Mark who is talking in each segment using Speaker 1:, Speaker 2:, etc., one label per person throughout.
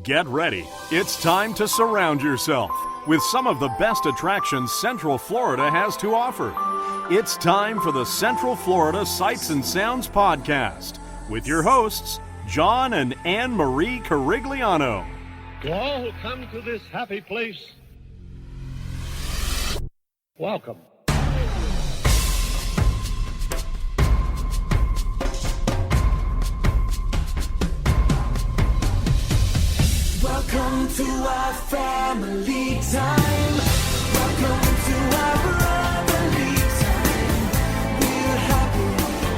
Speaker 1: Get ready. It's time to surround yourself with some of the best attractions Central Florida has to offer. It's time for the Central Florida Sights and Sounds Podcast with your hosts, John and Anne Marie Carigliano.
Speaker 2: To all who come to this happy place, welcome.
Speaker 3: Welcome to our family time. Welcome to our brotherly time. We're happy,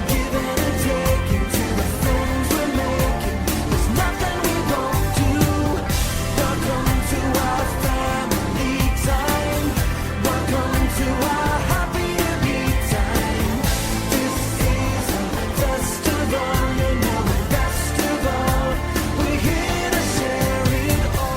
Speaker 3: giving and taking to the friends we're making. There's nothing we won't do. Welcome to our family time. Welcome to our happy time. This is a festival, and now the best of all, we're here to share it all.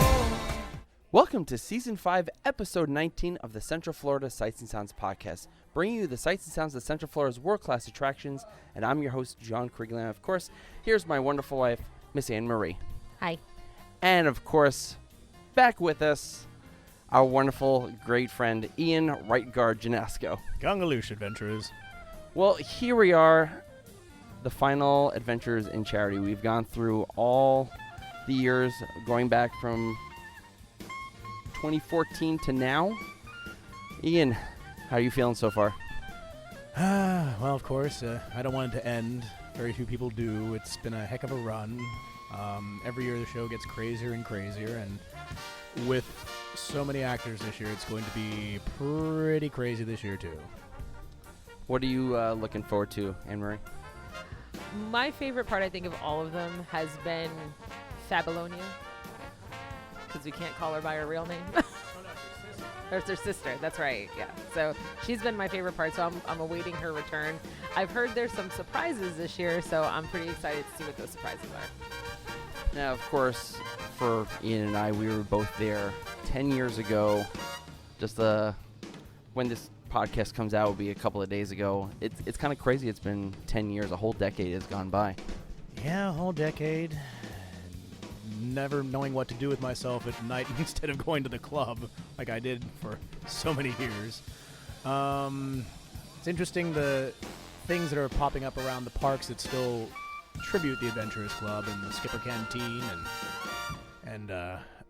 Speaker 4: Welcome to Season 5, Episode 19 of the Central Florida Sights and Sounds Podcast, bringing you the sights and sounds of Central Florida's world-class attractions, and I'm your host, John Carigliano. Of course, here's my wonderful wife, Miss Anne Marie.
Speaker 5: Hi.
Speaker 4: And, of course, back with us, our wonderful, great friend, Ian Rightguard Janasco.
Speaker 6: Gungaloosh adventurers.
Speaker 4: Well, here we are, the final adventures in charity. We've gone through all the years, going back from 2014 to now. Ian, how are you feeling so far?
Speaker 6: Well, of course, I don't want it to end. Very few people do. It's been a heck of a run. Every year the show gets crazier and crazier, and with so many actors this year, it's going to be pretty crazy this year, too.
Speaker 4: What are you looking forward to, Anne-Marie?
Speaker 5: My favorite part, I think, of all of them has been Fabulonia, because we can't call her by her real name. There's her sister. That's right. Yeah. So she's been my favorite part. So I'm awaiting her return. I've heard there's some surprises this year, so I'm pretty excited to see what those surprises are.
Speaker 4: Now, of course, for Ian and I, we were both there 10 years ago. Just when this podcast comes out will be a couple of days ago. It's kind of crazy. It's been 10 years. A whole decade has gone by.
Speaker 6: Yeah, a whole decade. Never knowing what to do with myself at night instead of going to the club like I did for so many years. It's interesting the things that are popping up around the parks that still tribute the Adventurers Club and the Skipper Canteen and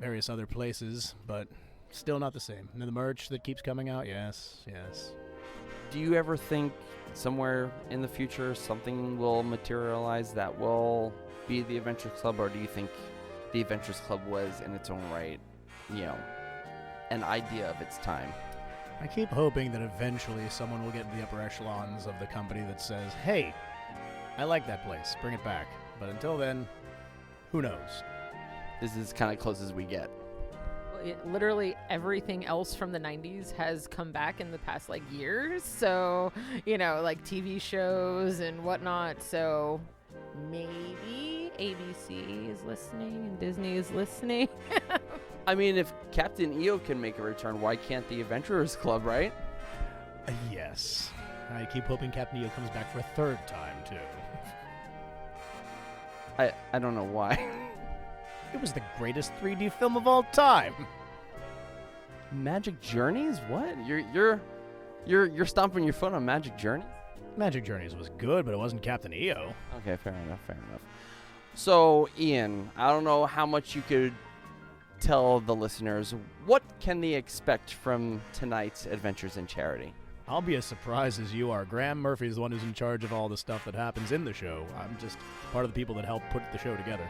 Speaker 6: various other places, but still not the same. And the merch that keeps coming out, yes.
Speaker 4: Do you ever think somewhere in the future something will materialize that will be the Adventurers Club, or do you think the Adventurers Club was in its own right, an idea of its time?
Speaker 6: I keep hoping that eventually someone will get in the upper echelons of the company that says, hey, I like that place, bring it back. But until then, who knows?
Speaker 4: This is kind of close as we get.
Speaker 5: Literally everything else from the 90s has come back in the past years. So, like TV shows and whatnot. So maybe ABC is listening and Disney is listening.
Speaker 4: I mean, if Captain EO can make a return, why can't the Adventurers Club, right?
Speaker 6: Yes. I keep hoping Captain EO comes back for a third time, too.
Speaker 4: I don't know why.
Speaker 6: It was the greatest 3D film of all time.
Speaker 4: Magic Journeys? What? You're stomping your foot on Magic Journeys?
Speaker 6: Magic Journeys was good, but it wasn't Captain EO.
Speaker 4: Okay, fair enough. So, Ian, I don't know how much you could tell the listeners. What can they expect from tonight's Adventures in Charity?
Speaker 6: I'll be as surprised as you are. Graham Murphy is the one who's in charge of all the stuff that happens in the show. I'm just part of the people that help put the show together.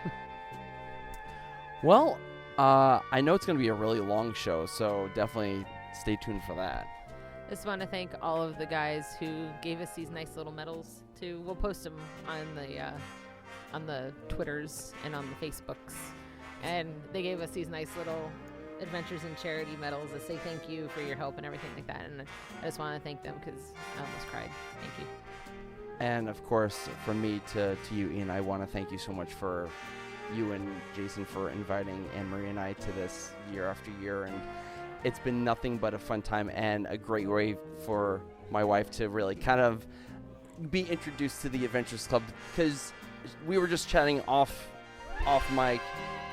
Speaker 4: Well, I know it's going to be a really long show, so definitely stay tuned for that.
Speaker 5: I just want to thank all of the guys who gave us these nice little medals too. We'll post them on the Twitters and on the Facebooks. And they gave us these nice little Adventures in Charity medals that say thank you for your help and everything like that. And I just want to thank them because I almost cried. Thank you.
Speaker 4: And, of course, from me to you, Ian, I want to thank you so much for you and Jason for inviting Anne-Marie and I to this year after year. And it's been nothing but a fun time and a great way for my wife to really kind of be introduced to the Adventurers Club, because we were just chatting off mic,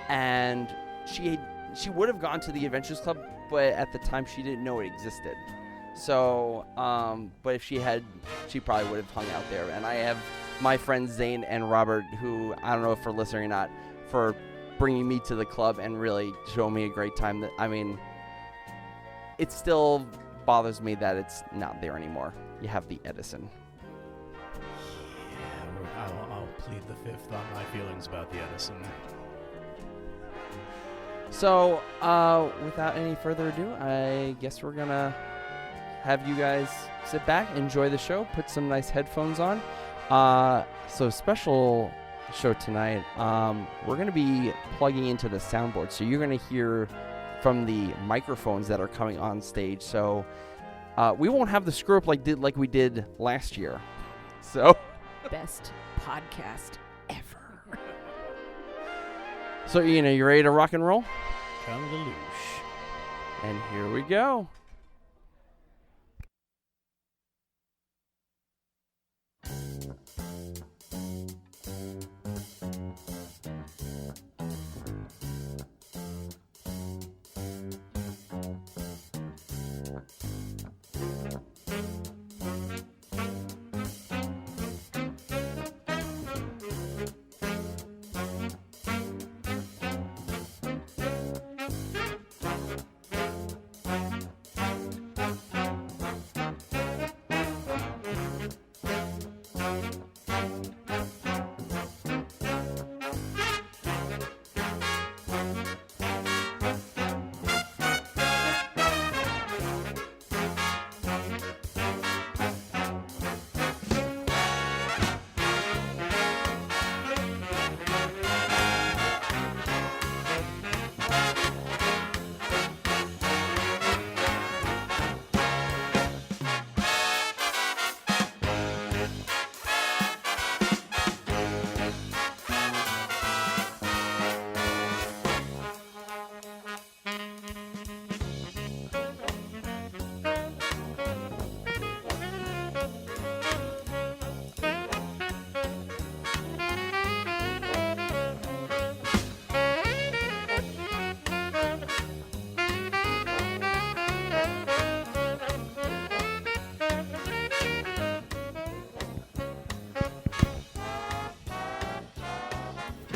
Speaker 4: and she would have gone to the Adventures Club, but at the time she didn't know it existed. So, but if she had, she probably would have hung out there. And I have my friends Zane and Robert, who I don't know if they're listening or not, for bringing me to the club and really showing me a great time. That, I mean, it still bothers me that it's not there anymore. You have the Edison.
Speaker 6: Yeah, I'll plead the fifth on my feelings about the Edison.
Speaker 4: So, without any further ado, I guess we're gonna have you guys sit back, enjoy the show, put some nice headphones on. So special show tonight, we're gonna be plugging into the soundboard, so you're gonna hear from the microphones that are coming on stage. So we won't have the screw up like we did last year. So
Speaker 5: Best podcast ever.
Speaker 4: so you ready to rock and roll?
Speaker 6: Come to loosh.
Speaker 4: And here we go.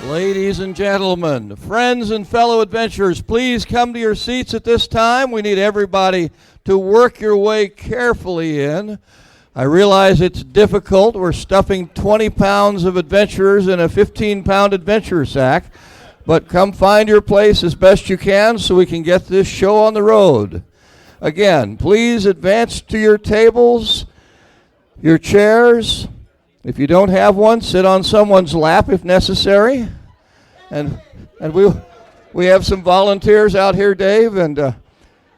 Speaker 7: Ladies and gentlemen, friends and fellow adventurers, please come to your seats at this time. We need everybody to work your way carefully in. I realize it's difficult. We're stuffing 20 pounds of adventurers in a 15-pound adventure sack. But come find your place as best you can so we can get this show on the road. Again, please advance to your tables, your chairs. If you don't have one, sit on someone's lap if necessary. And we have some volunteers out here, Dave, and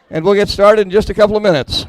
Speaker 7: we'll get started in just a couple of minutes.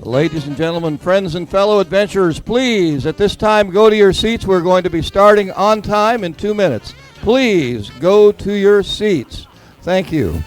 Speaker 7: Ladies and gentlemen, friends and fellow adventurers, please, at this time, go to your seats. We're going to be starting on time in 2 minutes. Please go to your seats. Thank you.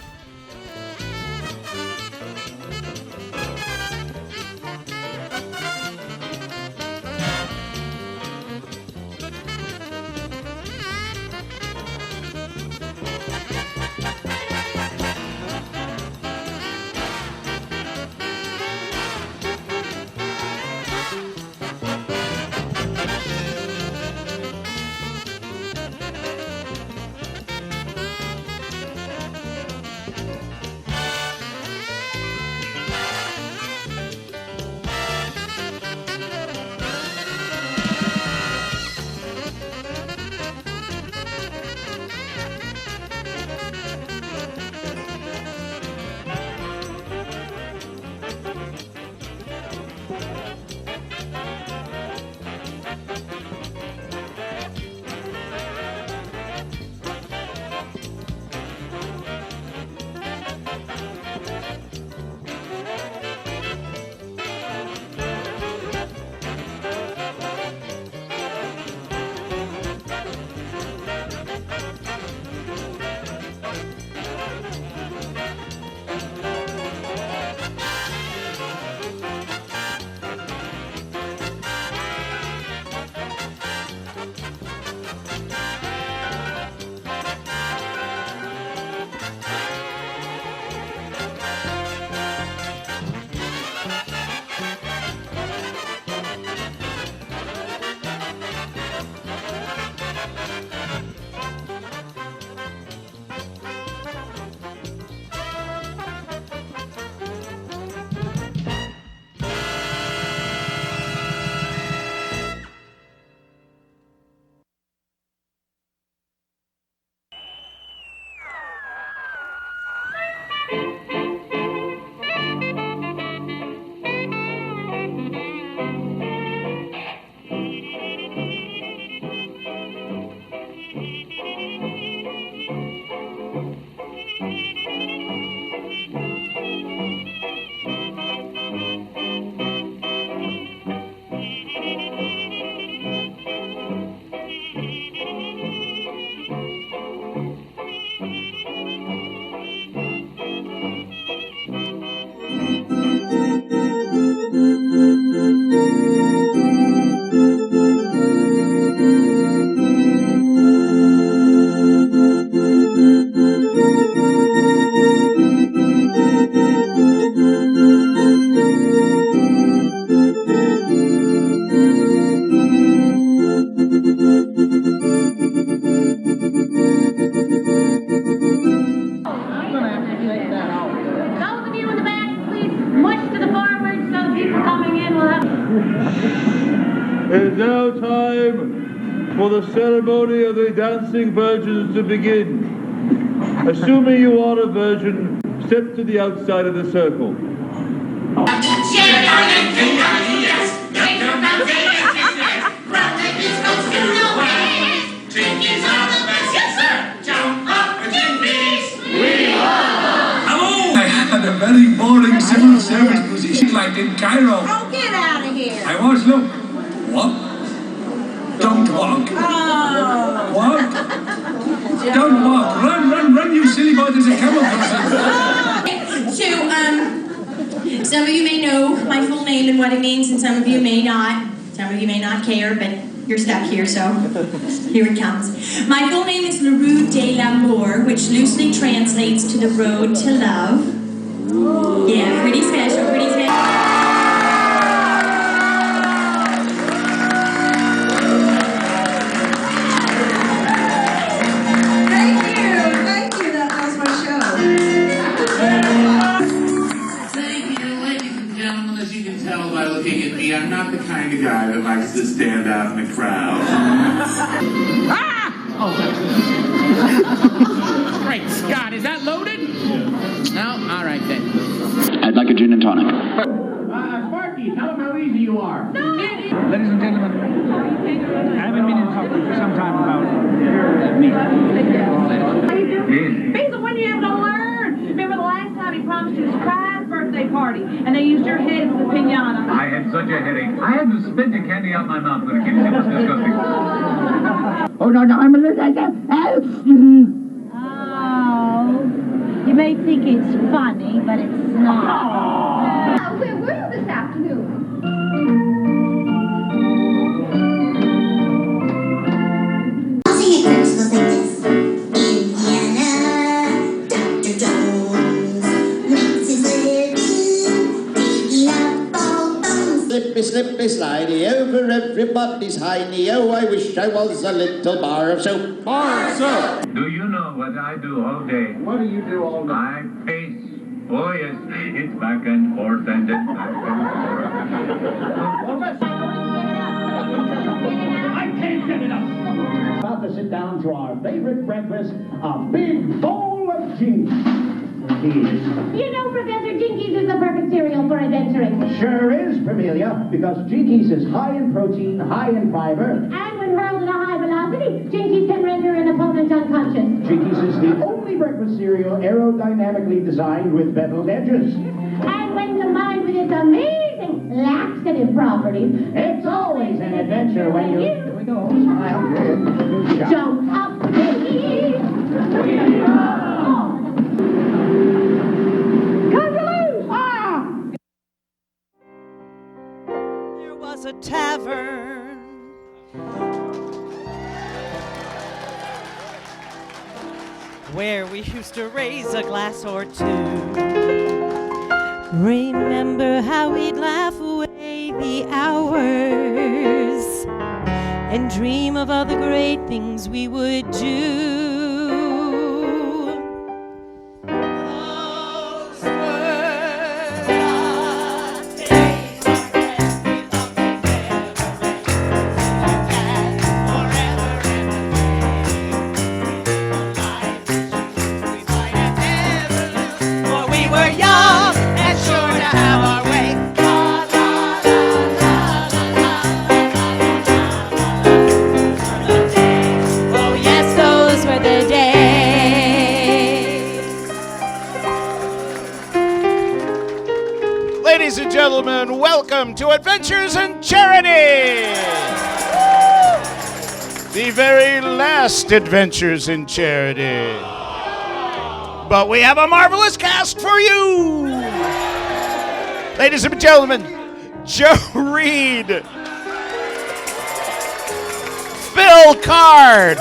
Speaker 8: It's now time for the ceremony of the dancing virgins to begin. Assuming you are a virgin, step to the outside of the circle.
Speaker 9: I had a very boring civil service position like in Cairo.
Speaker 10: Oh, get out of here.
Speaker 9: I was, look. What? Don't walk.
Speaker 10: Oh.
Speaker 9: Walk. Don't walk. Run, you silly boy. There's a camel crossing.
Speaker 10: So, some of you may know my full name and what it means, and some of you may not. Some of you may not care, but you're stuck here, so here it comes. My full name is La Rue de l'Amour, which loosely translates to the road to love. Yeah, pretty special, pretty special. Thank you, that was my show.
Speaker 11: Thank you, ladies and gentlemen. As you can tell by looking at me, I'm not the kind of guy that likes to stand out in the crowd.
Speaker 12: Great Scott, is that loaded? No? All right then.
Speaker 13: I'd like a gin and tonic.
Speaker 12: Sparky, tell them how easy you are.
Speaker 14: Ladies and gentlemen, I've been meaning to talk to you for some time about me.
Speaker 15: Basil, when you ever gonna learn? Remember the last time he promised you a surprise birthday party, and they used your head as a pinata.
Speaker 14: I had such a headache. I had to spit the candy out my mouth with a kid. It was disgusting.
Speaker 15: Oh, no, I'm a little like that. Oh, you may think it's funny, but it's not. Where were you this afternoon?
Speaker 3: I'll sing it first, we'll sing this. Indiana, Dr. Jones makes his living digging up old bones.
Speaker 16: Slippy, slippy, slidey over everybody's hiney. Oh, I wish I was a little bar of soap. Bar of soap!
Speaker 14: Do you know what I do all day?
Speaker 16: What do you do all day?
Speaker 14: I pace. Oh yes, it's back and forth and it's back and forth.
Speaker 2: I can't get enough. About to sit down to our favorite breakfast, a big bowl of Jinkies.
Speaker 15: You know, Professor, Jinkies is the perfect cereal for adventuring.
Speaker 2: Sure is, Pamelia, because Jinkies is high in protein, high in fiber.
Speaker 15: And when hurled at a high velocity, Jinkies can render an opponent unconscious.
Speaker 2: Jinkies is the only breakfast cereal aerodynamically designed with beveled edges.
Speaker 15: And when combined with its amazing laxative properties,
Speaker 2: It's always an adventure when you... Here we go. Smile. Good job.
Speaker 15: jump up, Jinkies!
Speaker 3: There was a tavern where we used to raise a glass or two. Remember how we'd laugh away the hours and dream of all the great things we would do. Those were the days for we were young and sure to have our way. Oh yes, those were the days.
Speaker 17: Ladies and gentlemen, welcome to Adventures in Charity! The very last Adventures in Charity. But we have a marvelous cast for you! Ladies and gentlemen, Joe Reed, Phil Card,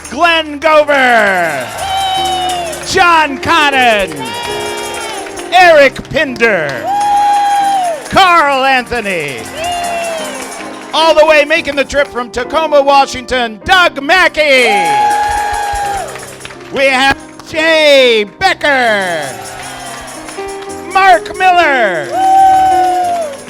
Speaker 17: Glenn Gover, John Cotton, Eric Pinder, Carl Anthony, all the way making the trip from Tacoma, Washington, Doug Mackey. We have Jay Becker, Mark Miller,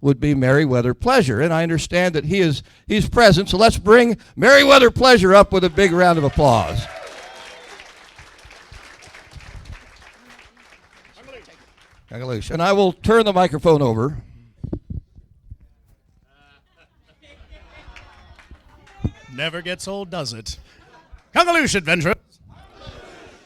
Speaker 7: would be Merriweather Pleasure. And I understand that he's present, so let's bring Merriweather Pleasure up with a big round of applause. Kangaloosh. And I will turn the microphone over.
Speaker 6: Never gets old, does it? Kangaloosh Adventure.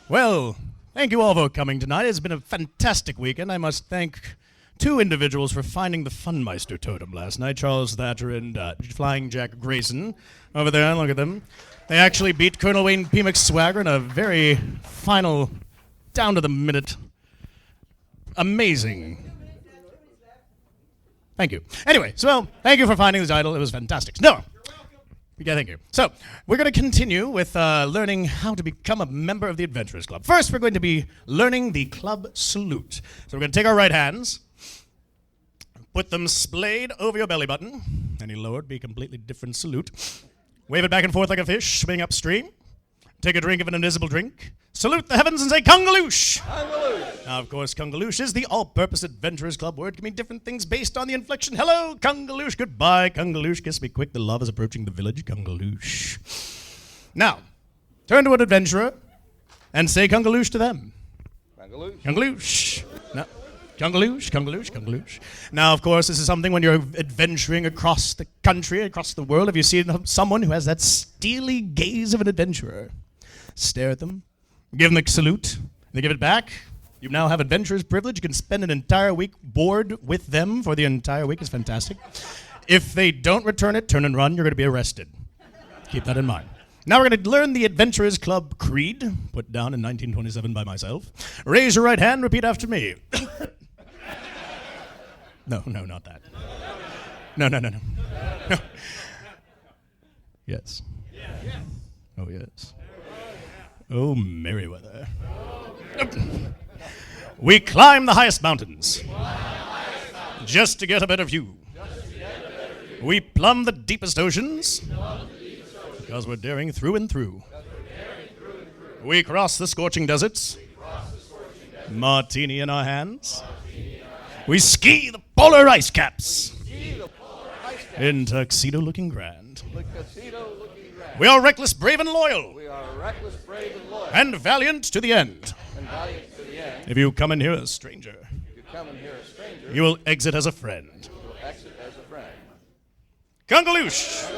Speaker 6: Well, thank you all for coming tonight. It's been a fantastic weekend. I must thank two individuals for finding the Funmeister totem last night, Charles Thatcher and Flying Jack Grayson. Over there, look at them. They actually beat Colonel Wayne P. McSwagger in a very final, down-to-the-minute, amazing. Thank you. Anyway, so thank you for finding this idol. It was fantastic. No. Yeah, thank you. So, we're going to continue with learning how to become a member of the Adventurers Club. First, we're going to be learning the club salute. So we're going to take our right hands, put them splayed over your belly button. Any lower would be a completely different salute. Wave it back and forth like a fish, swing upstream. Take a drink of an invisible drink. Salute the heavens and say, Kangaloosh! Kangaloosh! Now, of course, Kangaloosh is the all-purpose Adventurers Club word. It can mean different things based on the inflection. Hello, Kangaloosh. Goodbye, Kangaloosh. Kiss me quick. The love is approaching the village. Kangaloosh. Now, turn to an adventurer and say Kangaloosh to them.
Speaker 7: Kangaloosh.
Speaker 6: Kangaloosh. Now, Kangaloosh, Kangaloosh, Kangaloosh. Now, of course, this is something when you're adventuring across the country, across the world. If you see someone who has that steely gaze of an adventurer, stare at them, give them a salute, they give it back. You now have adventurer's privilege. You can spend an entire week bored with them for the entire week. It's fantastic. If they don't return it, turn and run. You're going to be arrested. Keep that in mind. Now we're going to learn the Adventurers Club Creed, put down in 1927 by myself. Raise your right hand, repeat after me. No, not that. No. Yes. Oh, yes. Oh, Merriweather. We climb the highest mountains just to get a better view. We plumb the deepest oceans because we're daring through and through. We cross the scorching deserts, martini in our hands. We ski the polar ice caps in tuxedo looking grand. We are reckless, brave, and loyal. And valiant to the end. If you come in here a stranger, you will exit as a friend. Kangaloosh!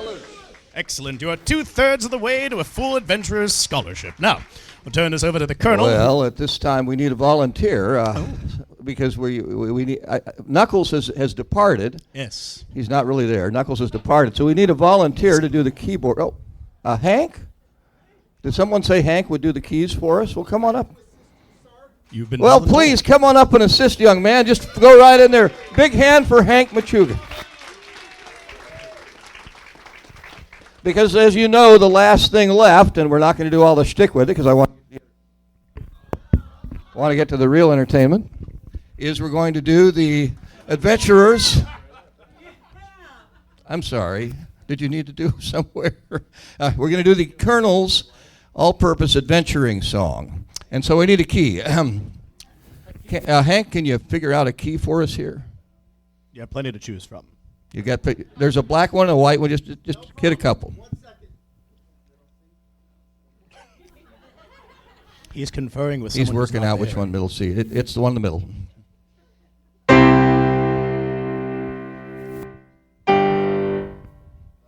Speaker 6: Excellent. You are 2/3 of the way to a full adventurer's scholarship. Now, we'll turn this over to the Colonel.
Speaker 7: Well, at this time we need a volunteer because we need. Knuckles has departed.
Speaker 6: Yes.
Speaker 7: He's not really there. Knuckles has departed, so we need a volunteer to do the keyboard. Oh, Hank? Did someone say Hank would do the keys for us? Well, come on up.
Speaker 6: You've been
Speaker 7: well, please come on up and assist, young man. Just go right in there. Big hand for Hank Machuga. Because, as you know, the last thing left, and we're not going to do all the shtick with it because I want to get to the real entertainment, is we're going to do the Adventurers. I'm sorry. Did you need to do somewhere? We're going to do the Colonel's all-purpose adventuring song. And so we need a key. Hank, can you figure out a key for us here?
Speaker 6: Yeah, plenty to choose from.
Speaker 7: You got there's a black one and a white one. Just hit a couple.
Speaker 6: He's conferring with
Speaker 7: He's
Speaker 6: someone
Speaker 7: working out which
Speaker 6: there.
Speaker 7: one middle seat. It's the one in the middle.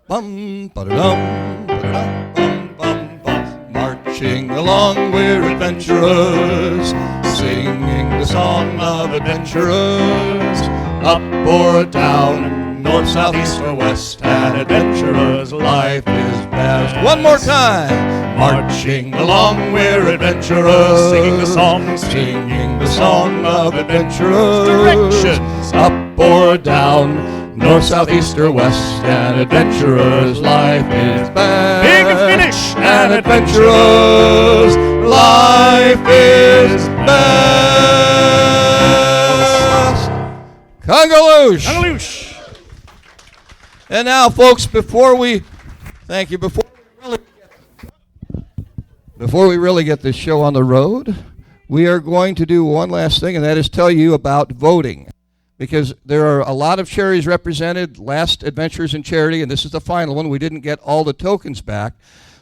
Speaker 7: Bum, ba-da-dum, ba-da-dum, bum, bum, bum. Marching along, we're adventurers, singing the song of adventurers. Up or down, north, south, east, or west, an adventurer's life is best. One more time. Marching along, we're adventurers, singing the song of adventurers.
Speaker 6: Directions.
Speaker 7: Up or down, north, south, east, or west, an adventurer's life is best.
Speaker 6: Big finish.
Speaker 7: An adventurer's life is best. Kangaloosh.
Speaker 6: Kangaloosh.
Speaker 7: And now, folks, before we really get this show on the road, we are going to do one last thing, and that is tell you about voting. because there are a lot of charities represented, last Adventures in Charity, and this is the final one. We didn't get all the tokens back.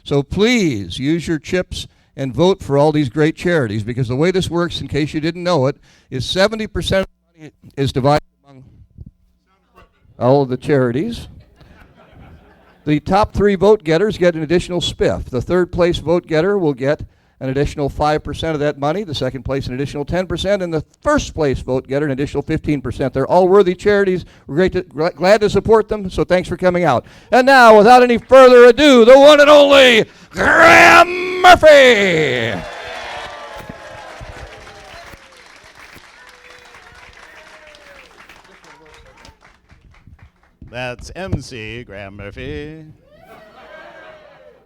Speaker 7: So please use your chips and vote for all these great charities, because the way this works, in case you didn't know it, is 70% of the money is divided among all of the charities. The top 3 vote getters get an additional spiff. The third place vote getter will get an additional 5% of that money, the second place an additional 10%, and the first place vote getter an additional 15%. They're all worthy charities. We're glad to support them, so thanks for coming out. And now, without any further ado, the one and only Graham Murphy!
Speaker 17: That's MC Graham Murphy.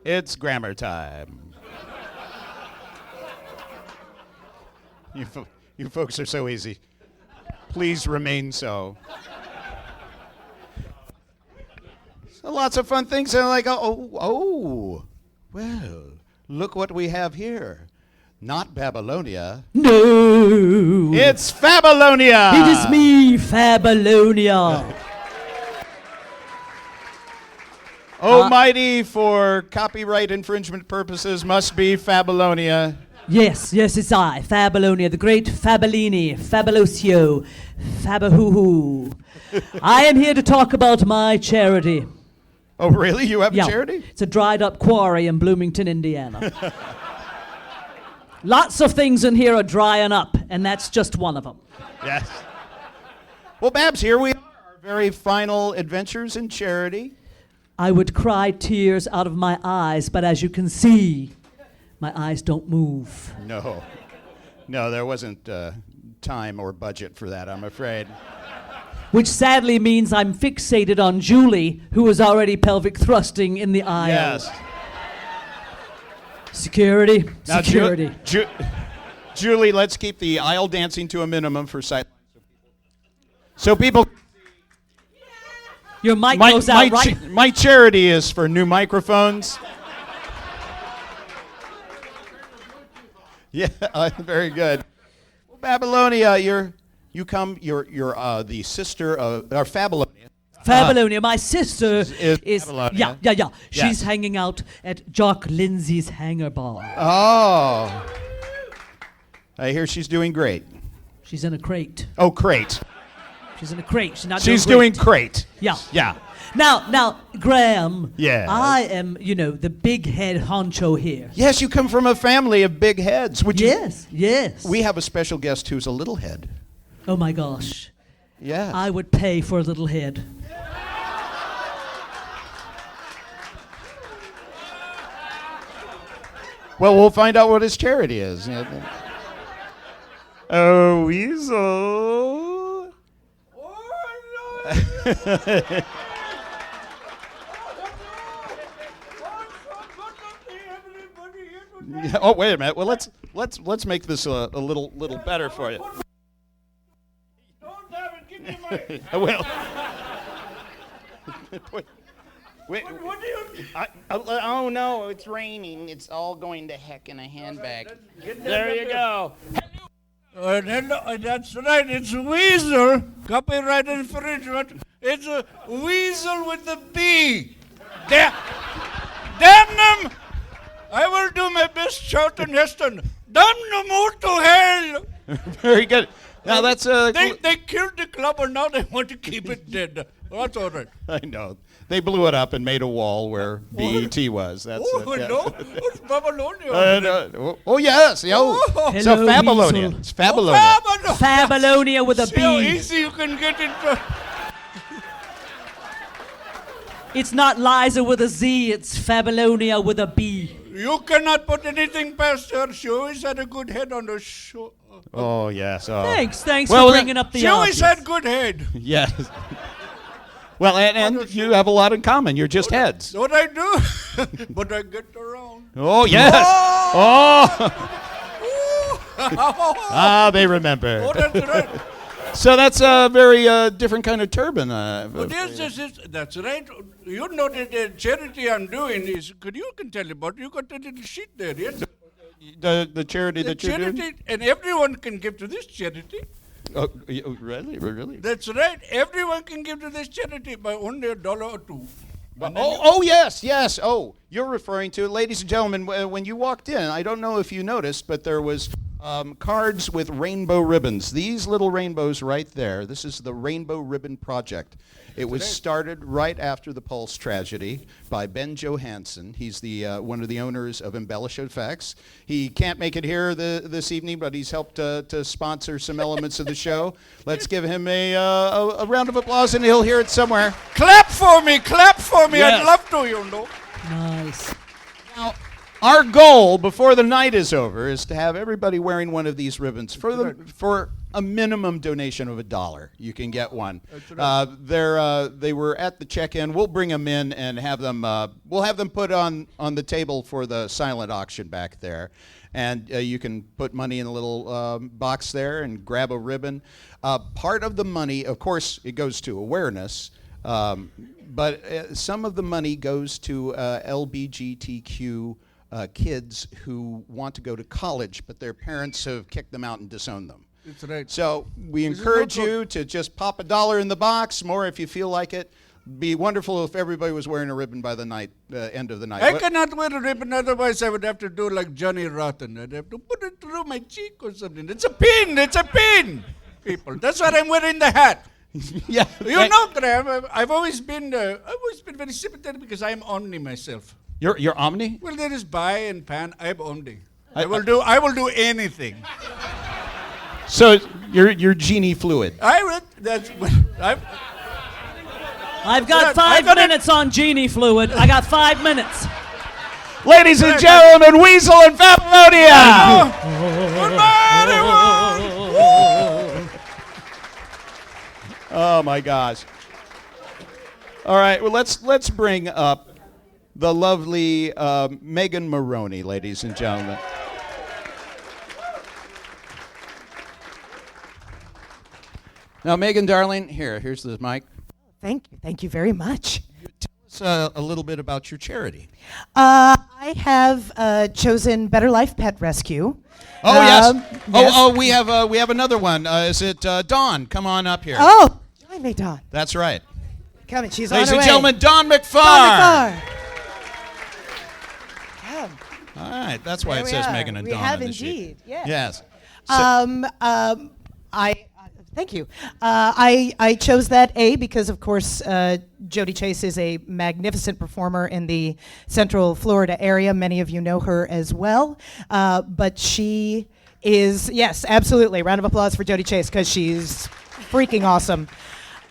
Speaker 17: It's grammar time. You folks are so easy. Please remain so. So lots of fun things, and like, well, look what we have here. Not Babylonia.
Speaker 18: No.
Speaker 17: It's Fabylonia.
Speaker 18: It is me, Fabylonia.
Speaker 17: Almighty, for copyright infringement purposes, must be Fabylonia.
Speaker 18: Yes, it's I, Fabylonia, the great Fabellini, Fabulosio, Fabahoo. I am here to talk about my charity.
Speaker 17: Oh, really? You have a charity?
Speaker 18: It's a dried up quarry in Bloomington, Indiana. Lots of things in here are drying up, and that's just one of them.
Speaker 17: Yes. Well, Babs, here we are, our very final Adventures in Charity.
Speaker 18: I would cry tears out of my eyes, but as you can see, my eyes don't move.
Speaker 17: No, there wasn't time or budget for that, I'm afraid.
Speaker 18: Which sadly means I'm fixated on Julie, who is already pelvic thrusting in the aisle.
Speaker 17: Yes.
Speaker 18: Security.
Speaker 17: Now,
Speaker 18: Security.
Speaker 17: Julie, let's keep the aisle dancing to a minimum for sight. So people.
Speaker 18: Your mic goes out right.
Speaker 17: My charity is for new microphones. Yeah, very good. Well, Babylonia, you're the sister of Fabylonia.
Speaker 18: Fabylonia, my sister is
Speaker 17: Fabylonia.
Speaker 18: Yeah. She's hanging out at Jock Lindsay's hangar bar.
Speaker 17: Oh. I hear she's doing great.
Speaker 18: She's in a crate.
Speaker 17: Oh, crate.
Speaker 18: She's in a crate.
Speaker 17: She's doing crate.
Speaker 18: Yeah.
Speaker 17: Yeah.
Speaker 18: Now, Graham.
Speaker 17: Yeah.
Speaker 18: I am, the big head honcho here.
Speaker 17: Yes, you come from a family of big heads.
Speaker 18: Yes.
Speaker 17: We have a special guest who's a little head.
Speaker 18: Oh my gosh.
Speaker 17: Yeah.
Speaker 18: I would pay for a little head.
Speaker 17: Well, we'll find out what his charity is. Oh, weasel. Oh, wait a minute. Well, let's make this a little better for you. Well. Wait,
Speaker 19: what do you? Oh no, it's raining. It's all going to heck in a handbag. There you go.
Speaker 20: That's right, it's Weasel. Copyright infringement. It's a weasel with a B. Damn them! I will do my best, Charlton Heston. Damn them all to hell!
Speaker 17: Very good. Now that's
Speaker 20: They killed the club and now they want to keep it dead. Well, that's all right.
Speaker 17: I know. They blew it up and made a wall where BET was. That's
Speaker 20: no, it's Babylonia.
Speaker 17: Oh yes,
Speaker 18: Hello,
Speaker 17: so Fabylonia.
Speaker 18: weasel.
Speaker 17: It's Fabylonia.
Speaker 18: Fabylonia with a
Speaker 20: See
Speaker 18: B.
Speaker 20: how easy you can get into.
Speaker 18: It's not Liza with a Z, it's Fabylonia with a B.
Speaker 20: You cannot put anything past her. She always had a good head on the show.
Speaker 17: Oh yes.
Speaker 18: Thanks for bringing up the
Speaker 20: She always
Speaker 18: artist.
Speaker 20: had good head.
Speaker 17: Yes. Well, and you have a lot in common. You're just heads.
Speaker 20: What I do, but I get around.
Speaker 17: Oh yes. Oh. They remember.
Speaker 20: Oh, that's right.
Speaker 17: So that's a very different kind of turban.
Speaker 20: That's right. You know the charity I'm doing is. You can tell about. You got a little sheet there, yes.
Speaker 17: The charity that you're doing?
Speaker 20: And everyone can give to this charity.
Speaker 17: Oh, really?
Speaker 20: That's right. Everyone can give to this charity by only $1 or $2.
Speaker 17: Yes. Oh, you're referring to, ladies and gentlemen, when you walked in, I don't know if you noticed, but there was cards with rainbow ribbons. These little rainbows right there. This is the Rainbow Ribbon Project. It was started right after the Pulse tragedy by Ben Johansson. He's the one of the owners of Embellish Effects. He can't make it here this evening, but he's helped to sponsor some elements of the show. Let's give him a round of applause, and he'll hear it somewhere.
Speaker 20: Clap for me.
Speaker 17: Yes.
Speaker 20: I'd love to, you know.
Speaker 1: Nice.
Speaker 17: Now, our goal before the night is over is to have everybody wearing one of these ribbons for a minimum donation of $1. You can get one. They were at the check-in. We'll bring them in and have them. We'll have them put on the table for the silent auction back there, and you can put money in a little box there and grab a ribbon. Part of the money, of course, it goes to awareness. But some of the money goes to LGBTQ kids who want to go to college, but their parents have kicked them out and disowned them.
Speaker 20: That's right.
Speaker 17: So we encourage you to just pop $1 in the box, more if you feel like it. Be wonderful if everybody was wearing a ribbon by the end of the night.
Speaker 20: I cannot wear a ribbon, otherwise I would have to do like Johnny Rotten. I'd have to put it through my cheek or something. It's a pin, people. That's why I'm wearing the hat.
Speaker 17: Yeah,
Speaker 20: you know, Graham. I've always been very sympathetic because I'm Omni myself.
Speaker 17: You're Omni?
Speaker 20: Well, there is Bi and Pan. I'm Omni. I will do anything.
Speaker 17: So you're genie fluid.
Speaker 20: I've
Speaker 1: got 5 minutes on genie fluid. I got 5 minutes.
Speaker 17: Ladies and gentlemen, Weasel and Fabulonia. Oh my gosh! All right, well let's bring up the lovely Megan Maroney, ladies and gentlemen. Now, Megan, darling, here's the mic.
Speaker 21: Thank you very much.
Speaker 17: Tell us a little bit about your charity.
Speaker 21: I have chosen Better Life Pet Rescue.
Speaker 17: Oh yes.
Speaker 21: Yes.
Speaker 17: We have another one. Is it Dawn? Come on up here.
Speaker 21: Oh, join me, Dawn.
Speaker 17: That's right.
Speaker 21: Come in. She's
Speaker 17: Ladies
Speaker 21: on her
Speaker 17: and
Speaker 21: way.
Speaker 17: gentlemen, Dawn McFarr.
Speaker 21: Dawn McFarr. Come.
Speaker 17: All right, that's why
Speaker 21: There
Speaker 17: it
Speaker 21: we
Speaker 17: says
Speaker 21: are.
Speaker 17: Megan and
Speaker 21: We
Speaker 17: Dawn
Speaker 21: have
Speaker 17: on the sheet.
Speaker 21: indeed, yes.
Speaker 17: Yes.
Speaker 21: Thank you. I chose that because, of course, Jody Chase is a magnificent performer in the Central Florida area. Many of you know her as well. But she is, yes, absolutely. Round of applause for Jody Chase because she's freaking awesome.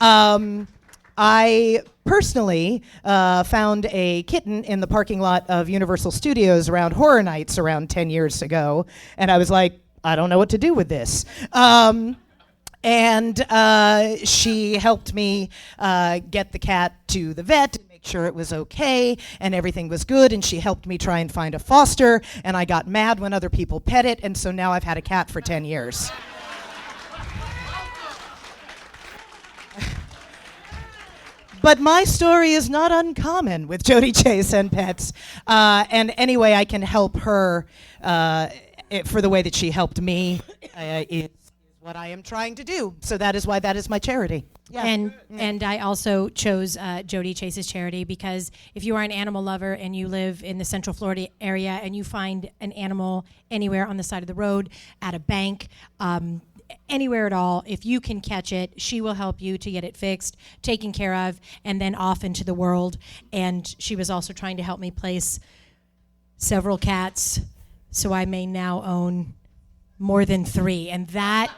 Speaker 21: I personally found a kitten in the parking lot of Universal Studios around Horror Nights around 10 years ago. And I was like, I don't know what to do with this. And she helped me get the cat to the vet and make sure it was okay and everything was good. And she helped me try and find a foster. And I got mad when other people pet it. And so now I've had a cat for 10 years. But my story is not uncommon with Jody Chase and pets. And anyway, I can help her for the way that she helped me. Is what I am trying to do. So that is why that is my charity. Yeah.
Speaker 22: And I also chose Jody Chase's charity because if you are an animal lover and you live in the Central Florida area and you find an animal anywhere on the side of the road, at a bank, anywhere at all, if you can catch it, she will help you to get it fixed, taken care of, and then off into the world. And she was also trying to help me place several cats, so I may now own more than 3. And that...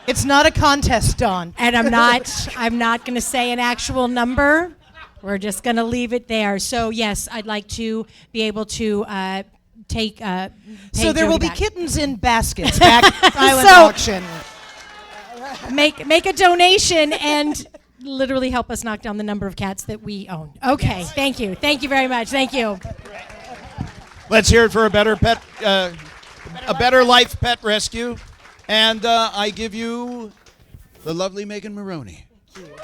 Speaker 21: It's not a contest, Dawn.
Speaker 22: And I'm not going to say an actual number. We're just going to leave it there. So yes, I'd like to be able to take.
Speaker 21: So there will be kittens in baskets back at silent auction.
Speaker 22: Make a donation and literally help us knock down the number of cats that we own. Okay, yes. Thank you very much. Thank you.
Speaker 17: Let's hear it for a better pet, a Better Life Pet Rescue. And I give you the lovely Megan Maroney.
Speaker 21: Thank you.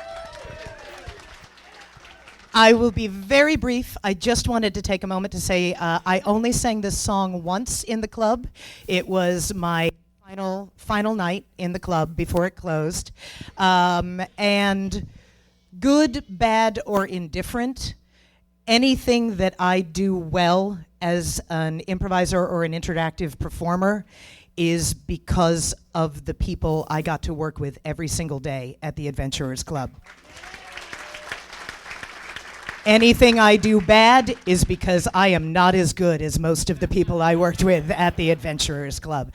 Speaker 21: I will be very brief. I just wanted to take a moment to say I only sang this song once in the club. It was my final final night in the club before it closed. And good, bad, or indifferent, anything that I do well as an improviser or an interactive performer is because of the people I got to work with every single day at the Adventurers Club. Anything I do bad is because I am not as good as most of the people I worked with at the Adventurers Club.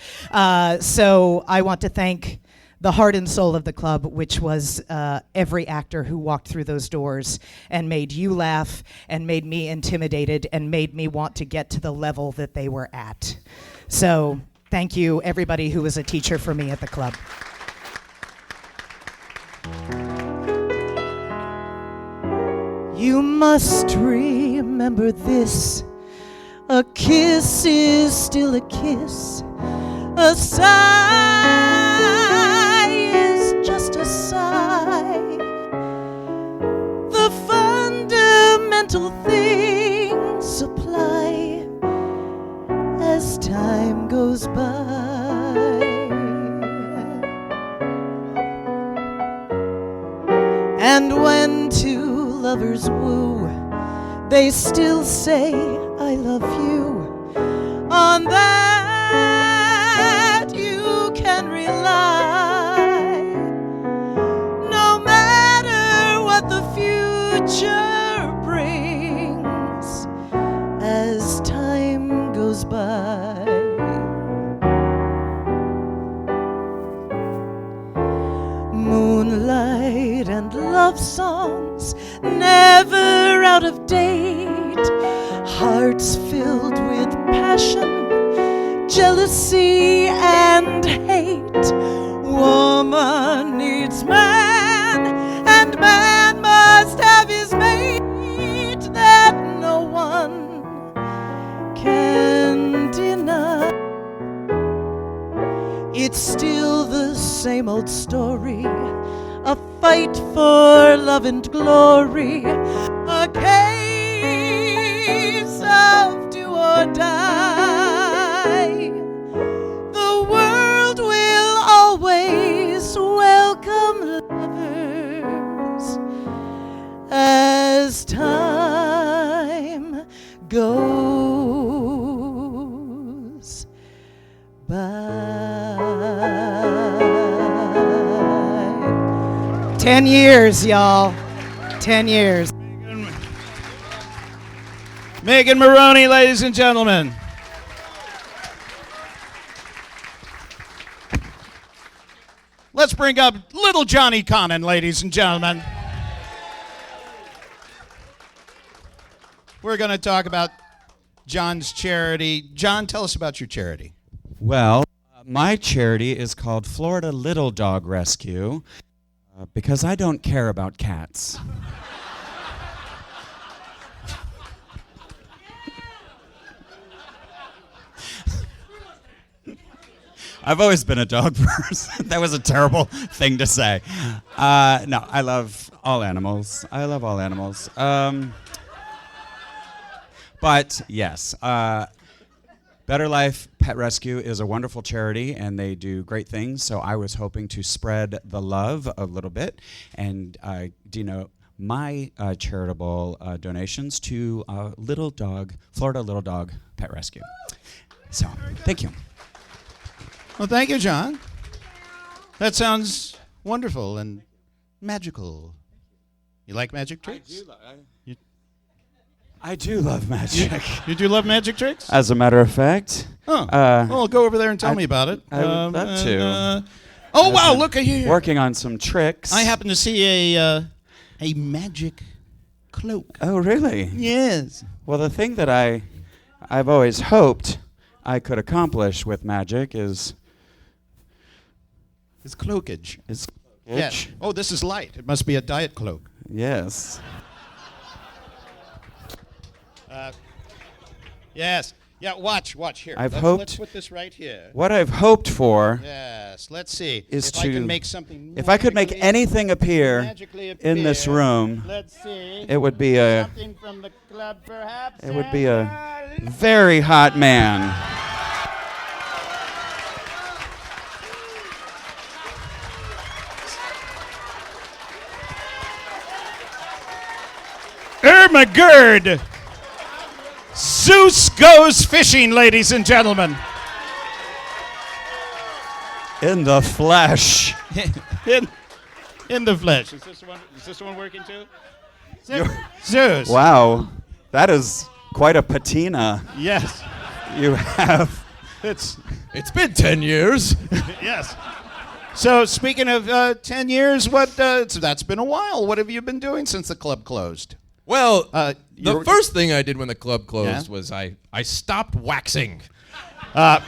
Speaker 21: So I want to thank the heart and soul of the club, which was every actor who walked through those doors and made you laugh and made me intimidated and made me want to get to the level that they were at. So thank you, everybody who was a teacher for me at the club. You must remember this, a kiss is still a kiss, a sigh is just a sigh. The fundamental things apply as time goes by. And when two lovers woo, they still say I love you. On that you can rely. No matter what the future brings as time goes by. Moonlight and love songs, never out of date. Hearts filled with passion, jealousy and hate. Woman needs man, and man must have his mate that no one can deny. It's still the same old story, a fight for love and glory, a case of do or die. The world will always welcome lovers as time goes by. 10 years, y'all. 10 years.
Speaker 17: Megan Maroney, ladies and gentlemen. Let's bring up little Johnny Connon, ladies and gentlemen. We're going to talk about John's charity. John, tell us about your charity.
Speaker 4: Well, my charity is called Florida Little Dog Rescue because I don't care about cats. I've always been a dog person. That was a terrible thing to say. No, I love all animals. I love all animals. But yes, Better Life Pet Rescue is a wonderful charity, and they do great things. So I was hoping to spread the love a little bit and denote my charitable donations to Florida Little Dog Pet Rescue. So, thank you.
Speaker 17: Well, thank you, John. That sounds wonderful and magical. You like magic tricks?
Speaker 4: I do love magic.
Speaker 17: You do love magic tricks?
Speaker 4: As a matter of fact.
Speaker 17: Oh, well, go over there and tell me about it.
Speaker 4: I would love to.
Speaker 17: Oh, wow, look here.
Speaker 4: Working on some tricks.
Speaker 17: I happen to see a magic cloak.
Speaker 4: Oh, really?
Speaker 17: Yes.
Speaker 4: Well, the thing that I've always hoped I could accomplish with magic is
Speaker 17: cloakage.
Speaker 4: Is cloakage.
Speaker 17: Yes. Oh, this is light. It must be a diet cloak.
Speaker 4: Yes.
Speaker 17: Yes. Yeah, watch here. Let's put this right here.
Speaker 4: What I've hoped for
Speaker 17: Yes, let's see.
Speaker 4: is
Speaker 17: if I can make something
Speaker 4: if I could make anything appear in this room,
Speaker 17: let's see.
Speaker 4: It would be a
Speaker 17: something from the club, perhaps.
Speaker 4: it would be a very hot man.
Speaker 17: McGurd. Zeus goes fishing, ladies and gentlemen.
Speaker 4: In the flesh.
Speaker 17: in the flesh. Is this one working too? Zeus.
Speaker 4: Wow. That is quite a patina.
Speaker 17: Yes.
Speaker 4: You have.
Speaker 17: It's
Speaker 5: been 10 years.
Speaker 17: Yes. So speaking of 10 years, so that's been a while. What have you been doing since the club closed?
Speaker 5: Well, the first thing I did when the club closed
Speaker 17: Yeah?
Speaker 5: was I stopped waxing. I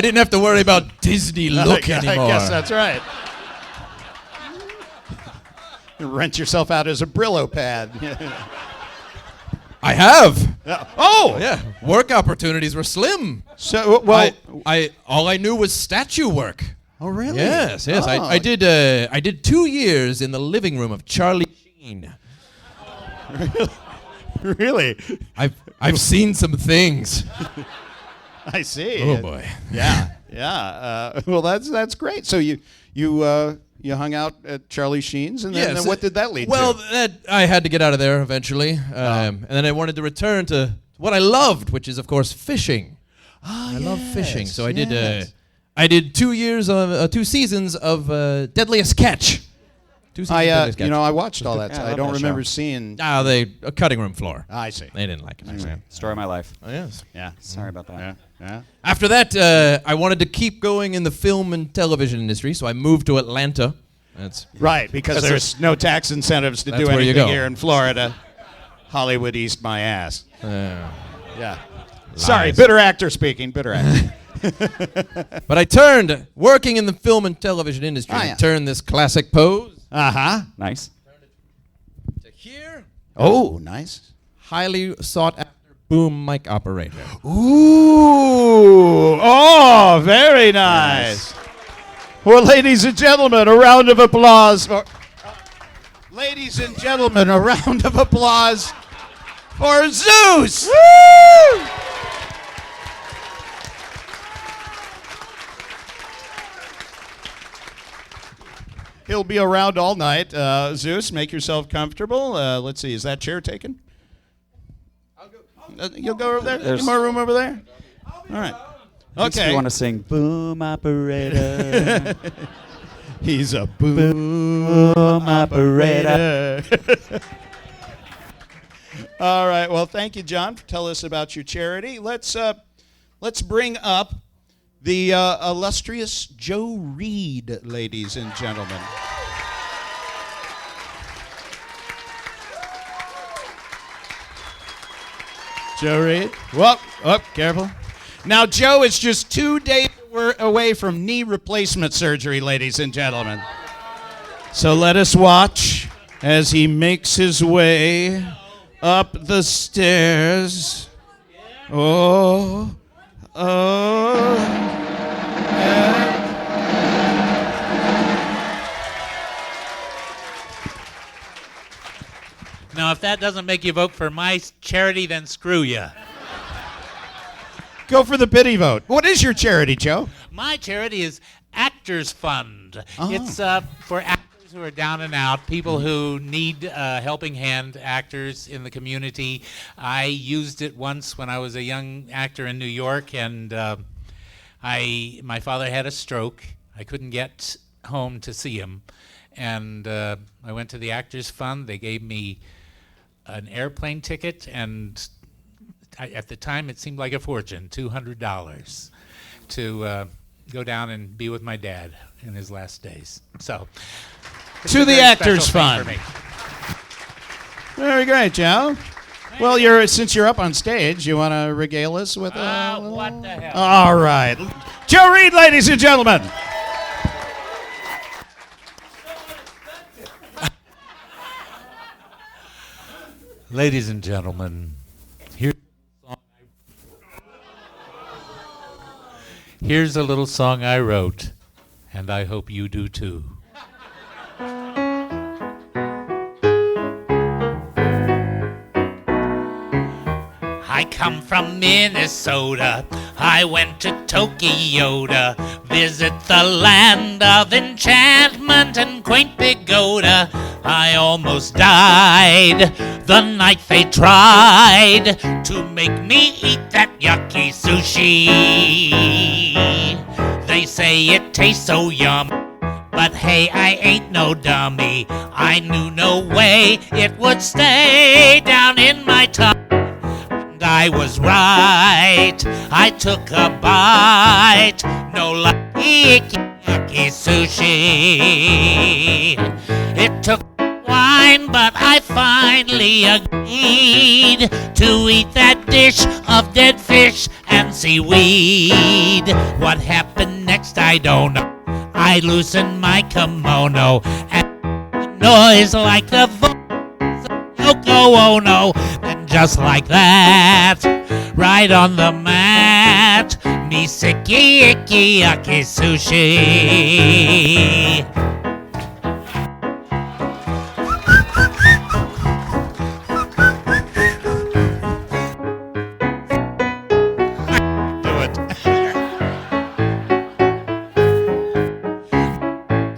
Speaker 5: didn't have to worry about Disney look anymore.
Speaker 17: I guess that's right. Rent yourself out as a Brillo pad.
Speaker 5: I have.
Speaker 17: Oh,
Speaker 5: yeah. Work opportunities were slim.
Speaker 17: So, well,
Speaker 5: all I knew was statue work.
Speaker 17: Oh, really?
Speaker 5: Yes.
Speaker 17: Oh.
Speaker 5: I did 2 years in the living room of Charlie Sheen.
Speaker 17: Really?
Speaker 5: I've seen some things.
Speaker 17: I see.
Speaker 5: Oh boy.
Speaker 17: Yeah. Well, that's great. So you hung out at Charlie Sheen's, and then what did that lead to?
Speaker 5: Well, I had to get out of there eventually, and then I wanted to return to what I loved, which is of course fishing. I love fishing, so I did. I did 2 years of 2 seasons of Deadliest Catch. 2 seasons of Deadliest Catch.
Speaker 17: I watched all that.
Speaker 4: Yeah,
Speaker 17: I don't remember seeing.
Speaker 5: A cutting room floor.
Speaker 17: I see.
Speaker 5: They didn't like it.
Speaker 4: Story of my life.
Speaker 5: Oh yes.
Speaker 17: Yeah.
Speaker 4: Sorry about that.
Speaker 17: Yeah.
Speaker 5: After that, I wanted to keep going in the film and television industry, so I moved to Atlanta. That's
Speaker 17: right, because there's no tax incentives to do
Speaker 5: where you
Speaker 17: anything
Speaker 5: go.
Speaker 17: here in Florida. Hollywood East my ass. Yeah. Sorry,
Speaker 5: Lies.
Speaker 17: bitter actor speaking. Bitter actor.
Speaker 5: But I turned, working in the film and television industry, I turned this classic pose.
Speaker 4: Nice.
Speaker 5: To here.
Speaker 17: Oh, nice.
Speaker 5: Highly sought after boom mic operator.
Speaker 17: Ooh. Oh, very nice. Well, ladies and gentlemen, a round of applause for. Ladies and gentlemen, a round of applause for Zeus. Woo! He'll be around all night. Zeus, make yourself comfortable. Let's see, is that chair taken? You'll go over there?
Speaker 4: There's
Speaker 17: more room over there? All right. Okay.
Speaker 4: You want to sing Boom Operator?
Speaker 17: He's a boom operator. All right. Well, thank you, John, for telling us about your charity. Let's bring up the illustrious Joe Reed, ladies and gentlemen. Joe Reed. Whoop, careful. Now, Joe is just 2 days away from knee replacement surgery, ladies and gentlemen. So let us watch as he makes his way up the stairs. Oh.
Speaker 8: Now, if that doesn't make you vote for my charity, then screw you.
Speaker 17: Go for the pity vote. What is your charity, Joe?
Speaker 8: My charity is Actors Fund. It's for actors who are down and out, people who need a helping hand, actors in the community. I used it once when I was a young actor in New York, and my father had a stroke. I couldn't get home to see him, and I went to the Actors Fund. They gave me an airplane ticket, and at the time it seemed like a fortune, $200, to go down and be with my dad in his last days. So,
Speaker 17: to the Actors Fund. Very great, Joe. Well, since you're up on stage, you want to regale us with a little...
Speaker 8: What the hell?
Speaker 17: All right. Joe Reed, ladies and gentlemen.
Speaker 8: Ladies and gentlemen, here's a little song I wrote, and I hope you do too. I I come from Minnesota. I went to Tokyo to visit the land of enchantment and quaint pagoda. I almost died the night they tried to make me eat that yucky sushi. They say it tastes so yum, but hey, I ain't no dummy. I knew no way it would stay down in my tongue. And I was right. I took a bite. No lucky yucky sushi. It took wine, but I finally agreed to eat that dish of dead fish and seaweed. What happened next, I don't know. I loosened my kimono and noise like the voice of Yoko Ono. And just like that, right on the mat, me sicky icky yucky sushi.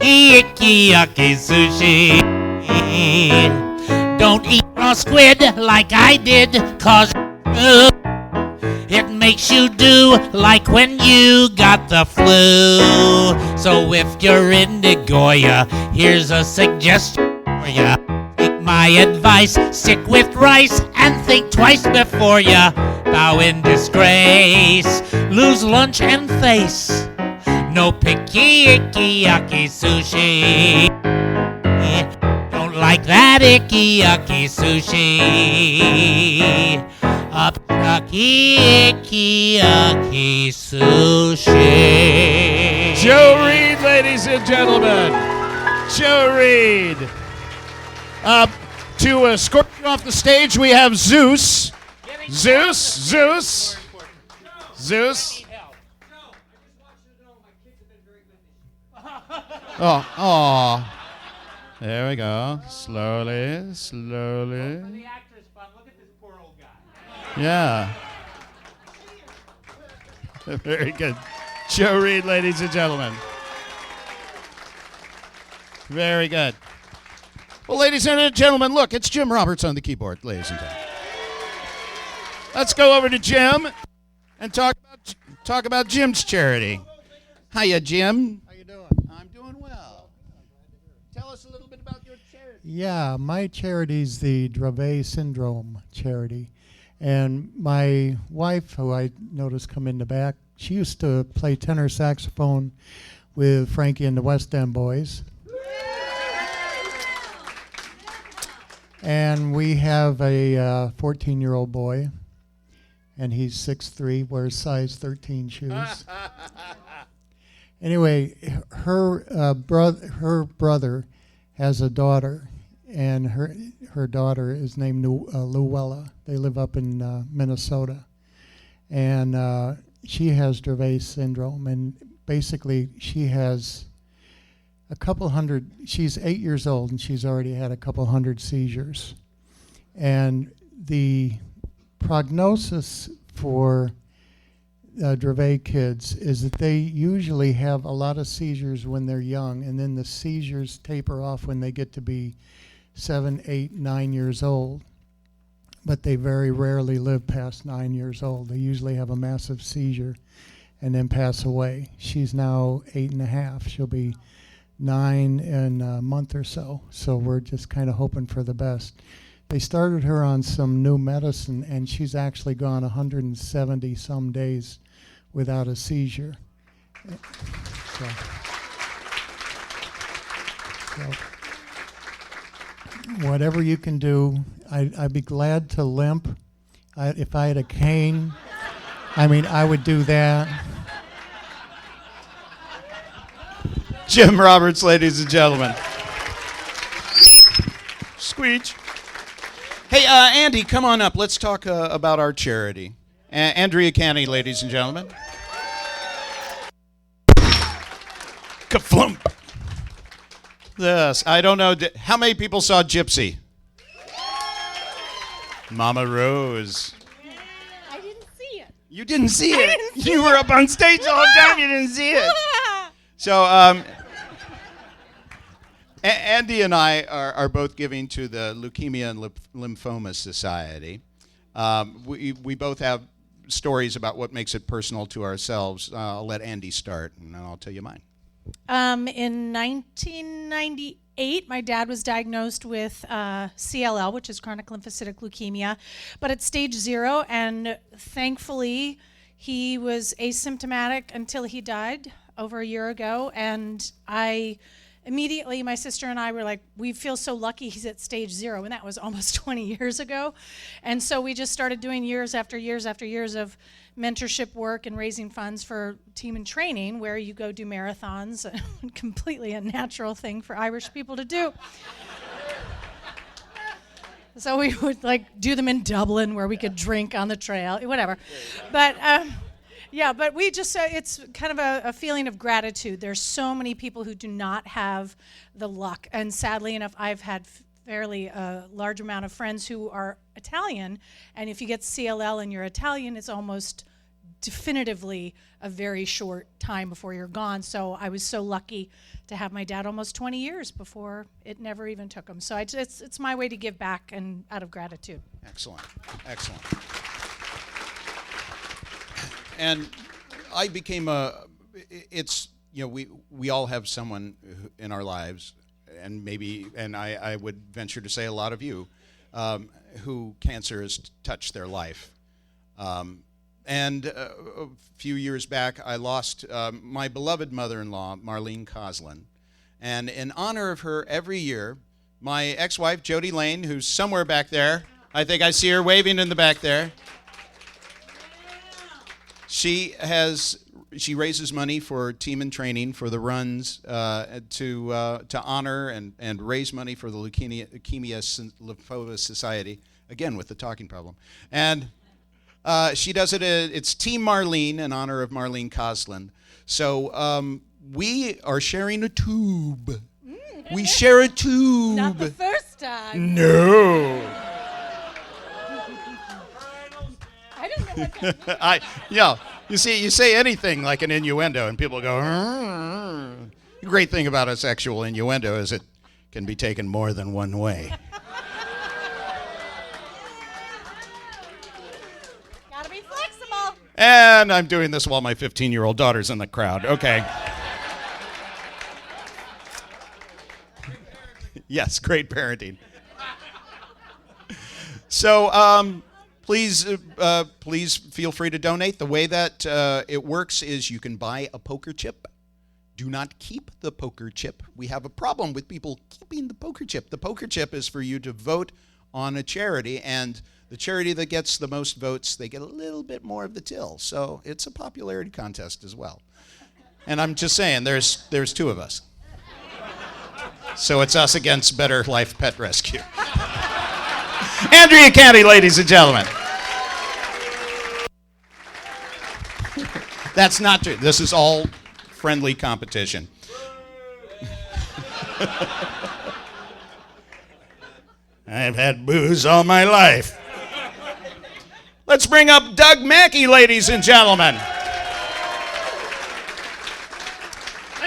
Speaker 8: Icky yucky sushi. Don't eat raw squid like I did, cause it makes you do like when you got the flu. So if you're in Nagoya, here's a suggestion for ya. Take my advice, stick with rice and think twice before ya bow in disgrace, lose lunch and face. No picky icky yucky sushi. Don't like that icky yucky sushi. Up yucky icky yucky sushi.
Speaker 17: Joe Reed, ladies and gentlemen. Joe Reed. To escort you off the stage, we have Zeus. Zeus. Oh. There we go. Slowly.
Speaker 8: For the actor's fun, look at this poor old guy.
Speaker 17: Yeah. Very good. Joe Reed, ladies and gentlemen. Very good. Well, ladies and gentlemen, look, it's Jim Roberts on the keyboard, ladies and gentlemen. Let's go over to Jim and talk about Jim's charity. Hiya, Jim.
Speaker 9: How you doing?
Speaker 17: I'm doing well. Tell us a little bit about your charity.
Speaker 9: Yeah, my charity's the Dravet Syndrome charity. And my wife, who I noticed come in the back, she used to play tenor saxophone with Frankie and the West End Boys. And we have a 14-year-old boy, and he's 6'3", wears size 13 shoes. Anyway, her brother has a daughter, and her daughter is named Luella. They live up in Minnesota, and she has Dravet syndrome, and basically she has a couple hundred. She's 8 years old, and she's already had a couple hundred seizures, and the prognosis for Dravet kids is that they usually have a lot of seizures when they're young, and then the seizures taper off when they get to be 7, 8, 9 years old. But they very rarely live past 9 years old. They usually have a massive seizure and then pass away. She's now 8.5. She'll be 9 in a month or so. So we're just kind of hoping for the best. They started her on some new medicine, and she's actually gone 170 some days without a seizure. So whatever you can do, I'd be glad to limp. If I had a cane, I would do that.
Speaker 17: Jim Roberts, ladies and gentlemen. Squeech. Hey, Andy, come on up. Let's talk about our charity. Andrea Canny, ladies and gentlemen. Ka-flump. Yes, I don't know. How many people saw Gypsy? Mama Rose. You didn't see it. You were up on stage the whole time. You didn't see it. So Andy and I are both giving to the Leukemia and Lymphoma Society. We both have stories about what makes it personal to ourselves. I'll let Andy start, and then I'll tell you mine.
Speaker 21: In 1998, my dad was diagnosed with CLL, which is chronic lymphocytic leukemia, but at stage 0, and thankfully he was asymptomatic until he died over a year ago, and immediately, my sister and I were like, we feel so lucky he's at stage 0, and that was almost 20 years ago. And so we just started doing years after years after years of mentorship work and raising funds for Team in Training, where you go do marathons, a completely unnatural thing for Irish people to do. So we would like do them in Dublin where we could drink on the trail, whatever. But yeah, but we just, it's kind of a feeling of gratitude. There's so many people who do not have the luck. And sadly enough, I've had fairly large amount of friends who are Italian. And if you get CLL and you're Italian, it's almost definitively a very short time before you're gone. So I was so lucky to have my dad almost 20 years before it never even took him. So it's my way to give back and out of gratitude.
Speaker 17: Excellent. Excellent. And I became we all have someone in our lives, and I would venture to say a lot of you, who cancer has touched their life. And a few years back, I lost my beloved mother-in-law, Marlene Coslin. And in honor of her, every year, my ex-wife, Jody Lane, who's somewhere back there, I think I see her waving in the back there. She raises money for Team in Training for the runs to honor and raise money for the Leukemia Lymphoma Society, again with the talking problem. And she does it's Team Marlene in honor of Marlene Coslin. So we are sharing a tube. We share a tube.
Speaker 21: Not the first time.
Speaker 17: No.
Speaker 21: I don't know what that means.
Speaker 17: You see, you say anything like an innuendo, and people go. Arr. The great thing about a sexual innuendo is it can be taken more than one way.
Speaker 21: Gotta be flexible.
Speaker 17: And I'm doing this while my 15-year-old daughter's in the crowd. Okay. Yes, great parenting. So. Please feel free to donate. The way that it works is you can buy a poker chip. Do not keep the poker chip. We have a problem with people keeping the poker chip. The poker chip is for you to vote on a charity, and the charity that gets the most votes, they get a little bit more of the till. So it's a popularity contest as well. And I'm just saying, there's two of us. So it's us against Better Life Pet Rescue. Andrea Canty, ladies and gentlemen. That's not true. This is all friendly competition. I've had booze all my life. Let's bring up Doug Mackey, ladies and gentlemen.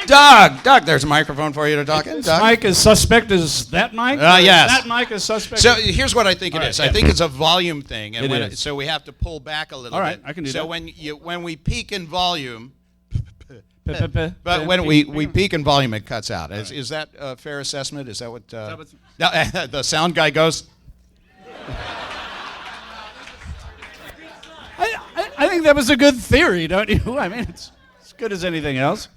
Speaker 17: Doug, there's a microphone for you to talk in.
Speaker 14: This mic is suspect. Is that mic?
Speaker 17: Yes.
Speaker 14: That mic is suspect.
Speaker 17: So here's what I think it is.
Speaker 14: Right,
Speaker 17: I think it's a volume thing, and
Speaker 14: so
Speaker 17: we have to pull back a little bit.
Speaker 14: All right, I can do that.
Speaker 17: So when we peak in volume, but when we peak in volume, it cuts out. Is that a fair assessment? Is that what? No, the sound guy goes.
Speaker 14: I think that was a good theory, don't you? I mean, it's as good as anything else.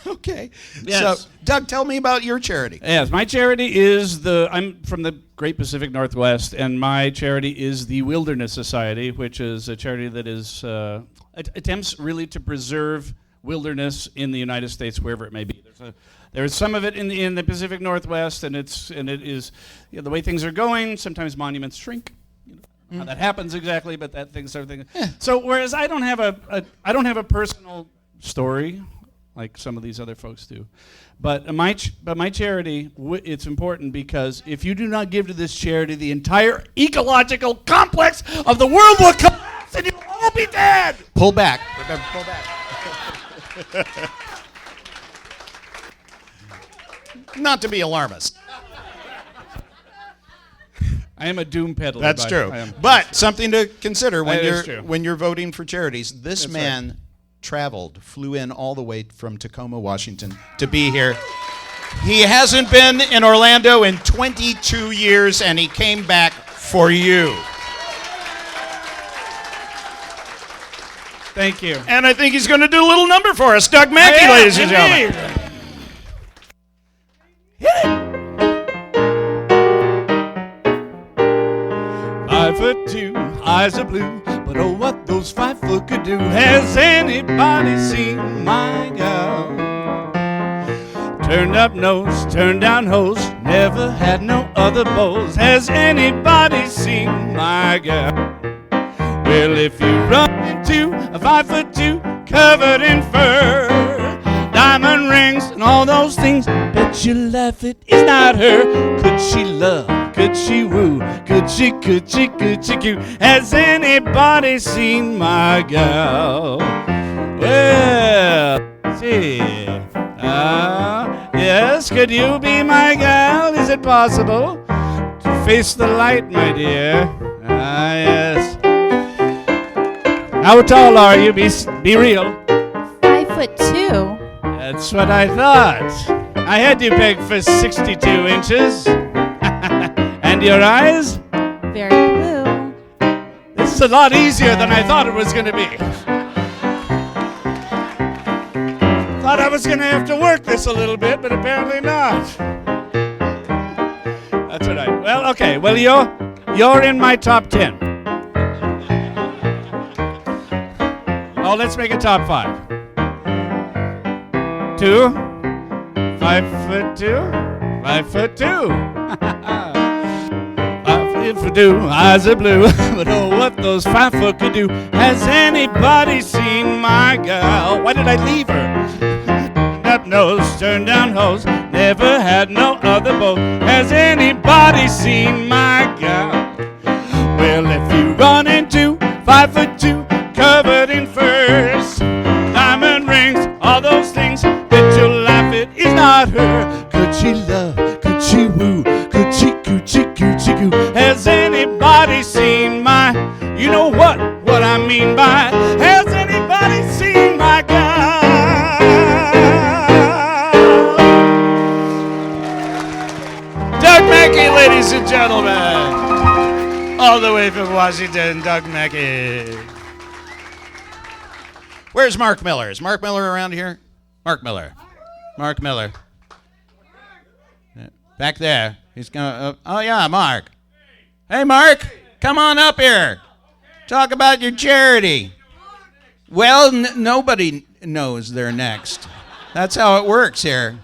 Speaker 17: Okay.
Speaker 14: Yes.
Speaker 17: So, Doug, tell me about your charity.
Speaker 14: Yes, my charity is I'm from the Great Pacific Northwest, and my charity is the Wilderness Society, which is a charity that is attempts really to preserve wilderness in the United States, wherever it may be. There's some of it in the Pacific Northwest, and it is the way things are going. Sometimes monuments shrink. How that happens exactly, but that thing sort of thing. Yeah. So whereas I don't have a personal story like some of these other folks do, but my charity, it's important because if you do not give to this charity, the entire ecological complex of the world will collapse and you'll all
Speaker 17: Don't be dead.
Speaker 10: Pull back. Remember, pull back. Not to be alarmist.
Speaker 14: I am a doom peddler.
Speaker 10: That's
Speaker 14: but
Speaker 10: true.
Speaker 14: I am-
Speaker 10: But something to consider
Speaker 14: That is true.
Speaker 10: when you're voting for charities. This
Speaker 14: That's
Speaker 10: man flew in all the way from Tacoma, Washington to be here. He hasn't been in Orlando in 22 years, and he came back for you.
Speaker 14: Thank you.
Speaker 17: And I think he's going to do a little number for us. Doug Mackey, ladies and gentlemen.
Speaker 20: 5'2", eyes are blue, but oh, what those 5 foot could do. Has anybody seen my gal? Turned up nose, turned down hose, never had no other beaux. Has anybody seen my gal? Well, if you run into a 5'2", covered in fur, diamond rings and all those things, bet you laugh it is not her. Could she love? Could she woo? Could she coo? Has anybody seen my gal? Well, see. Yes, could you be my gal? Is it possible? To face the light, my dear. Yes. How tall are you? Be real.
Speaker 22: 5'2".
Speaker 20: That's what I thought. I had you pegged for 62 inches. And your eyes?
Speaker 22: Very blue.
Speaker 20: This is a lot easier than I thought it was going to be. Thought I was going to have to work this a little bit, but apparently not. That's all right. Well, okay. Well, you're in my top 10. Oh, let's make a top 5. 2, 5'2", 5'2". If I do, eyes are blue, but oh, what those 5 foot could do. Has anybody seen my gal? Why did I leave her? Up nose, turned down hose, never had no other beau. Has anybody seen my gal? Well, if you run into 5'2", covered in furs, diamond rings, all those things, bet you'll laugh it is not her. Could she love? Could she woo? Could she coochie? Has anybody seen my? You know what I mean by? Has anybody seen my gal? Doug Mackey, ladies and gentlemen, all the way from Washington, Doug Mackey.
Speaker 10: Where's Mark Miller? Is Mark Miller around here? Mark Miller. Mark Miller. Back there. He's going. Oh yeah, Mark. Hey, Mark, come on up here. Talk about your charity. Well, nobody knows they're next. That's how it works here.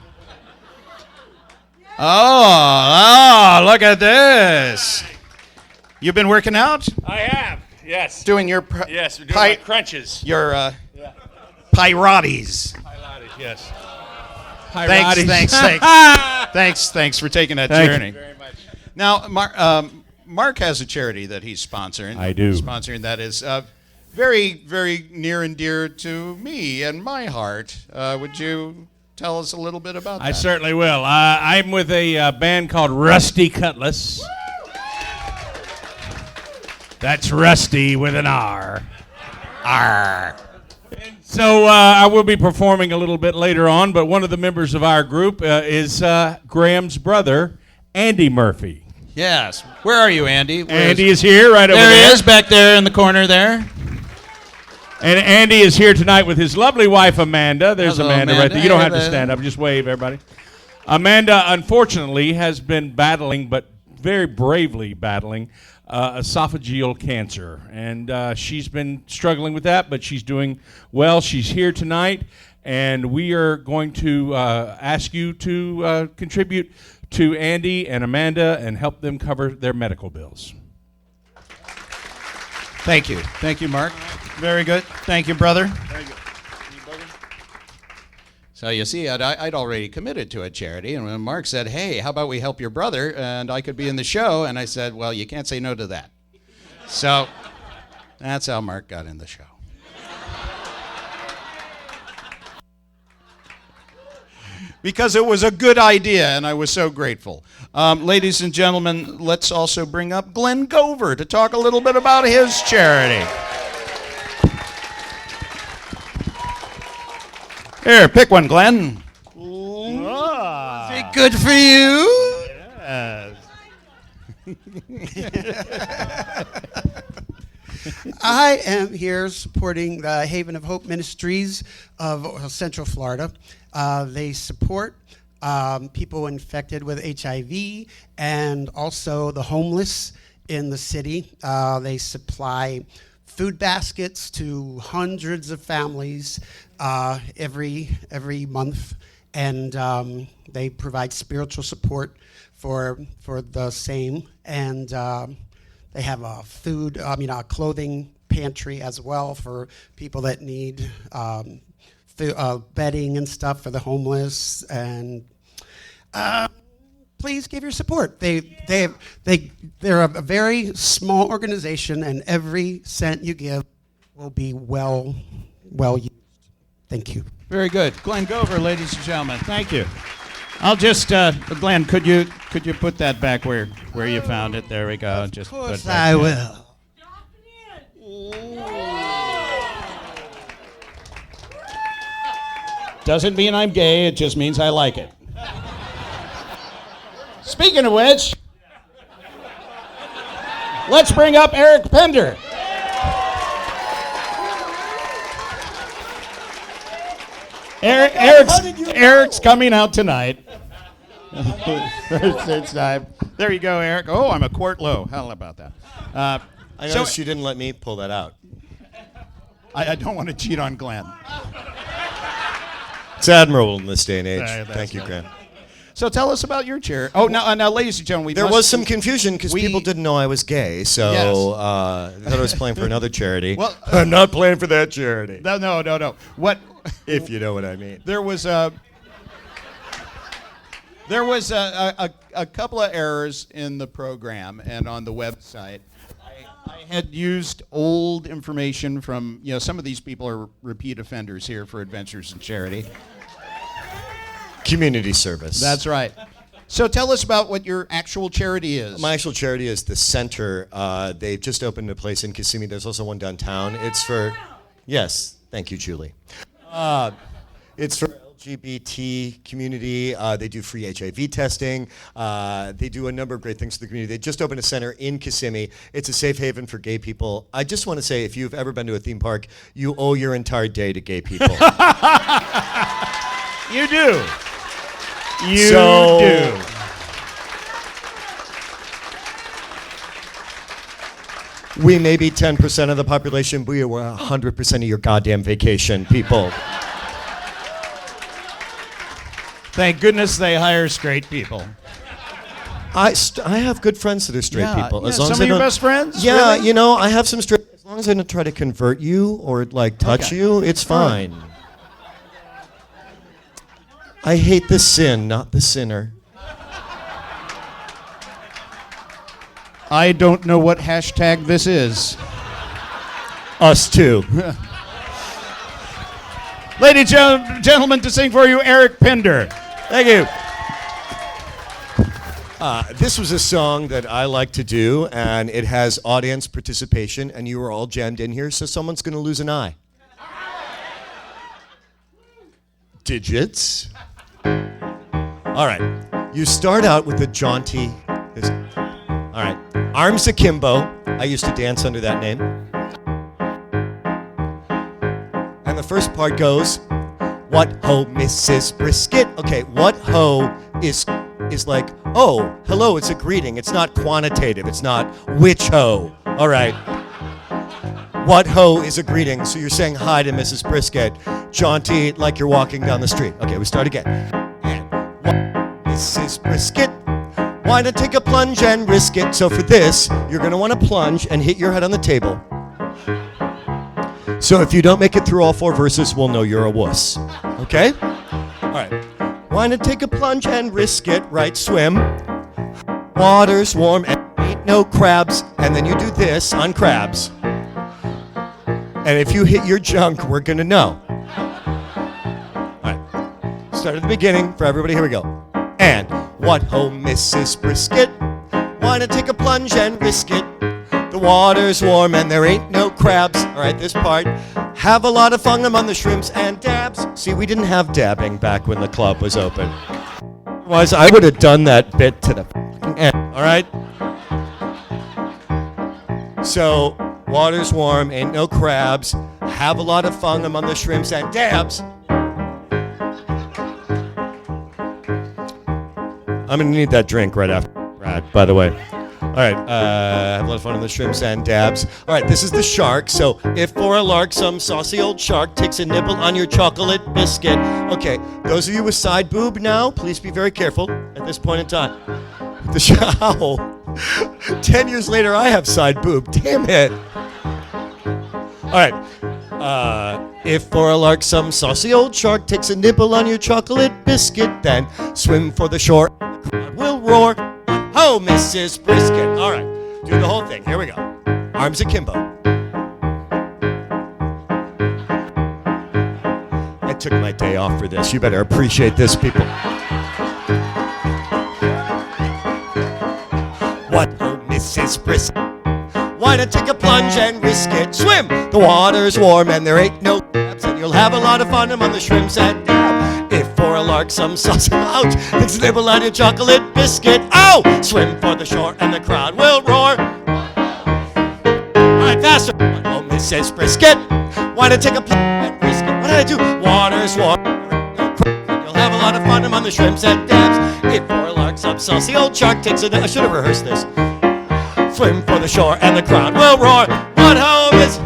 Speaker 10: Oh, look at this. You've been working out?
Speaker 20: I have. Yes.
Speaker 10: Doing your
Speaker 20: yes, we're doing my crunches.
Speaker 10: Your Pilates.
Speaker 20: Pilates, yes.
Speaker 10: Thanks for taking that
Speaker 20: Thank
Speaker 10: journey.
Speaker 20: you very much.
Speaker 10: Now, Mark has a charity that he's sponsoring.
Speaker 20: I do.
Speaker 10: Sponsoring that is very, very near and dear to me and my heart. Would you tell us a little bit about that?
Speaker 20: I certainly will. I'm with a band called Rusty Cutlass. That's Rusty with an R. R. So I will be performing a little bit later on, but one of the members of our group is Graham's brother, Andy Murphy.
Speaker 10: Yes. Where are you, Andy?
Speaker 20: Andy is here, right over there.
Speaker 10: There he is, back there in the corner there.
Speaker 20: And Andy is here tonight with his lovely wife, Amanda. There's
Speaker 10: Hello,
Speaker 20: Amanda right
Speaker 10: Amanda.
Speaker 20: there. You don't have
Speaker 10: Hey,
Speaker 20: to stand up. Just wave, everybody. Amanda, unfortunately, has been battling, but very bravely battling, esophageal cancer. And she's been struggling with that, but she's doing well. She's here tonight, and we are going to ask you to contribute to Andy and Amanda and help them cover their medical bills.
Speaker 10: Thank you. Thank you, Mark. Very good. Thank you, brother.
Speaker 20: Very good.
Speaker 10: So you see, I'd already committed to a charity, and when Mark said, hey, how about we help your brother, and I could be in the show, and I said, well, you can't say no to that. So
Speaker 17: That's how Mark got in the show. Because it was a good idea, and I was so grateful. Ladies and gentlemen, let's also bring up Glenn Gover to talk a little bit about his charity. Here, pick one, Glenn.
Speaker 18: Is it good for you? I am here supporting the Haven of Hope Ministries of Central Florida. They support people infected with HIV and also the homeless in the city. They supply food baskets to hundreds of families every month, and they provide spiritual support for the same. And they have a clothing pantry as well for people that need bedding and stuff for the homeless. And please give your support. They're a very small organization, and every cent you give will be well used. Thank you.
Speaker 17: Very good. Glenn Gover, ladies and gentlemen. Thank you. I'll just, Glenn, could you put that back where you found it? There we go. Just
Speaker 18: Of course
Speaker 17: put that
Speaker 18: I
Speaker 17: back.
Speaker 18: will.
Speaker 17: Doesn't mean I'm gay, it just means I like it. Speaking of which, let's bring up Eric Pender. Eric's coming out tonight. It's time. There you go, Eric. Oh, I'm a quart low. How about that?
Speaker 11: I noticed you didn't let me pull that out.
Speaker 17: I don't want to cheat on Glenn.
Speaker 11: It's admirable in this day and age.
Speaker 17: That's
Speaker 11: Thank you,
Speaker 17: good.
Speaker 11: Grant.
Speaker 17: So tell us about your chair. Oh, now, ladies and gentlemen,
Speaker 11: There was some confusion because people didn't know I was gay, so
Speaker 17: Yes.
Speaker 11: they thought I was playing for another charity.
Speaker 17: Well,
Speaker 11: I'm not playing for that charity.
Speaker 17: No. What?
Speaker 11: If you know what I mean.
Speaker 17: There was a couple of errors in the program and on the website. I had used old information from, some of these people are repeat offenders here for Adventures in Charity.
Speaker 11: Community service.
Speaker 17: That's right. So tell us about what your actual charity is.
Speaker 11: My actual charity is the Center. They've just opened a place in Kissimmee. There's also one downtown. It's for, yes, thank you, Julie. It's for LGBT community. They do free HIV testing. They do a number of great things for the community. They just opened a center in Kissimmee. It's a safe haven for gay people. I just want to say, if you've ever been to a theme park, you owe your entire day to gay people.
Speaker 17: You do. You
Speaker 11: do. We may be 10% of the population, but we are 100% of your goddamn vacation, people.
Speaker 17: Thank goodness they hire straight people.
Speaker 11: I have good friends that are straight people. As long
Speaker 17: some
Speaker 11: as
Speaker 17: of
Speaker 11: I
Speaker 17: your
Speaker 11: don't-
Speaker 17: best friends?
Speaker 11: Yeah,
Speaker 17: Really?
Speaker 11: I have some straight. As long as I don't try to convert you or touch
Speaker 17: Okay.
Speaker 11: you, it's
Speaker 17: All right.
Speaker 11: fine. I hate the sin, not the sinner.
Speaker 17: I don't know what hashtag this is.
Speaker 11: Us too.
Speaker 17: Ladies and gentlemen, to sing for you, Eric Pender.
Speaker 11: Thank you. This was a song that I like to do, and it has audience participation, and you are all jammed in here, so someone's going to lose an eye. Digits. All right. You start out with a jaunty. All right. Arms akimbo. I used to dance under that name. And the first part goes, "What ho, Mrs. Brisket?" Okay, what ho is like, oh, hello, it's a greeting. It's not quantitative. It's not which ho. All right. What ho is a greeting. So you're saying hi to Mrs. Brisket. Jaunty, like you're walking down the street. Okay, we start again. And what, Mrs. Brisket? Why not take a plunge and risk it? So for this, you're going to want to plunge and hit your head on the table. So if you don't make it through all 4 verses, we'll know you're a wuss. Okay? All right. Why not take a plunge and risk it? Right, swim. Water's warm and ain't no crabs. And then you do this on crabs. And if you hit your junk, we're going to know. All right. Start at the beginning for everybody. Here we go. And what ho, Mrs. Brisket? Wanna take a plunge and risk it? The water's warm and there ain't no crabs. All right, this part. Have a lot of fun on the shrimps and dabs. See, we didn't have dabbing back when the club was open. Otherwise, I would have done that bit to the end. All right? So, water's warm, ain't no crabs. Have a lot of fun on the shrimps and dabs. I'm gonna need that drink right after Brad, by the way. All right, have a lot of fun on the shrimps and dabs. All right, this is the shark. So if for a lark some saucy old shark takes a nibble on your chocolate biscuit. Okay, those of you with side boob now, please be very careful at this point in time. Ow. 10 years later, I have side boob. Damn it. All right. If for a lark some saucy old shark takes a nibble on your chocolate biscuit, then swim for the shore. The crowd will roar. Ho, Mrs. Brisket. All right. Do the whole thing. Here we go. Arms akimbo. I took my day off for this. You better appreciate this, people. What ho, Mrs. Brisket? Why not take a plunge and risk it? Swim! The water's warm and there ain't no crabs, and you'll have a lot of fun among the shrimps and dab. If for a lark some sauce ouch, it's a nibble on your chocolate biscuit. Ow! Swim for the shore and the crowd will roar. Alright, faster! Oh, Mrs. Brisket, why not take a plunge and risk it? What did I do? Water's warm, and you'll have a lot of fun among the shrimps and dabs. If for a lark some saucy old shark takes a... I should have rehearsed this. Swim for the shore and the crowd will roar. What home is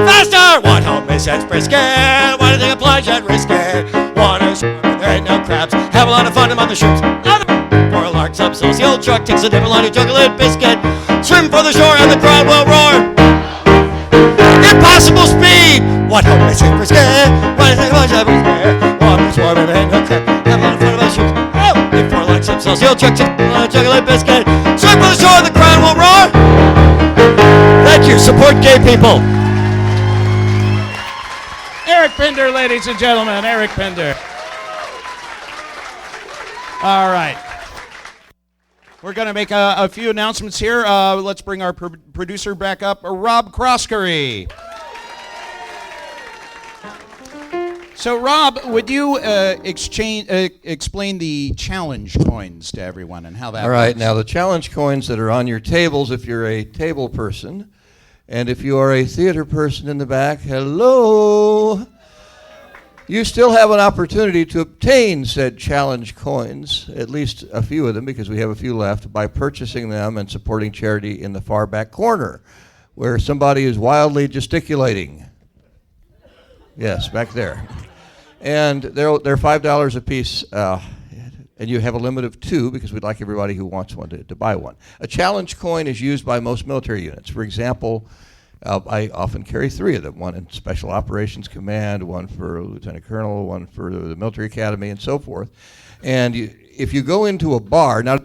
Speaker 11: faster? What home is Mrs. Brisket? Why do they plunge and risk it? Water's warm and there ain't no crabs. Have a lot of fun among the shrimps. For a lark, some saucy old shark takes a nibble on your chocolate biscuit. Swim for the shore and the crowd will roar. Impossible speed. What home is Mrs. Brisket? Why do they plunge and risk it? Water's warm and there ain't no crabs. Have a lot of fun among the shrimps. If for a lark, some saucy old shark takes a nibble on your chocolate biscuit. Swim for the shore and the crowd will roar. Thank you. Support gay people.
Speaker 17: Eric Pinder, ladies and gentlemen. Eric Pinder. All right. We're going to make a few announcements here. Let's bring our producer back up, Rob Croskery. So, Rob, would you explain the challenge coins to everyone and how that
Speaker 7: All right,
Speaker 17: works?
Speaker 7: now the challenge coins that are on your tables if you're a table person, and if you are a theater person in the back, hello! You still have an opportunity to obtain said challenge coins, at least a few of them, because we have a few left, by purchasing them and supporting charity in the far back corner, where somebody is wildly gesticulating. Yes, back there. And they're $5 a piece, and you have a limit of 2 because we'd like everybody who wants one to buy one. A challenge coin is used by most military units. For example, I often carry 3 of them, one in Special Operations Command, one for a Lieutenant Colonel, one for the Military Academy, and so forth. And if you go into a bar, now,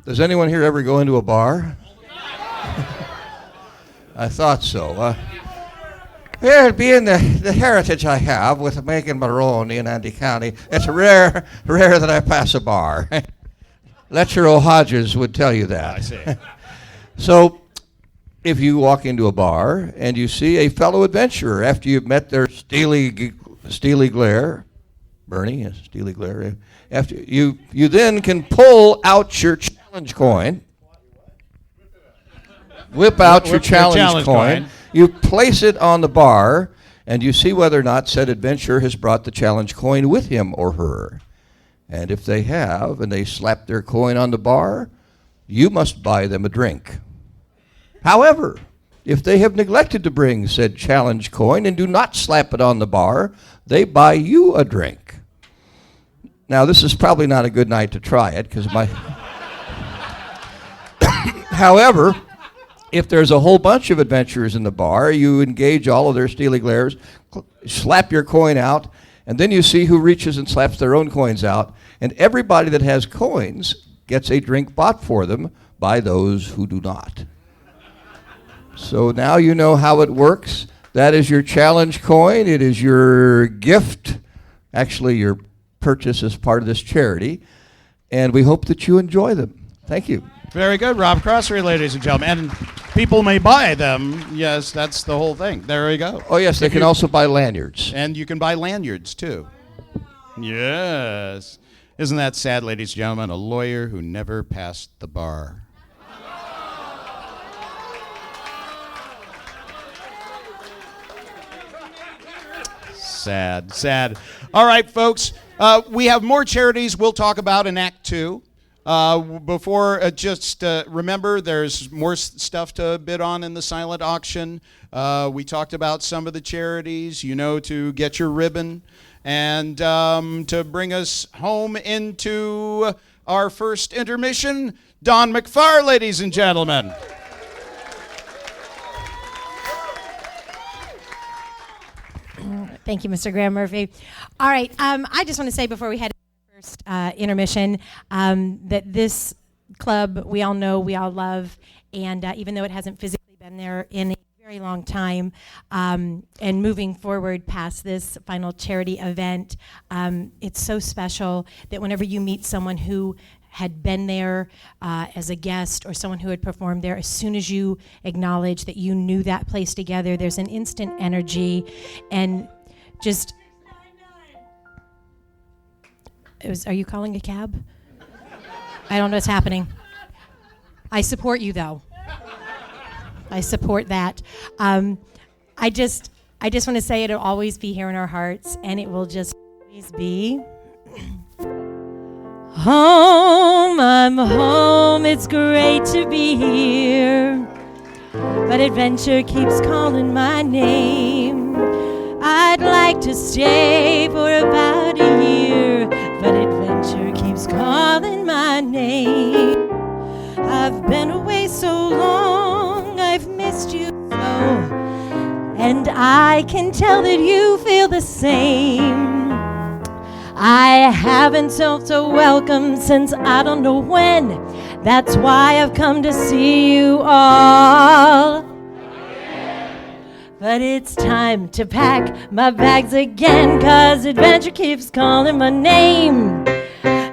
Speaker 7: does anyone here ever go into a bar? I thought so. Well, being the heritage I have with Megan Maroney in Andy County, it's rare that I pass a bar. Letcher O'Hodges would tell you that.
Speaker 17: I see.
Speaker 7: So, if you walk into a bar and you see a fellow adventurer after you've met their steely glare, Bernie, yes, steely glare, after you then can pull out your challenge coin, whip out your challenge coin. You place it on the bar, and you see whether or not said adventurer has brought the challenge coin with him or her. And if they have, and they slap their coin on the bar, you must buy them a drink. However, if they have neglected to bring said challenge coin and do not slap it on the bar, they buy you a drink. Now, this is probably not a good night to try it, because my... However, if there's a whole bunch of adventurers in the bar, you engage all of their steely glares, slap your coin out, and then you see who reaches and slaps their own coins out, and everybody that has coins gets a drink bought for them by those who do not. So now you know how it works. That is your challenge coin. It is your gift. Actually, your purchase as part of this charity. And we hope that you enjoy them. Thank you.
Speaker 17: Very good, Rob Crossery, ladies and gentlemen. And people may buy them. Yes, that's the whole thing. There we go.
Speaker 7: Oh, yes, they can also buy lanyards.
Speaker 17: And you can buy lanyards, too. Yes. Isn't that sad, ladies and gentlemen? A lawyer who never passed the bar. Sad, sad. All right, folks. We have more charities we'll talk about in Act 2. Remember, there's more stuff to bid on in the silent auction. We talked about some of the charities, to get your ribbon. And to bring us home into our first intermission, Don McFarr, ladies and gentlemen.
Speaker 22: Thank you, Mr. Graham Murphy. All right, I just want to say before we head to the first intermission that this club we all know, we all love, and even though it hasn't physically been there in a very long time, and moving forward past this final charity event, it's so special that whenever you meet someone who had been there as a guest or someone who had performed there, as soon as you acknowledge that you knew that place together, there's an instant energy and just... Are you calling a cab? I don't know what's happening. I support you, though. I support that. I just want to say it'll always be here in our hearts, and it will just always be. Home, I'm home, it's great to be here, but adventure keeps calling my name. I'd like to stay for about a year, but adventure keeps calling my name. I've been away so long, I've missed you so, and I can tell that you feel the same. I haven't felt so welcome since I don't know when. That's why I've come to see you all. But it's time to pack my bags again, 'cause adventure keeps calling my name.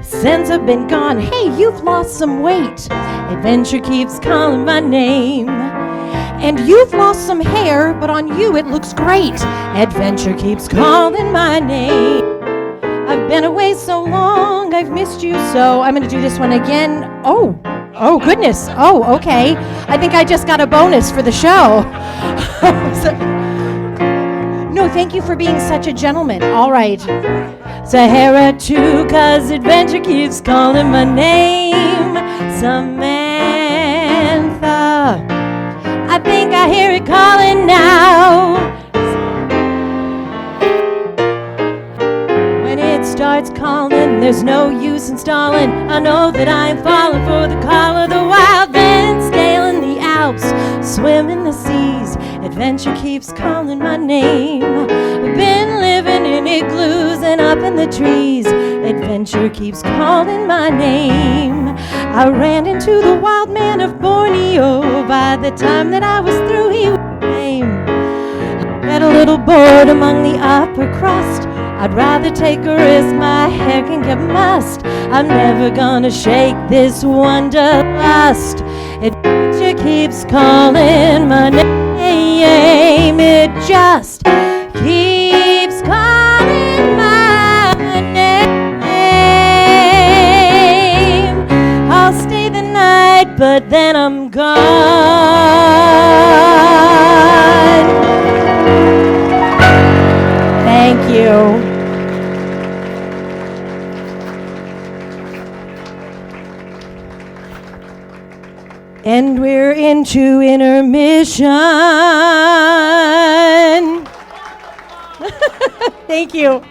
Speaker 22: Since I've been gone, hey, you've lost some weight. Adventure keeps calling my name. And you've lost some hair, but on you it looks great. Adventure keeps calling my name. I've been away so long, I've missed you so. I'm gonna do this one again. Oh goodness. Oh, okay. I think I just got a bonus for the show. No, thank you for being such a gentleman. All right. Sahara too, 'cause adventure keeps calling my name. Samantha, I think I hear it calling now. When it starts calling, there's no use in stalling. I know that I'm falling for the call of the wild. Then scale in the Alps, swim in the seas. Adventure keeps calling my name. I've been living in igloos and up in the trees. Adventure keeps calling my name. I ran into the wild man of Borneo. By the time that I was through, he was lame. I got a little bored among the upper crust. I'd rather take a risk, my hair can get mussed. I'm never gonna shake this wanderlust. Adventure keeps calling my name. It just keeps calling my name. I'll stay the night, but then I'm gone. Thank you. And we're into intermission. Thank you.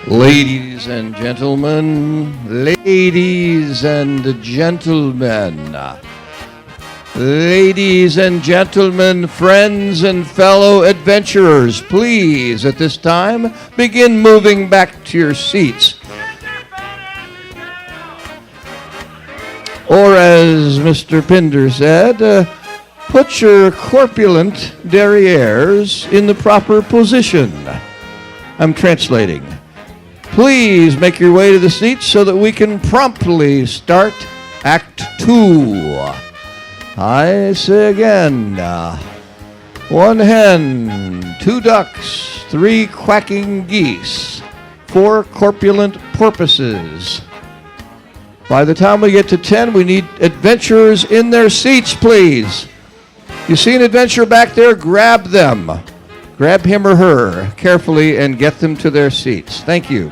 Speaker 7: Ladies and gentlemen, ladies and gentlemen, ladies and gentlemen, friends and fellow adventurers, please at this time begin moving back to your seats. Or as Mr. Pinder said, put your corpulent derrieres in the proper position. I'm translating. Please make your way to the seats so that we can promptly start Act 2. I say again, 1 hen, 2 ducks, 3 quacking geese, 4 corpulent porpoises. By the time we get to 10, we need adventurers in their seats, please. You see an adventurer back there? Grab them. Grab him or her carefully and get them to their seats. Thank you.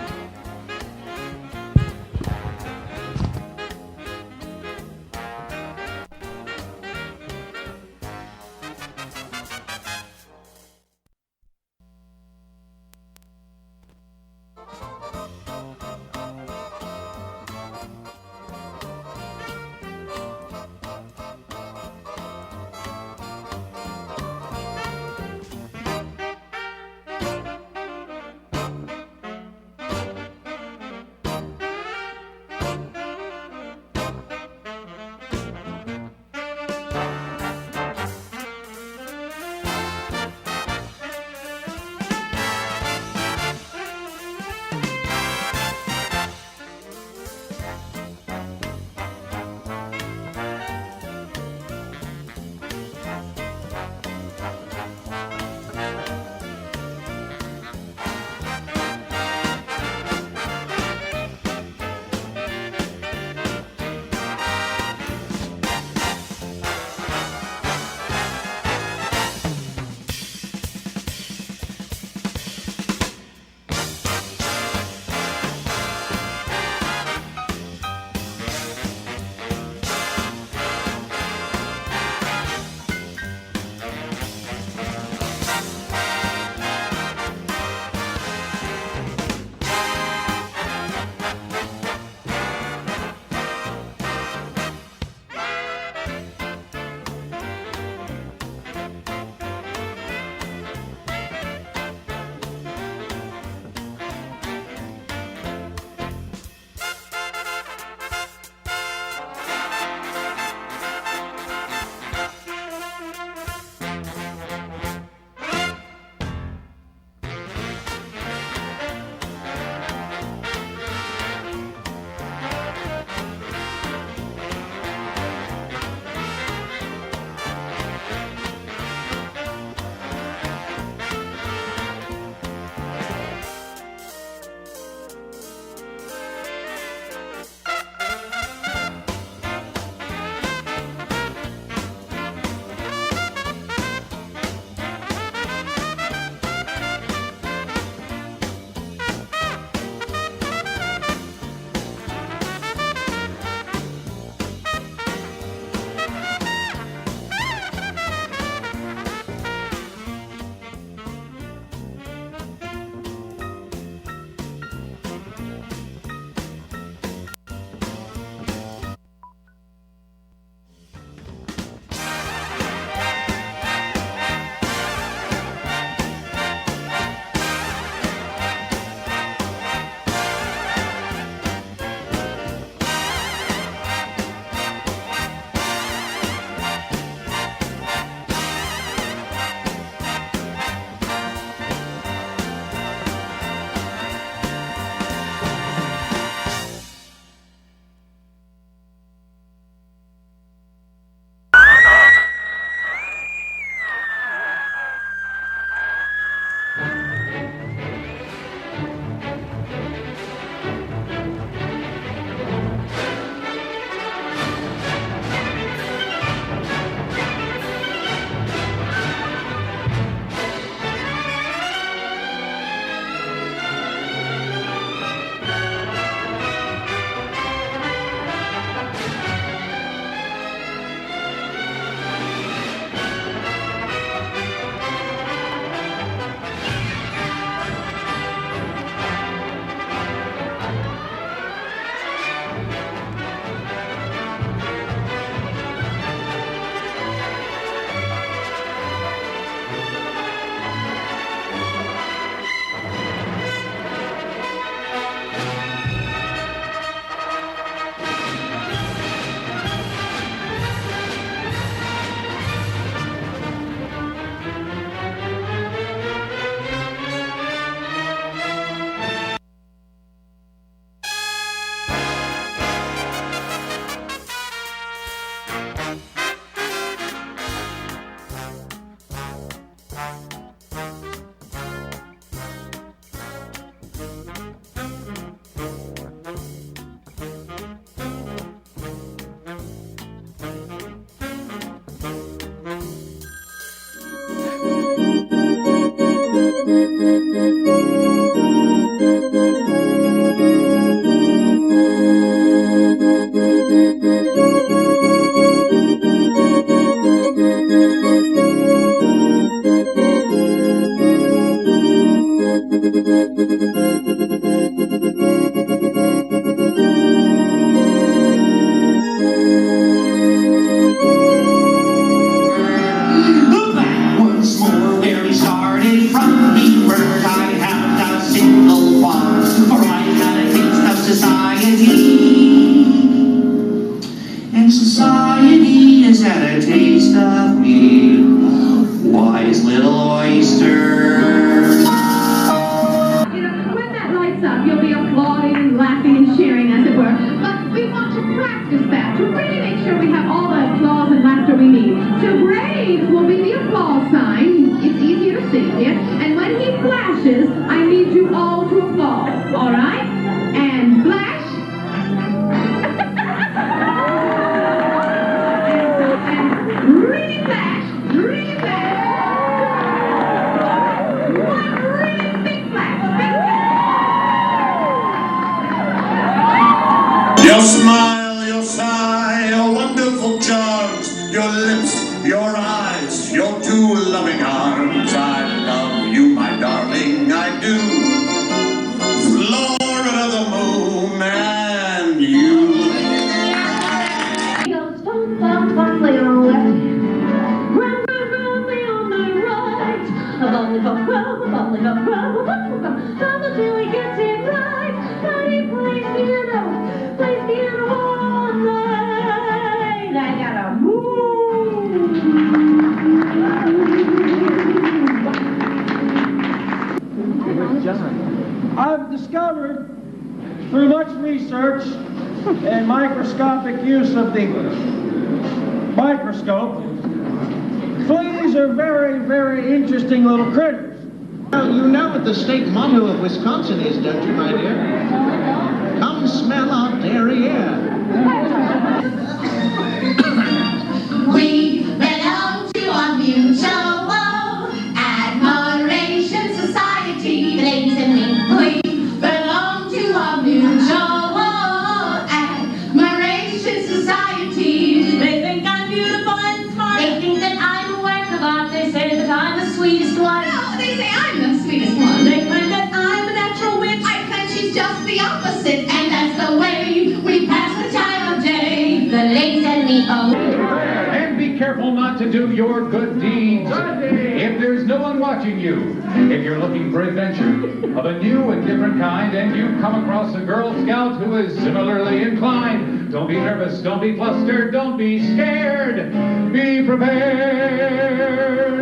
Speaker 3: of me, wise little oyster.
Speaker 15: When that lights up, you'll be applauding and laughing and cheering, as it were. But we want to practice that, to really make sure we have all the applause and laughter we need. So brave will be the applause sign. It's easier to see here. And when he flashes, I need you all to applaud. All right? And flash. and really flash. Really flash. One really big flash.
Speaker 3: Your smile, your sigh, your wonderful charms, your lips, your eyes, your two loving arms. I love you, my darling, I do. Florida, the moon, and you.
Speaker 15: Stomp, stomp, stomp, play on the left. Run, run, run, play on the right. A lollipop crowd, a lollipop crowd, a lollipop. Stomp until he gets it right. But he plays piano all night. I gotta move.
Speaker 12: I've discovered, through much research and microscopic use of the microscope, fleas are very, very interesting little critters.
Speaker 2: Well, you know what the state motto of Wisconsin is, don't you, my dear? Come smell our derriere.
Speaker 3: We belong to a mutual admiration society. Ladies and me, we belong to a mutual admiration society. They think I'm beautiful and smart. They think that I'm a work of art. They say that I'm the sweetest one. No, they say I'm the sweetest one. They claim that I'm a natural witch. I claim she's just the opposite, and that's the way we pass the time of day. The ladies and me, oh.
Speaker 13: And be careful not to do your good deeds if there's no one watching you. If you're looking for adventure of a new and different kind and you come across a Girl Scout who is similarly inclined, don't be nervous, don't be flustered, don't be scared. Be prepared.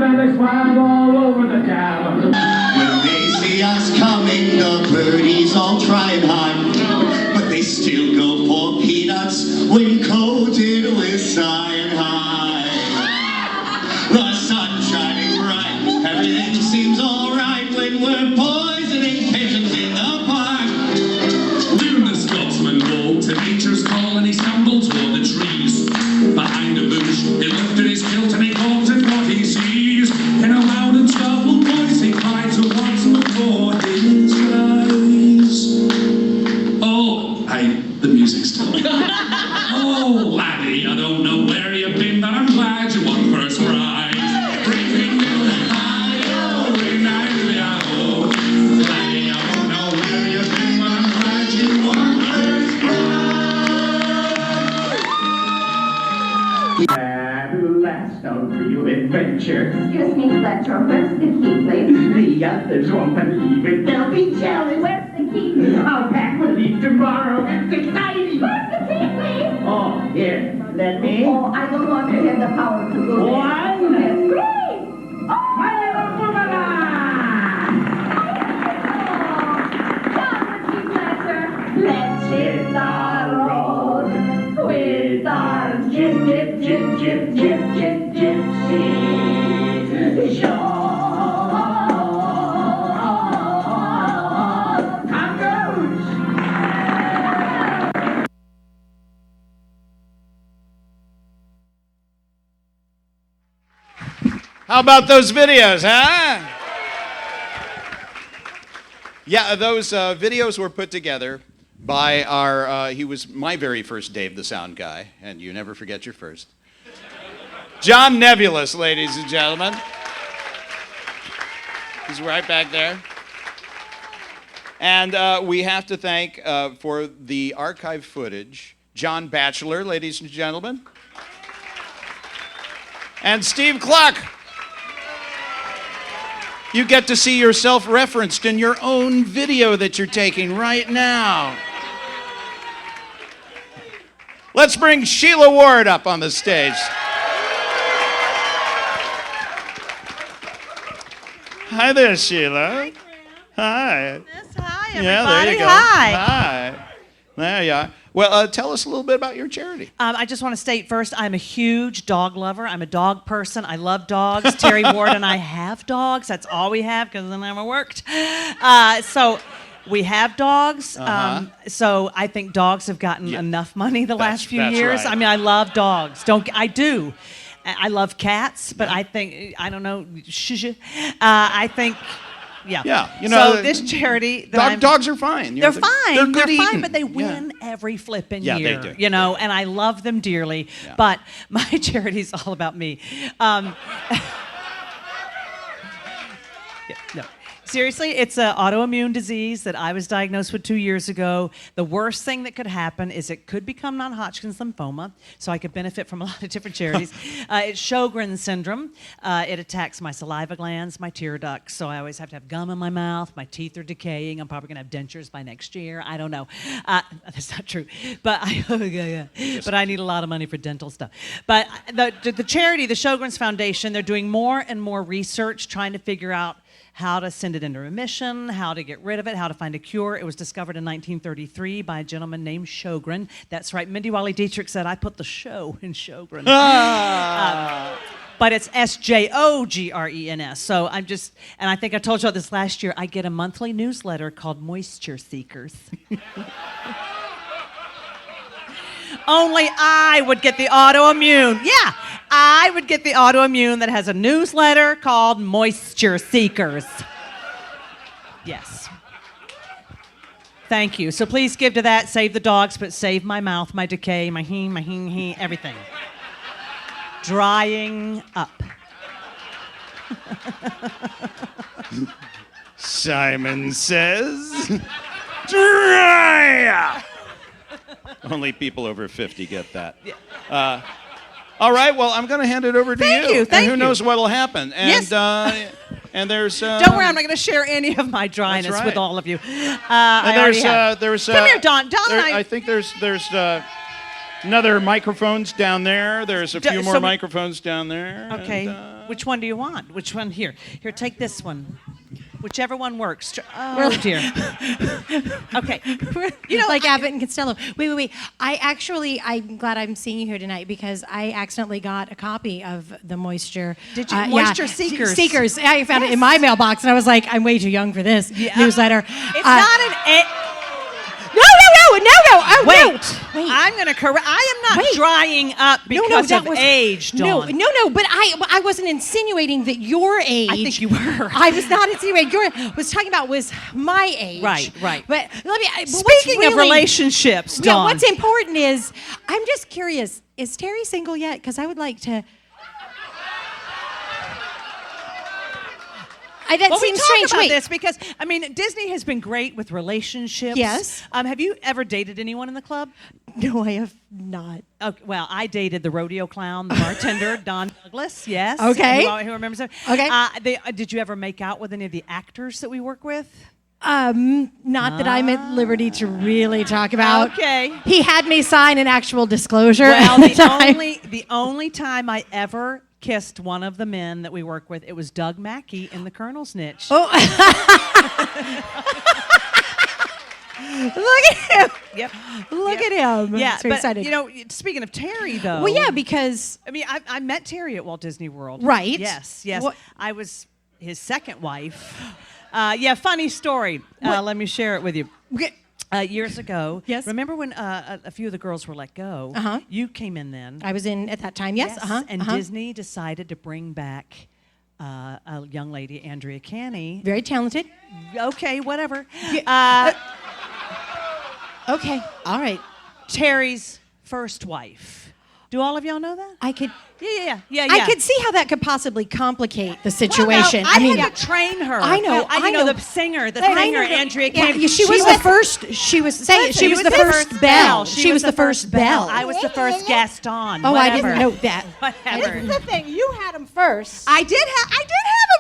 Speaker 13: And they swam all over the town.
Speaker 3: When they see us coming, the birdies all try and hide. But they still go for peanuts when coated with cyanide. The sun's shining bright, everything seems alright when we're poisoning pigeons in the park.
Speaker 16: When the Scotsman walked to nature's call and he stumbled toward the trees. Behind a bush, he lifted his kilt and he calls at what he sees. In a loud and startled voice, he cried to once before his eyes. Oh, hey, the music's still. Oh, laddie, I don't know where you've been, but I'm glad you won first prize. Laddie, I don't know where you've been, but I'm glad you won first prize.
Speaker 2: And last of you adventure.
Speaker 15: Excuse me, Fletcher, where's the key, please?
Speaker 2: The others won't believe it. They'll be jealous.
Speaker 15: Where's the key?
Speaker 2: I'll pack with you tomorrow. It's exciting.
Speaker 15: Where's the key, please?
Speaker 2: Oh, here. Let me.
Speaker 15: Oh, I don't want to have the power to go there.
Speaker 2: One.
Speaker 15: Yes, great. Oh,
Speaker 2: My little Boomerang.
Speaker 15: Let's hit the road with our gyp, gyp, gyp, gyp, gyp, gyp, gypsy show.
Speaker 17: How about those videos, huh? Yeah, those videos were put together by our, he was my very first Dave the Sound guy, and you never forget your first. John Nebulous, ladies and gentlemen. He's right back there. And we have to thank, for the archive footage, John Batchelor, ladies and gentlemen. And Steve Cluck. You get to see yourself referenced in your own video that you're taking right now. Let's bring Sheila Ward up on the stage. Hi there, Sheila. Hi.
Speaker 6: Hi, everybody.
Speaker 17: Yeah, there you go.
Speaker 6: Hi.
Speaker 17: Hi. There you are. Well, tell us a little bit about your charity.
Speaker 6: I just want to state first, I'm a huge dog lover. I'm a dog person. I love dogs. Terry Ward and I have dogs. That's all we have because I never worked. So we have dogs. So I think dogs have gotten enough money the last few years.
Speaker 17: right.
Speaker 6: I mean, I love dogs. I do. I love cats, but I think, I don't know, I think... Yeah.
Speaker 17: Yeah. You know,
Speaker 6: so this charity, that
Speaker 17: dogs are fine.
Speaker 6: They're fine.
Speaker 17: They're good
Speaker 6: They're fine,
Speaker 17: eating.
Speaker 6: but they win every flipping
Speaker 17: Yeah,
Speaker 6: year.
Speaker 17: they do.
Speaker 6: You know, and I love them dearly.
Speaker 17: Yeah.
Speaker 6: But my charity's all about me. Yeah, no. Seriously, it's an autoimmune disease that I was diagnosed with 2 years ago. The worst thing that could happen is it could become non-Hodgkin's lymphoma, so I could benefit from a lot of different charities. It's Sjogren's syndrome. It attacks my saliva glands, my tear ducts, so I always have to have gum in my mouth. My teeth are decaying. I'm probably going to have dentures by next year. I don't know. That's not true. But but I need a lot of money for dental stuff. But the charity, the Sjogren's Foundation, they're doing more and more research trying to figure out how to send it into remission, how to get rid of it, how to find a cure. It was discovered in 1933 by a gentleman named Sjogren. That's right. Mindy Wally Dietrich said, I put the show in Sjogren. But it's Sjogren's. So I'm just, and I think I told you all this last year, I get a monthly newsletter called Moisture Seekers. Only I would get the autoimmune. Yeah, I would get the autoimmune that has a newsletter called Moisture Seekers. Yes. Thank you. So please give to that. Save the dogs, but save my mouth, my decay, my he, everything. Drying up.
Speaker 17: Simon says, dry up. Only people over 50 get that. All right, well, I'm going to hand it over to
Speaker 6: Thank you,
Speaker 17: and
Speaker 6: thank
Speaker 17: who
Speaker 6: you.
Speaker 17: knows what will happen. And,
Speaker 6: Yes.
Speaker 17: And there's...
Speaker 6: Don't worry, I'm not going to share any of my dryness
Speaker 17: right.
Speaker 6: with all of you.
Speaker 17: and
Speaker 6: I already have.
Speaker 17: there's
Speaker 6: Come here, Don. Don,
Speaker 17: I think there's another microphones down there. There's a few more microphones down there.
Speaker 6: Okay.
Speaker 17: And,
Speaker 6: Which one do you want? Which one? Here. Here, take this one. Whichever one works. Oh, dear. Okay.
Speaker 22: You know, like Abbott and Costello. Wait. I'm glad I'm seeing you here tonight because I accidentally got a copy of the Moisture.
Speaker 6: Did you? Moisture Seekers.
Speaker 22: Seekers. I found it in my mailbox, and I was like, I'm way too young for this newsletter.
Speaker 6: It's not an...
Speaker 22: No. Oh,
Speaker 6: Wait. I'm going to correct. I am not drying up because of age, Dawn.
Speaker 22: No. But I wasn't insinuating that your age.
Speaker 6: I think you were.
Speaker 22: I was not insinuating. Was talking about was my age.
Speaker 6: Right.
Speaker 22: But let me.
Speaker 6: Speaking of relationships, Dawn.
Speaker 22: What's important is I'm just curious. Is Terry single yet? Because I would like to. That
Speaker 6: well,
Speaker 22: seems
Speaker 6: we
Speaker 22: strange.
Speaker 6: talk about this because, I mean, Disney has been great with relationships.
Speaker 22: Yes.
Speaker 6: Have you ever dated anyone in the club?
Speaker 22: No, I have not.
Speaker 6: Okay, well, I dated the rodeo clown, the bartender, Don Douglas. Yes.
Speaker 22: Okay.
Speaker 6: Who remembers that?
Speaker 22: Okay.
Speaker 6: Did you ever make out with any of the actors that we work with?
Speaker 22: Not that I'm at liberty to really talk about.
Speaker 6: Okay.
Speaker 22: He had me sign an actual disclosure.
Speaker 6: Well,
Speaker 22: at the time.
Speaker 6: the only time I ever kissed one of the men that we work with, it was Doug Mackey in The Colonel's Niche.
Speaker 22: Oh. Look at him.
Speaker 6: Yep.
Speaker 22: Look at him.
Speaker 6: Yeah,
Speaker 22: I'm so
Speaker 6: but
Speaker 22: excited.
Speaker 6: you know, speaking of Terry, though.
Speaker 22: Well, yeah, because
Speaker 6: I mean, I met Terry at Walt Disney World.
Speaker 22: Right.
Speaker 6: Yes.
Speaker 22: What-
Speaker 6: I was his second wife. Funny story. Let me share it with you. Years ago,
Speaker 22: Yes.
Speaker 6: Remember when a few of the girls were let go?
Speaker 22: Uh-huh.
Speaker 6: You came in then.
Speaker 22: I was in at that time. Yes.
Speaker 6: And Disney decided to bring back a young lady, Andrea Canny.
Speaker 22: Very talented.
Speaker 6: Okay, whatever.
Speaker 22: Okay. All right.
Speaker 6: Terry's first wife. Do all of y'all know that?
Speaker 22: I could.
Speaker 6: Yeah.
Speaker 22: I could see how that could possibly complicate the situation.
Speaker 6: Well, no, I
Speaker 22: mean,
Speaker 6: had to train her.
Speaker 22: I know.
Speaker 6: I know the singer, Andrea.
Speaker 22: Yeah, she was the first. She was saying she was the first belle. She was the first belle.
Speaker 6: I was the first Gaston.
Speaker 22: Oh, I
Speaker 6: whatever.
Speaker 22: didn't know that.
Speaker 6: Whatever.
Speaker 21: This is the thing. You had him first.
Speaker 6: I did have him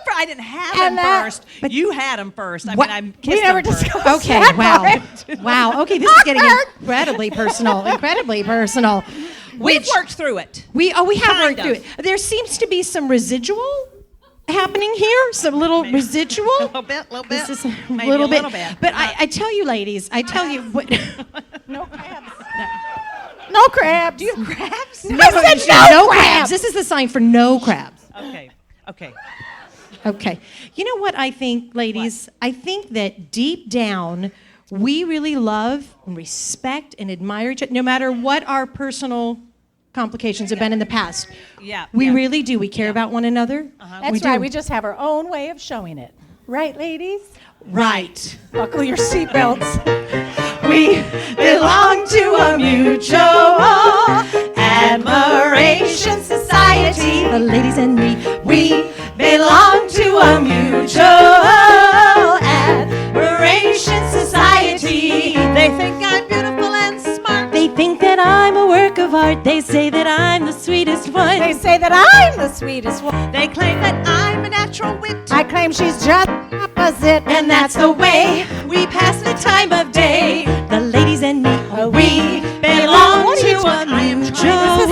Speaker 6: first. I didn't have him first. But you had him first. I mean, I kissed
Speaker 21: we never
Speaker 6: him first.
Speaker 21: discussed
Speaker 22: Okay,
Speaker 21: that.
Speaker 22: wow. Okay, this is getting incredibly personal.
Speaker 6: We've worked through it.
Speaker 22: We have
Speaker 6: Kind
Speaker 22: worked through
Speaker 6: of.
Speaker 22: it. There seems to be some residual happening here, some little residual.
Speaker 6: A little bit.
Speaker 22: This is
Speaker 6: Maybe
Speaker 22: little
Speaker 6: a
Speaker 22: bit.
Speaker 6: little bit.
Speaker 22: But I tell you, ladies, what.
Speaker 21: No crabs. No crabs. Do you have crabs?
Speaker 22: I said no crabs. This is the sign for no crabs.
Speaker 6: Okay.
Speaker 22: Okay. You know what I think, ladies? I think that deep down, we really love and respect and admire each other, no matter what our personal complications have been in the past.
Speaker 6: Yeah.
Speaker 22: We really do. We care about one another.
Speaker 21: That's right. We just have our own way of showing it. Right, ladies?
Speaker 22: Right.
Speaker 21: Buckle your seatbelts.
Speaker 22: We belong to a mutual admiration society. The ladies and me, we belong to a mutual admiration society.
Speaker 6: They think I'm beautiful and smart.
Speaker 22: They think that I'm a work of art. They say that I'm the sweetest one.
Speaker 21: They say that I'm the sweetest one.
Speaker 6: They claim that I'm a natural wit.
Speaker 21: I claim she's just opposite.
Speaker 22: And that's the way we pass the time of day. The ladies and me, we belong to a mutual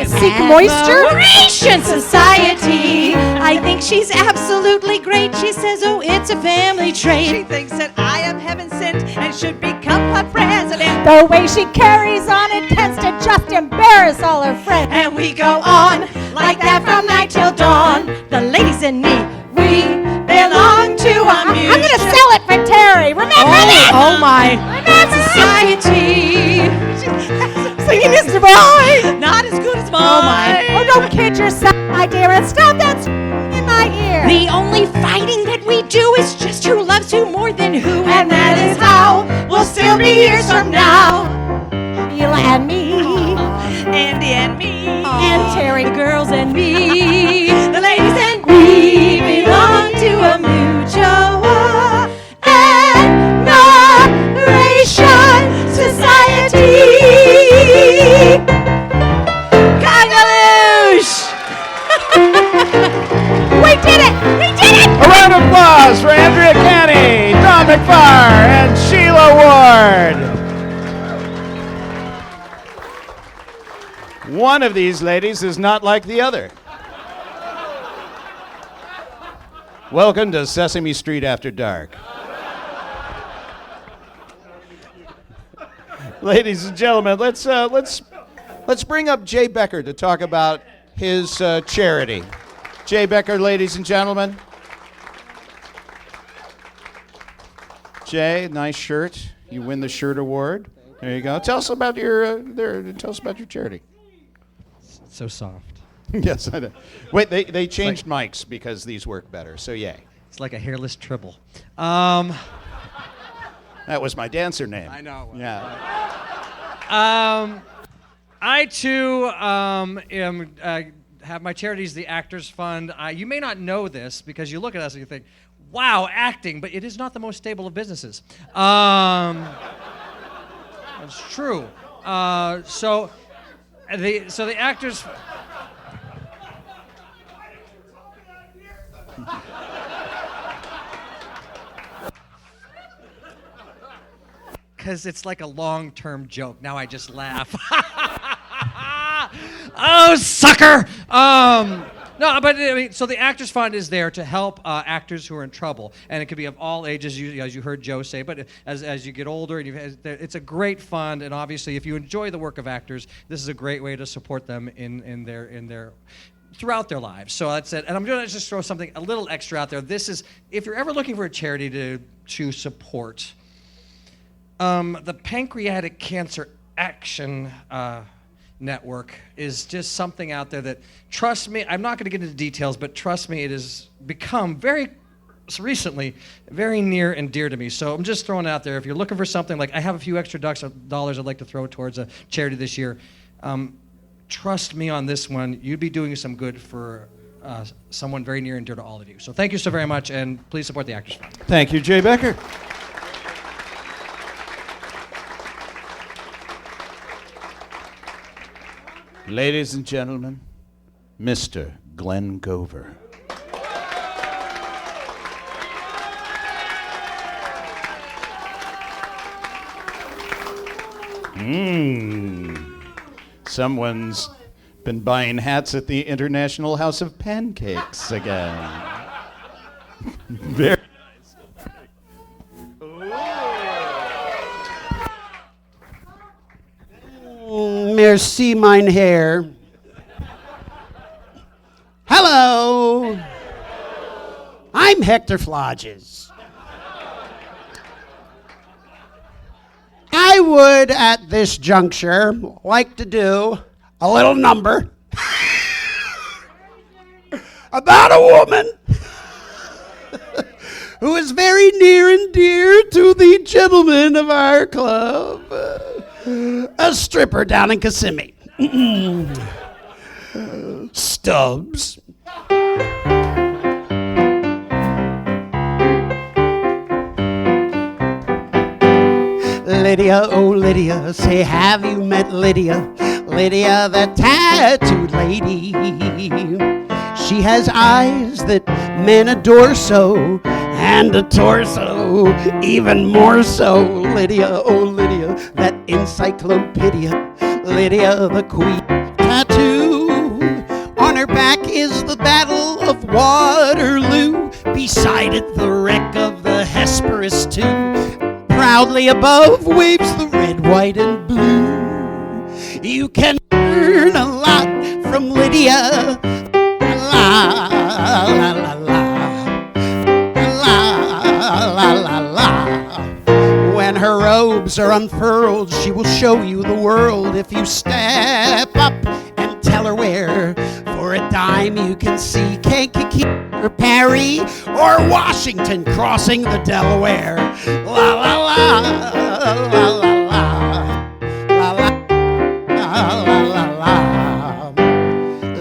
Speaker 21: seek moisture?
Speaker 22: admiration society. I think she's absolutely great. She says, oh, it's a family trait.
Speaker 6: She thinks that I am heaven sent and should become a president.
Speaker 21: The way she carries on, it tends to just embarrass all her friends.
Speaker 22: And we go on like that from night till dawn. The ladies and me, we belong to a mutual.
Speaker 21: I'm gonna sell it for Terry. Remember that?
Speaker 22: Oh my society.
Speaker 21: Singing Mr. Boy.
Speaker 6: Not as good as mine.
Speaker 22: Oh my.
Speaker 21: Oh, don't kid yourself, my dear, and stop that in my ear.
Speaker 22: The only fighting that we do is just who loves who more than who, and that is how we'll still be years from now.
Speaker 21: You and me,
Speaker 6: Andy and me,
Speaker 21: and Terry,
Speaker 22: the girls and me, the ladies and we belong to a mutual admiration society. Congaloosh!
Speaker 21: we did it! We did it!
Speaker 17: A round of applause for Andrea Canny, Don McFarr, and Sheila Ward. One of these ladies is not like the other. Welcome to Sesame Street After Dark. Ladies and gentlemen, let's bring up Jay Becker to talk about his charity. Jay Becker, ladies and gentlemen. Jay, nice shirt. You win the shirt award. There you go. Tell us about your charity.
Speaker 1: So soft.
Speaker 17: Yes, I know. Wait, they changed mics because these work better. So yay.
Speaker 1: It's like a hairless tribble.
Speaker 17: That was my dancer name.
Speaker 1: I know.
Speaker 17: Yeah.
Speaker 1: I too have my charities, the Actors Fund. You may not know this because you look at us and you think, "Wow, acting," but it is not the most stable of businesses. It's true. So the Actors. Because it's like a long-term joke. Now I just laugh. Oh, sucker! No, but I mean, so the Actors Fund is there to help actors who are in trouble, and it could be of all ages, as you heard Joe say. But as you get older, and it's a great fund, and obviously, if you enjoy the work of actors, this is a great way to support them in their throughout their lives. So that's it. And I'm going to just throw something a little extra out there. This is, if you're ever looking for a charity to support, the Pancreatic Cancer Action Network is just something out there that, trust me, I'm not going to get into details, but trust me, it has become very recently very near and dear to me. So I'm just throwing it out there. If you're looking for something, like I have a few extra dollars I'd like to throw towards a charity this year, trust me on this one. You'd be doing some good for someone very near and dear to all of you. So thank you so very much, and please support the Actors Fund.
Speaker 17: Thank you, Jay Becker. Ladies and gentlemen, Mr. Glenn Gover. Someone's been buying hats at the International House of Pancakes again. Very
Speaker 18: Merci, mein Herr. Hello. I'm Hector Flodges. I would, at this juncture, like to do a little number about a woman who is very near and dear to the gentlemen of our club. A stripper down in Kissimmee. Stubbs. Lydia, oh Lydia, say have you met Lydia? Lydia, the tattooed lady. She has eyes that men adore so, and a torso even more so. Lydia, oh Lydia, that encyclopedia. Lydia, the queen tattoo. On her back is the Battle of Waterloo. Beside it, the wreck of the Hesperus too. Proudly above waves the red, white, and blue. You can learn a lot from Lydia. La la la la la la la. When her robes are unfurled, she will show you the world. If you step up and tell her where, for a dime you can see Kankakee or Perry or Washington crossing the Delaware. La la la la la la la la la.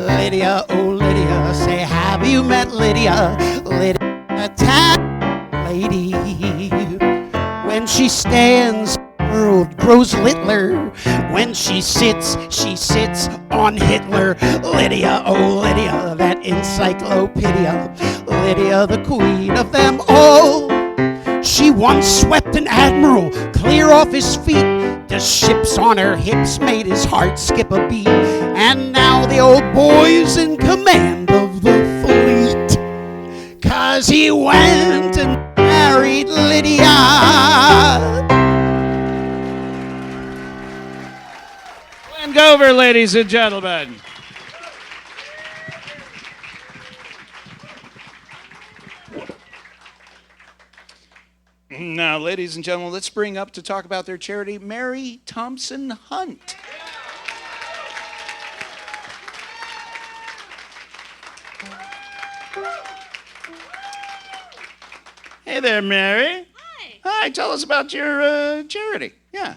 Speaker 18: Lydia, oh Lydia, say have you met Lydia? Lydia, a tat lady. When she stands, the world grows littler. When she sits on Hitler. Lydia, oh Lydia, that encyclopedia. Lydia, the queen of them all. She once swept an admiral clear off his feet. The ships on her hips made his heart skip a beat. And now the old boy's in command of the fleet. 'Cause he went and married Lydia.
Speaker 20: Glenn Gover, ladies and gentlemen.
Speaker 17: Now, ladies and gentlemen, let's bring up to talk about their charity, Mary Thompson Hunt. Hey there, Mary. Hi. Hi, tell us about your charity. Yeah.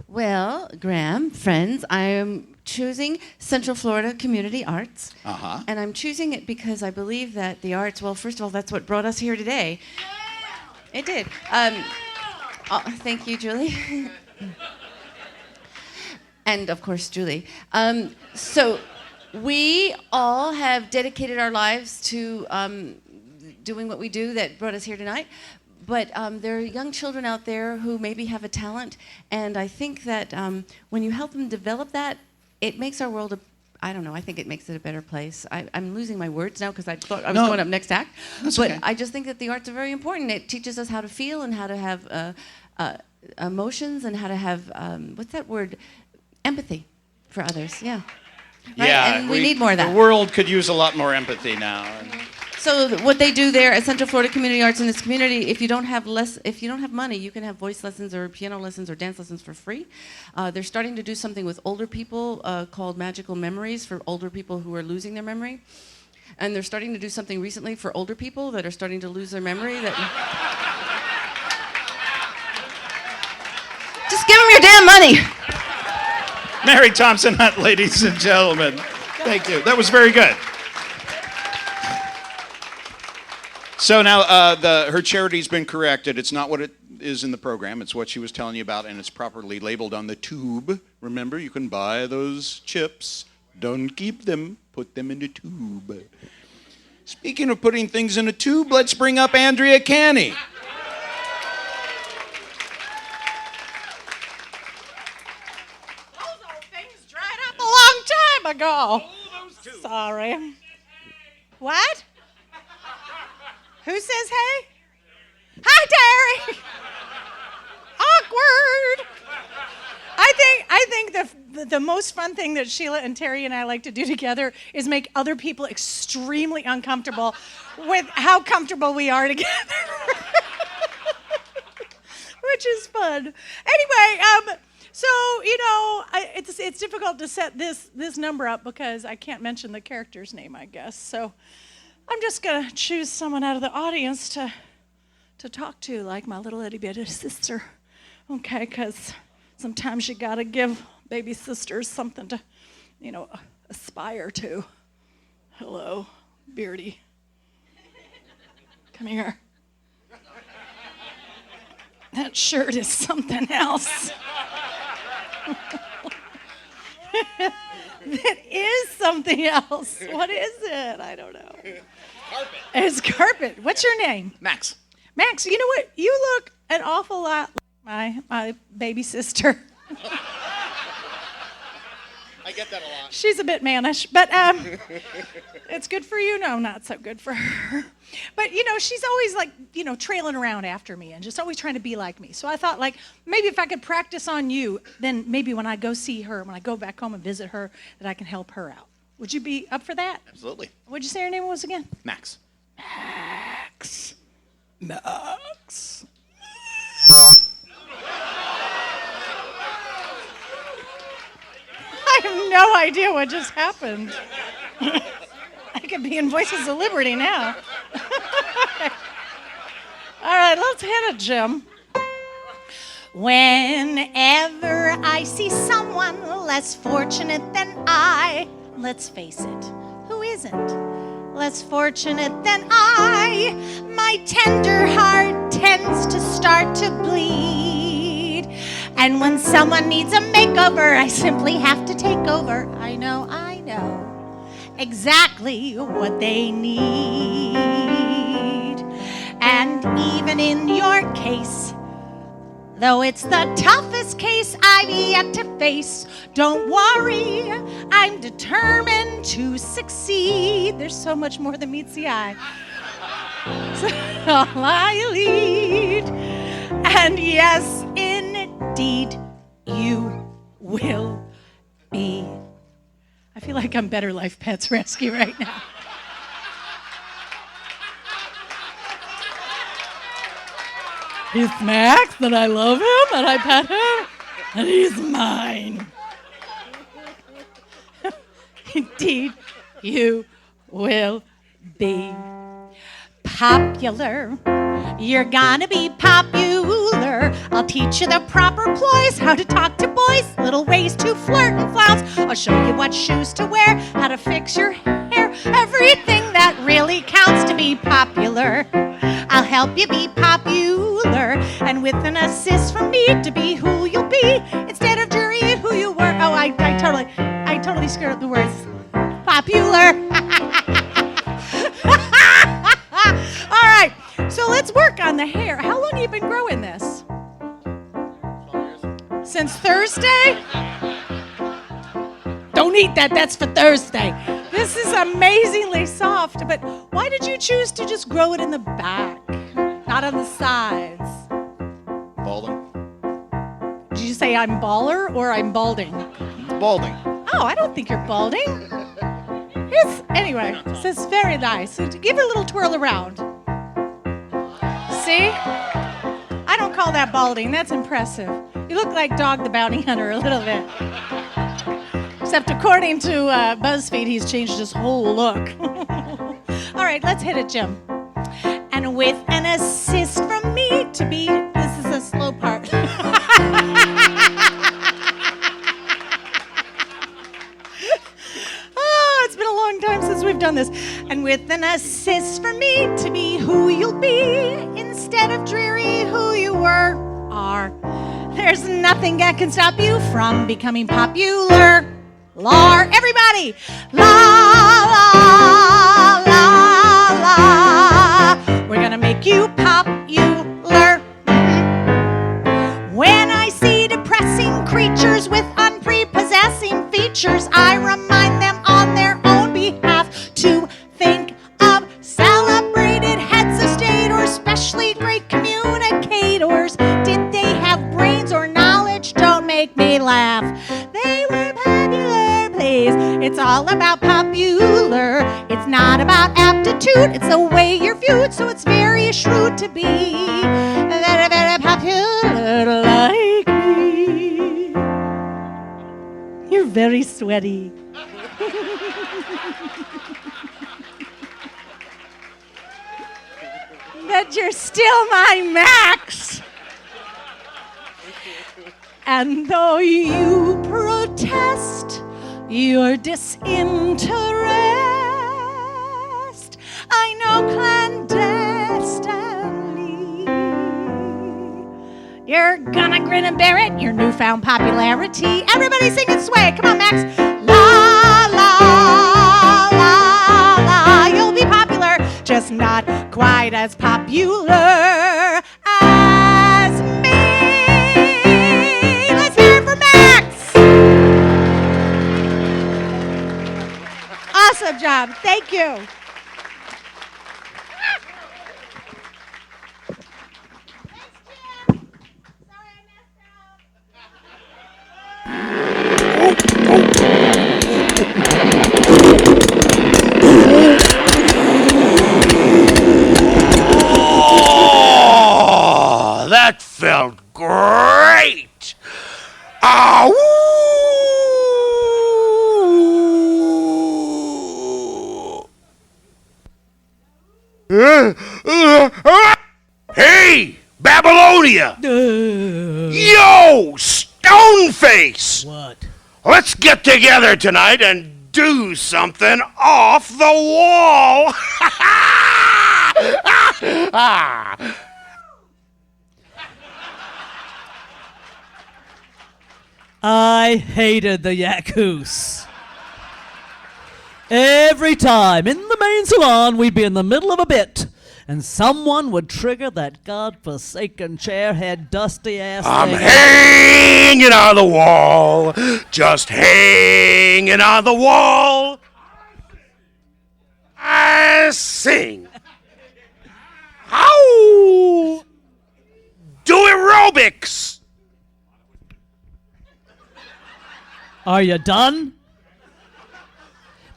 Speaker 5: Well, Graham, friends, I am choosing Central Florida Community Arts.
Speaker 17: Uh-huh.
Speaker 5: And I'm choosing it because I believe that the arts, well, first of all, that's what brought us here today. It did. Thank you, Julie. And, of course, Julie. So we all have dedicated our lives to doing what we do that brought us here tonight. But there are young children out there who maybe have a talent, and I think that when you help them develop that, it makes our world I don't know, I think it makes it a better place. I'm losing my words now because I thought I was going up next act.
Speaker 17: That's
Speaker 5: but
Speaker 17: okay.
Speaker 5: I just think that the arts are very important. It teaches us how to feel and how to have emotions and how to have, what's that word? Empathy for others, yeah. Right?
Speaker 17: Yeah,
Speaker 5: and we need more of that.
Speaker 17: The world could use a lot more empathy now.
Speaker 5: So what they do there at Central Florida Community Arts in this community, if you don't have money, you can have voice lessons or piano lessons or dance lessons for free. They're starting to do something with older people called Magical Memories for older people who are losing their memory. And they're starting to do something recently for older people that are starting to lose their memory. Just give them your damn money.
Speaker 17: Mary Thompson Hunt, ladies and gentlemen. Thank you. That was very good. So now her charity's been corrected. It's not what it is in the program. It's what she was telling you about, and it's properly labeled on the tube. Remember, you can buy those chips. Don't keep them. Put them in the tube. Speaking of putting things in a tube, let's bring up Andrea Canny.
Speaker 21: A long time ago. Sorry. What? Who says hey? Hi, Terry. Awkward. I think the most fun thing that Sheila and Terry and I like to do together is make other people extremely uncomfortable with how comfortable we are together. Which is fun. Anyway, so, it's difficult to set this number up because I can't mention the character's name, I guess. So I'm just going to choose someone out of the audience to talk to, like my little itty bitty sister. Okay, because sometimes you got to give baby sisters something to, aspire to. Hello, Beardy. Come here. That shirt is something else. That is something else. What is it? I don't know.
Speaker 17: Carpet.
Speaker 21: It's carpet. What's your name?
Speaker 17: Max.
Speaker 21: Max, you know what? You look an awful lot like my baby sister.
Speaker 17: I get that a lot.
Speaker 21: She's a bit mannish, but it's good for you. No, not so good for her. But, she's always trailing around after me and just always trying to be like me. So I thought, maybe if I could practice on you, then maybe when I go see her, when I go back home and visit her, that I can help her out. Would you be up for that?
Speaker 17: Absolutely.
Speaker 21: What'd you say her name was again?
Speaker 17: Max.
Speaker 21: Max. Max. I have no idea what just happened. I could be in Voices of Liberty now. All right, let's hit it, Jim. Whenever I see someone less fortunate than I, let's face it, who isn't less fortunate than I? My tender heart tends to start to bleed. And when someone needs a makeover, I simply have to take over. I know exactly what they need. And even in your case, though it's the toughest case I've yet to face, don't worry, I'm determined to succeed. There's so much more than meets the eye. So I lead, and yes, indeed, you will be. I feel like I'm Better Life Pets Rescue right now. He's Max, and I love him, and I pet him, and he's mine. Indeed, you will be popular. You're gonna be popular. I'll teach you the proper ploys, how to talk to boys, little ways to flirt and flounce. I'll show you what shoes to wear, how to fix your hair, everything that really counts to be popular. I'll help you be popular, and with an assist from me to be who you'll be, instead of jurying who you were. Oh, I totally screwed up the words. Popular. All right, so let's work on the hair. How long have you been growing this? 12 years. Since Thursday? Don't eat that, that's for Thursday. This is amazingly soft, but why did you choose to just grow it in the back, not on the sides?
Speaker 17: Balding.
Speaker 21: Did you say I'm baller or I'm balding?
Speaker 17: Balding.
Speaker 21: Oh, I don't think you're balding. Anyway, so it's very nice. So give it a little twirl around. See? I don't call that balding. That's impressive. You look like Dog the Bounty Hunter a little bit. Except according to BuzzFeed, he's changed his whole look. All right, let's hit it, Jim. And with an assist from me to be, this is a slow part. with an assist from me to be who you'll be instead of dreary who you were are. There's nothing that can stop you from becoming popular. Lar, everybody! La, la, la, la. We're gonna make you popular. When I see depressing creatures with unprepossessing features, I remind them on their own behalf to think of celebrated heads of state or especially great communicators. Did they have brains or knowledge? Don't make me laugh. They were popular, please. It's all about popular. It's not about aptitude. It's the way you're viewed, so it's very shrewd to be very, very popular like me. You're very sweaty. But you're still my Max. And though you protest your disinterest, I know clandestinely you're gonna grin and bear it, your newfound popularity. Everybody sing and sway. Come on, Max. La, la, la, la. You'll be popular, just not quite as popular as me. Let's hear it for Max. Awesome job. Thank you.
Speaker 17: Oh, that felt great. Ah, Hey, Babylonia! Yo, Stoneface!
Speaker 4: What?
Speaker 17: Let's get together tonight and do something off the wall!
Speaker 4: I hated the Yakuza. Every time in the main salon, we'd be in the middle of a bit, and someone would trigger that godforsaken chairhead dusty ass
Speaker 17: I'm
Speaker 4: thing.
Speaker 17: hanging on the wall, just hanging on the wall. I sing. How? Do aerobics.
Speaker 4: Are you done?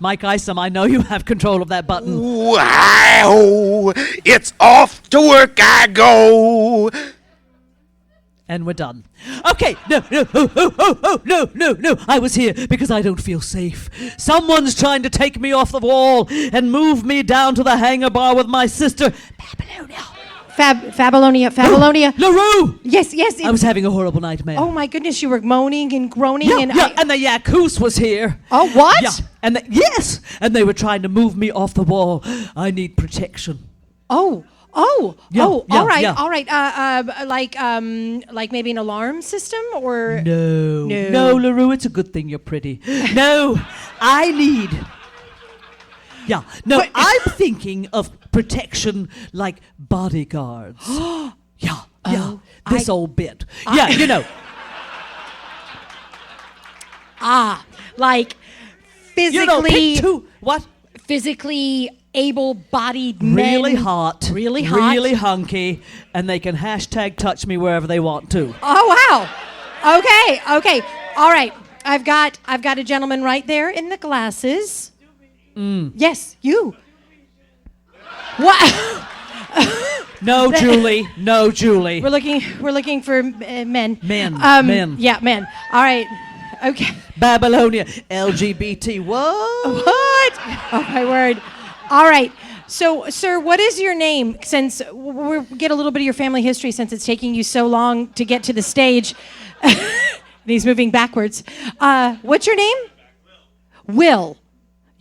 Speaker 4: Mike Isom, I know you have control of that button.
Speaker 17: Wow! It's off to work I go.
Speaker 4: And we're done. Okay, no, no. I was here because I don't feel safe. Someone's trying to take me off the wall and move me down to the hangar bar with my sister, Babylonia.
Speaker 22: Fabulonia.
Speaker 4: LaRue!
Speaker 22: Yes.
Speaker 4: I was having a horrible nightmare.
Speaker 22: Oh my goodness, you were moaning and groaning and
Speaker 4: and the Yakuza was here.
Speaker 22: Oh, what?
Speaker 4: Yeah, yes, and they were trying to move me off the wall. I need protection.
Speaker 22: All right. Like maybe an alarm system or
Speaker 4: No, LaRue, it's a good thing you're pretty. No, I need. Yeah, no, I'm thinking of protection like bodyguards. This old bit. Yeah, you know.
Speaker 22: Like physically.
Speaker 4: What?
Speaker 22: Physically able-bodied men.
Speaker 4: Really hot.
Speaker 22: Really hot.
Speaker 4: Really hunky, and they can hashtag touch me wherever they want to.
Speaker 22: Oh wow. Okay. All right. I've got a gentleman right there in the glasses. Yes, you. What?
Speaker 4: No, Julie. No, Julie.
Speaker 22: We're looking for men.
Speaker 4: Men.
Speaker 22: Yeah, men. All right. Okay.
Speaker 4: Babylonia. LGBT. What?
Speaker 22: Oh my word. All right. So, sir, what is your name? Since we'll get a little bit of your family history, since it's taking you so long to get to the stage. He's moving backwards. What's your name? Will.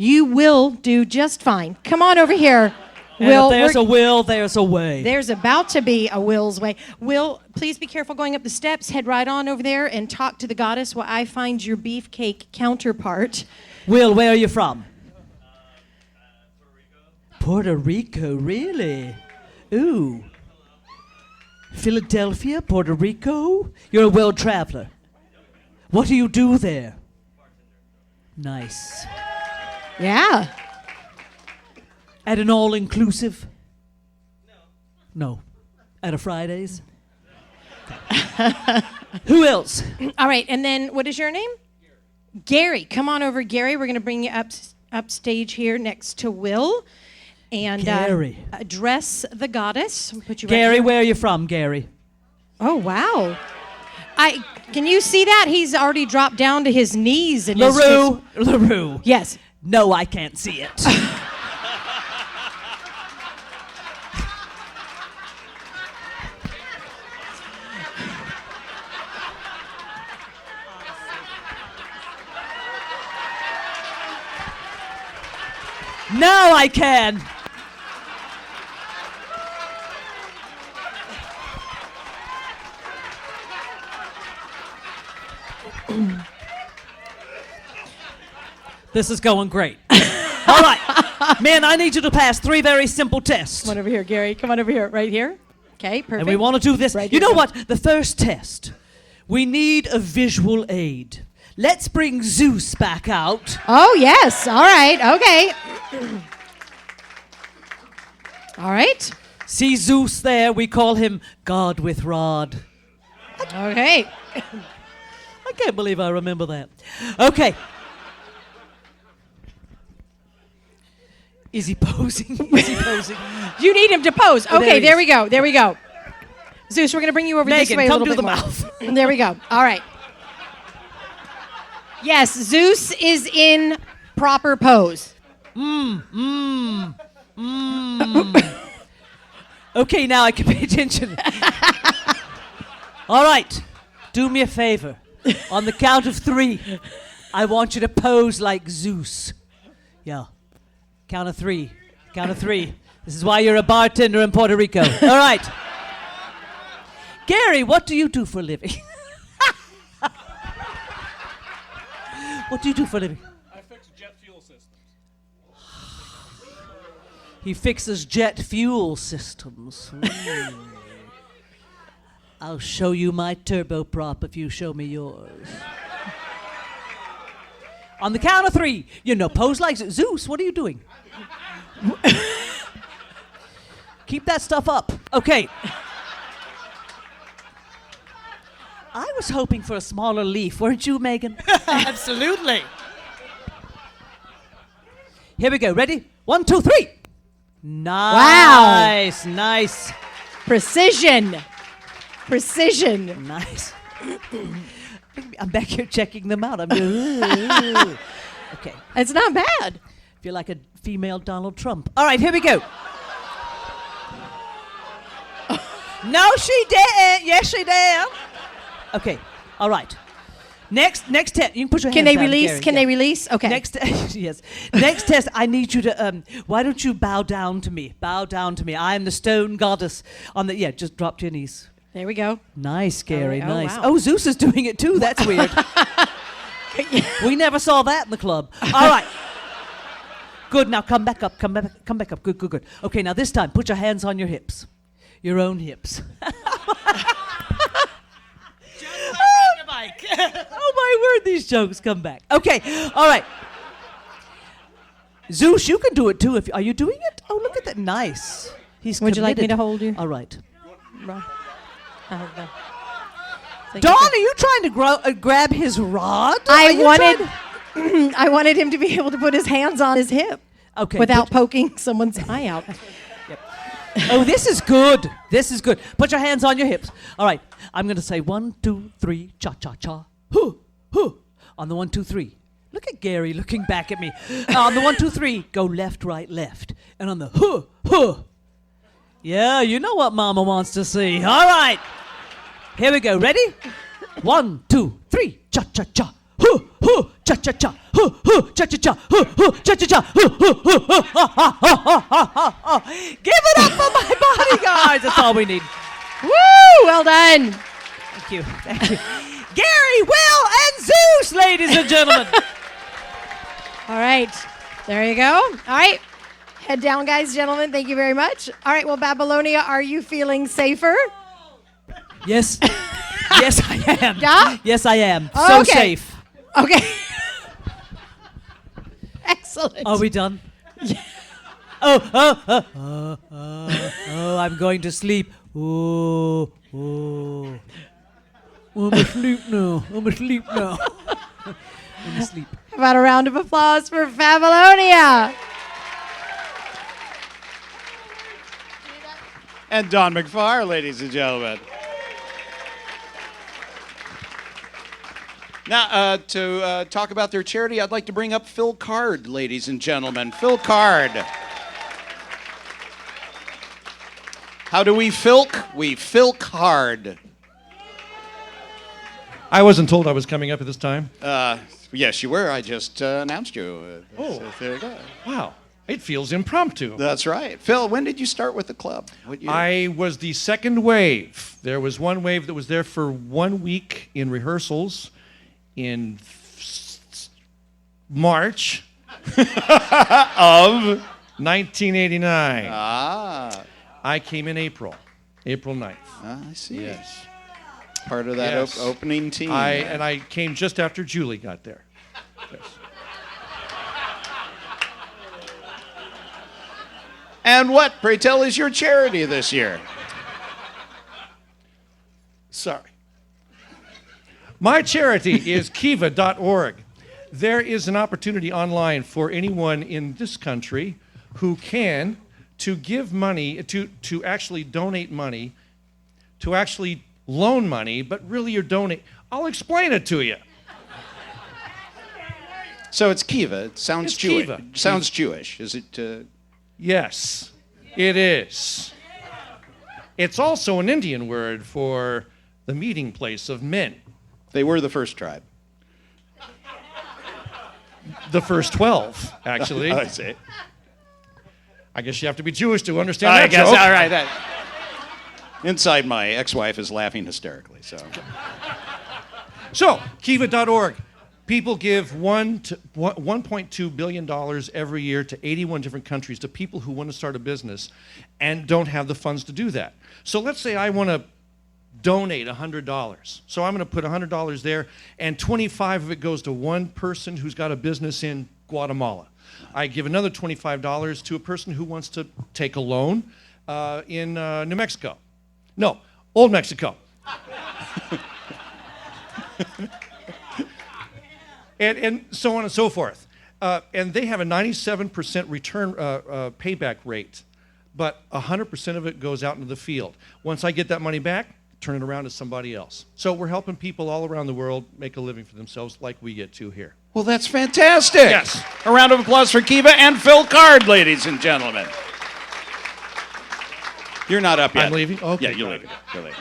Speaker 22: You will do just fine. Come on over here.
Speaker 4: And
Speaker 22: Will,
Speaker 4: if there's
Speaker 22: we're-
Speaker 4: a will, there's a way.
Speaker 22: There's about to be a Will's way. Will, please be careful going up the steps. Head right on over there and talk to the goddess while I find your beefcake counterpart.
Speaker 4: Will, where are you from? Puerto Rico, really? Ooh. Philadelphia, Puerto Rico? You're a world traveler. What do you do there? Nice.
Speaker 22: Yeah.
Speaker 4: At an all-inclusive? No. At a Fridays? Who else?
Speaker 22: All right, and then what is your name? Gary. Come on over, Gary. We're going to bring you up stage here next to Will. And
Speaker 4: Gary.
Speaker 22: Address the goddess. Put you right
Speaker 4: Gary,
Speaker 22: here.
Speaker 4: where are you from, Gary?
Speaker 22: Oh, wow. Can you see that? He's already dropped down to his knees. And
Speaker 4: LaRue.
Speaker 22: Yes.
Speaker 4: No, I can't see it. Now I can. This is going great. All right. Man, I need you to pass 3 very simple tests.
Speaker 22: Come on over here, Gary. Come on over here. Right here. Okay, perfect.
Speaker 4: And we want to do this.
Speaker 22: Right
Speaker 4: You
Speaker 22: here.
Speaker 4: know what? The first test, we need a visual aid. Let's bring Zeus back out.
Speaker 22: Oh, yes. All right. Okay. All right.
Speaker 4: See Zeus there? We call him God with Rod.
Speaker 22: Okay.
Speaker 4: I can't believe I remember that. Okay. Is he posing? Is he posing?
Speaker 22: You need him to pose.
Speaker 4: Oh, there
Speaker 22: Okay,
Speaker 4: he
Speaker 22: there
Speaker 4: is.
Speaker 22: we go. There we go. Zeus, we're going to bring you over this
Speaker 4: Megan,
Speaker 22: way a
Speaker 4: come
Speaker 22: little
Speaker 4: do
Speaker 22: bit
Speaker 4: the
Speaker 22: more. There we go. All right. Yes, Zeus is in proper pose.
Speaker 4: Okay, now I can pay attention. All right. Do me a favor. On the count of 3, I want you to pose like Zeus. Yeah. Count of 3. Count of 3. This is why you're a bartender in Puerto Rico. All right. Gary, what do you do for a living? What do you do for a living?
Speaker 14: I fix jet fuel systems.
Speaker 4: He fixes jet fuel systems. I'll show you my turboprop if you show me yours. On the count of 3, pose like Zeus. What are you doing? Keep that stuff up. Okay. I was hoping for a smaller leaf, weren't you, Megan?
Speaker 6: Absolutely.
Speaker 4: Here we go. Ready? 1, 2, 3. Nice. Nice.
Speaker 22: Precision. Precision.
Speaker 4: Nice. I'm back here checking them out. I'm doing. Okay.
Speaker 22: It's not bad.
Speaker 4: Feel like a female Donald Trump. All right, here we go. No, she didn't. Yes, she did. Okay. All right. Next test. You can put your
Speaker 22: Can
Speaker 4: hands
Speaker 22: they
Speaker 4: down,
Speaker 22: release?
Speaker 4: Gary.
Speaker 22: Can
Speaker 4: Yeah.
Speaker 22: they release? Okay.
Speaker 4: Next, yes. Next test. I need you to. Why don't you bow down to me? Bow down to me. I am the stone goddess. Just drop to your knees.
Speaker 22: There we go.
Speaker 4: Nice, Gary.
Speaker 22: Oh,
Speaker 4: nice.
Speaker 22: wow.
Speaker 4: Oh, Zeus is doing it too. That's weird. We never saw that in the club. All right. Good. Now come back up. Come back up. Good. Okay. Now this time, put your hands on your hips. Your own hips. Oh my word, these jokes come back. Okay, all right. Zeus, you can do it too. Are you doing it? Oh, look at that. Nice. He's
Speaker 22: Would you like me
Speaker 4: committed.
Speaker 22: to hold you?
Speaker 4: All right.
Speaker 22: Thank
Speaker 4: Dawn,
Speaker 22: you.
Speaker 4: are you trying to grab his rod?
Speaker 22: I wanted him to be able to put his hands on his hip.
Speaker 4: Okay.
Speaker 22: Without poking someone's eye out.
Speaker 4: Oh, this is good. This is good. Put your hands on your hips. All right. I'm going to say 1, 2, 3, cha cha cha. Hoo, hoo. On the 1, 2, 3. Look at Gary looking back at me. On the 1, 2, 3, go left, right, left. And on the hoo, hoo. Yeah, you know what Mama wants to see. All right. Here we go. Ready? 1, 2, 3, cha cha cha. Hoo, hoo, cha cha cha cha, hoo hoo, cha cha cha, hoo hoo, cha cha cha, hoo hoo hoo, ha ha ha ha ha ha. Give it up for my bodyguards. That's all we need.
Speaker 22: Woo! Well done.
Speaker 4: Thank you. Thank you. Gary, Will, and Zeus, ladies and gentlemen.
Speaker 22: All right. There you go. All right. Head down, guys, gentlemen. Thank you very much. All right. Well, Babylonia, are you feeling safer?
Speaker 4: Yes. Yes, I am.
Speaker 22: Yeah?
Speaker 4: Yes, I am.
Speaker 22: Oh,
Speaker 4: So
Speaker 22: okay.
Speaker 4: safe.
Speaker 22: Okay. Excellent.
Speaker 4: Are we done? Oh, I'm going to sleep. Oh. I'm asleep now. I'm asleep.
Speaker 22: How about a round of applause for Babylonia?
Speaker 17: And Don McFarr, ladies and gentlemen. Now, to talk about their charity, I'd like to bring up Phil Card, ladies and gentlemen. Phil Card. How do we filk? We filk hard.
Speaker 8: I wasn't told I was coming up at this time.
Speaker 17: Yes, you were. I just announced you.
Speaker 8: Oh.
Speaker 17: There you go.
Speaker 8: Wow. It feels impromptu.
Speaker 17: That's right. Phil, when did you start with the club? What year?
Speaker 8: I was the second wave. There was one wave that was there for 1 week in rehearsals in March
Speaker 17: of
Speaker 8: 1989.
Speaker 17: Ah.
Speaker 8: I came in April 9th.
Speaker 17: Ah, I see.
Speaker 8: Yes.
Speaker 17: Part of that
Speaker 8: Yes.
Speaker 17: opening team.
Speaker 8: I came just after Julie got there. Yes.
Speaker 17: And what, pray tell, is your charity this year?
Speaker 8: Sorry. My charity is kiva.org. There is an opportunity online for anyone in this country who can to give money, to actually donate money, to actually loan money, but really you're donating. I'll explain it to you.
Speaker 17: So it's Kiva. It sounds
Speaker 8: It's
Speaker 17: Jewish.
Speaker 8: Kiva.
Speaker 17: Sounds Jewish. Is it?
Speaker 8: Yes, it is. It's also an Indian word for the meeting place of men.
Speaker 17: They were the first tribe.
Speaker 8: The first 12, actually.
Speaker 17: I see.
Speaker 8: I guess you have to be Jewish to understand
Speaker 17: I
Speaker 8: that
Speaker 17: guess.
Speaker 8: joke.
Speaker 17: All right. Inside, my ex-wife is laughing hysterically.
Speaker 8: So, kiva.org. People give $1.2 billion every year to 81 different countries to people who want to start a business and don't have the funds to do that. So let's say I want to donate $100. So I'm going to put $100 there, and 25 of it goes to one person who's got a business in Guatemala. I give another $25 to a person who wants to take a loan in New Mexico. No, Old Mexico. and so on and so forth. And they have a 97% return payback rate, but 100% of it goes out into the field. Once I get that money back, turn it around to somebody else. So we're helping people all around the world make a living for themselves like we get to here.
Speaker 17: Well, that's fantastic.
Speaker 8: Yes.
Speaker 17: A round of applause for Kiva and Phil Card, ladies and gentlemen. You're not up yet.
Speaker 8: I'm leaving? Okay.
Speaker 17: Yeah, you're leaving. You're leaving.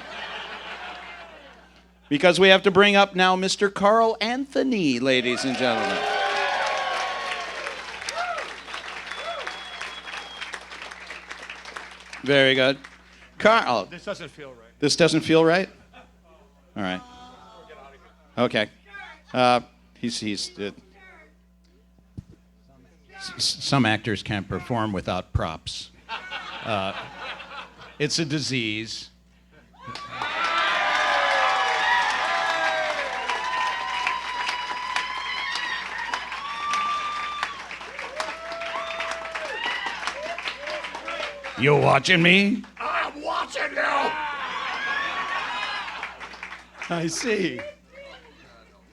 Speaker 17: Because we have to bring up now Mr. Carl Anthony, ladies and gentlemen. Very good. Carl.
Speaker 8: This doesn't feel right.
Speaker 17: This doesn't feel right? All right. Okay. Some actors can't perform without props. It's a disease. You watching me?
Speaker 20: I'm watching you.
Speaker 17: I see.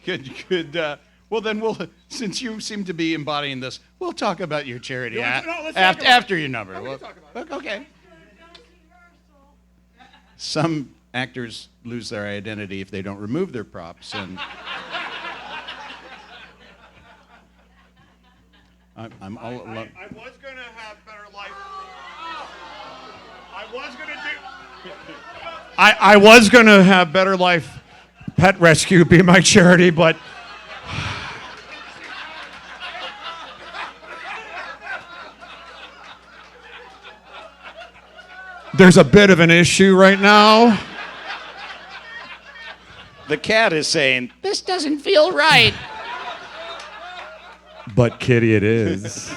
Speaker 17: Good. Well, then since you seem to be embodying this, we'll talk about your charity after your number. Okay. Some actors lose their identity if they don't remove their props, and I'm all alone.
Speaker 20: I was going to have better life. I was going to have Better Life Pet Rescue be my charity, but
Speaker 8: There's a bit of an issue right now.
Speaker 17: The cat is saying, this doesn't feel right.
Speaker 8: But Kitty, it is.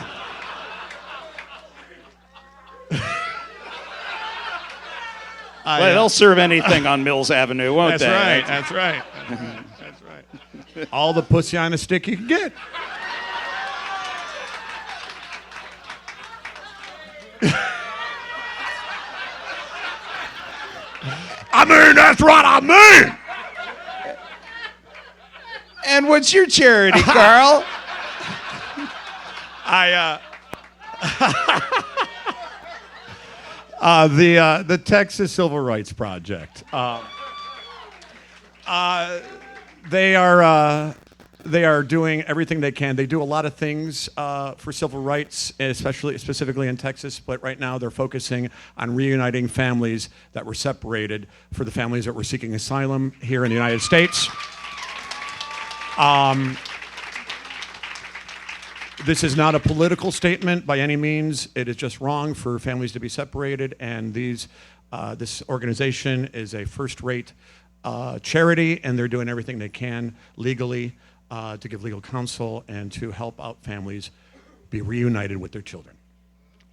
Speaker 17: Well, they'll serve anything on Mills Avenue, won't
Speaker 8: That's
Speaker 17: they?
Speaker 8: right. That's right. That's right. All the pussy on a stick you can get. I mean, that's what I mean.
Speaker 17: And what's your charity, Carl?
Speaker 8: The Texas Civil Rights Project. They are doing everything they can. They do a lot of things for civil rights, specifically in Texas. But right now, they're focusing on reuniting families that were separated, for the families that were seeking asylum here in the United States. This is not a political statement by any means. It is just wrong for families to be separated, and this organization is a first-rate charity, and they're doing everything they can legally to give legal counsel and to help out families be reunited with their children.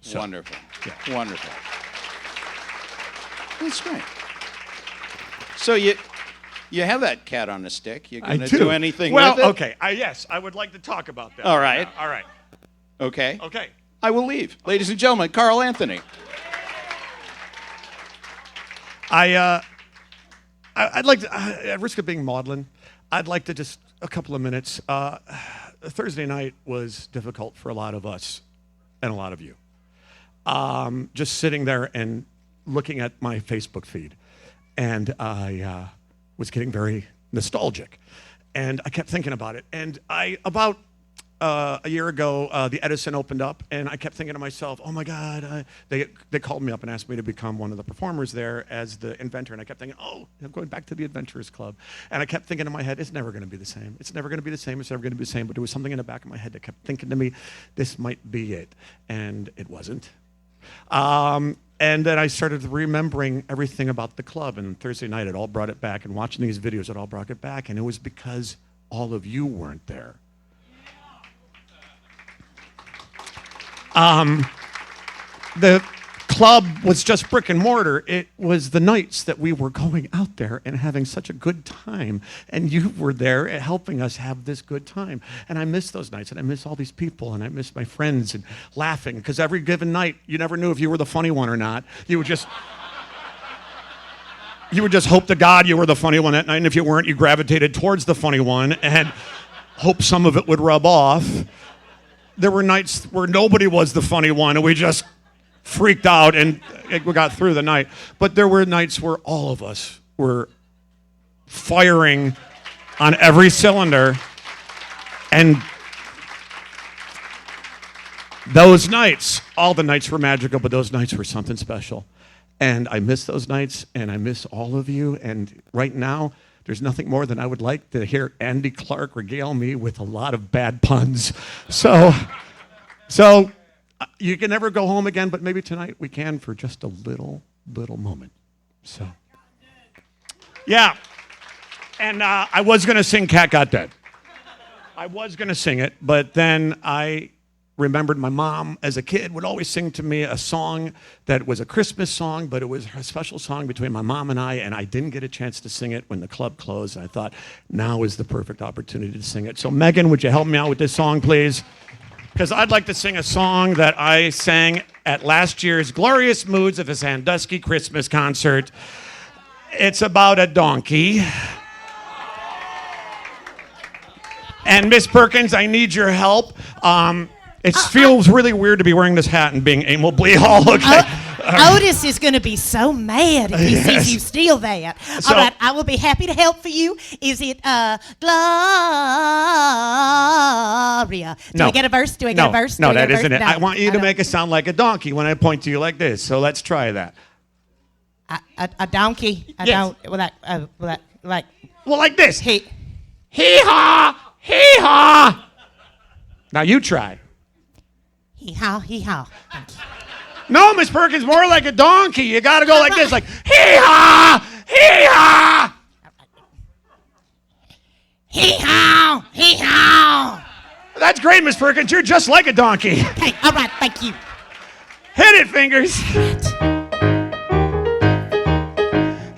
Speaker 8: So,
Speaker 17: Wonderful.
Speaker 8: yeah.
Speaker 17: Wonderful. That's great. So you have that cat on a stick. You going to do anything with it?
Speaker 8: Well, okay. Yes, I would like to talk about that.
Speaker 17: All right.
Speaker 8: All right.
Speaker 17: Okay.
Speaker 8: Okay.
Speaker 17: I will leave. Ladies and gentlemen, Carl Anthony.
Speaker 8: I'd like to, at risk of being maudlin, I'd like to just a couple of minutes. Thursday night was difficult for a lot of us and a lot of you. Just sitting there and looking at my Facebook feed, and I was getting very nostalgic, and I kept thinking about it. And about a year ago, the Edison opened up, and I kept thinking to myself, oh my God, they called me up and asked me to become one of the performers there as the inventor, and I kept thinking, oh, I'm going back to the Adventurers Club. And I kept thinking in my head, it's never going to be the same. It's never going to be the same. It's never going to be the same. But there was something in the back of my head that kept thinking to me, this might be it. And it wasn't. And then I started remembering everything about the club, and Thursday night it all brought it back, and watching these videos it all brought it back, and it was because all of you weren't there. The club was just brick and mortar. It was the nights that we were going out there and having such a good time, and you were there helping us have this good time. And I miss those nights, and I miss all these people, and I miss my friends and laughing, because every given night you never knew if you were the funny one or not. You would just hope to God you were the funny one that night, and if you weren't, you gravitated towards the funny one and hope some of it would rub off. There were nights where nobody was the funny one, and we just freaked out, and we got through the night. But there were nights where all of us were firing on every cylinder, and those nights, all the nights were magical, but those nights were something special. And I miss those nights, and I miss all of you, and right now, there's nothing more than I would like to hear Andy Clark regale me with a lot of bad puns. So you can never go home again, but maybe tonight we can for just a little moment. So, yeah. And I was going to sing Cat Got Dead. I was going to sing it, but then I remembered my mom as a kid would always sing to me a song that was a Christmas song, but it was a special song between my mom and I didn't get a chance to sing it when the club closed, and I thought now is the perfect opportunity to sing it. So Megan, would you help me out with this song, please? Because I'd like to sing a song that I sang at last year's Glorious Moods of a Sandusky Christmas concert. It's about a donkey. And Miss Perkins, I need your help. It feels really weird to be wearing this hat and being Emil Bleehall. Okay.
Speaker 21: Otis is going to be so mad if he sees you steal that.
Speaker 8: So-
Speaker 21: All right, I will be happy to help for you. Is it Gloria? Do I get a verse? Do I get a verse?
Speaker 8: No,
Speaker 21: Do I
Speaker 8: that
Speaker 21: get a
Speaker 8: isn't
Speaker 21: verse?
Speaker 8: it.
Speaker 21: No,
Speaker 8: I want you to
Speaker 21: don't.
Speaker 8: make it sound like a donkey when I point to you like this. So let's try that.
Speaker 21: A donkey. I
Speaker 8: Yes.
Speaker 21: don't. Like
Speaker 8: like this.
Speaker 21: Hee-haw!
Speaker 8: Hee-haw! Now you try.
Speaker 21: Hee-haw, hee-haw.
Speaker 17: No, Miss Perkins, more like a donkey. You got to go like this, like hee-haw, hee-haw.
Speaker 18: Hee-haw, hee-haw.
Speaker 17: That's great, Miss Perkins. You're just like a donkey.
Speaker 18: Okay, all right, thank you.
Speaker 17: Hit it, fingers.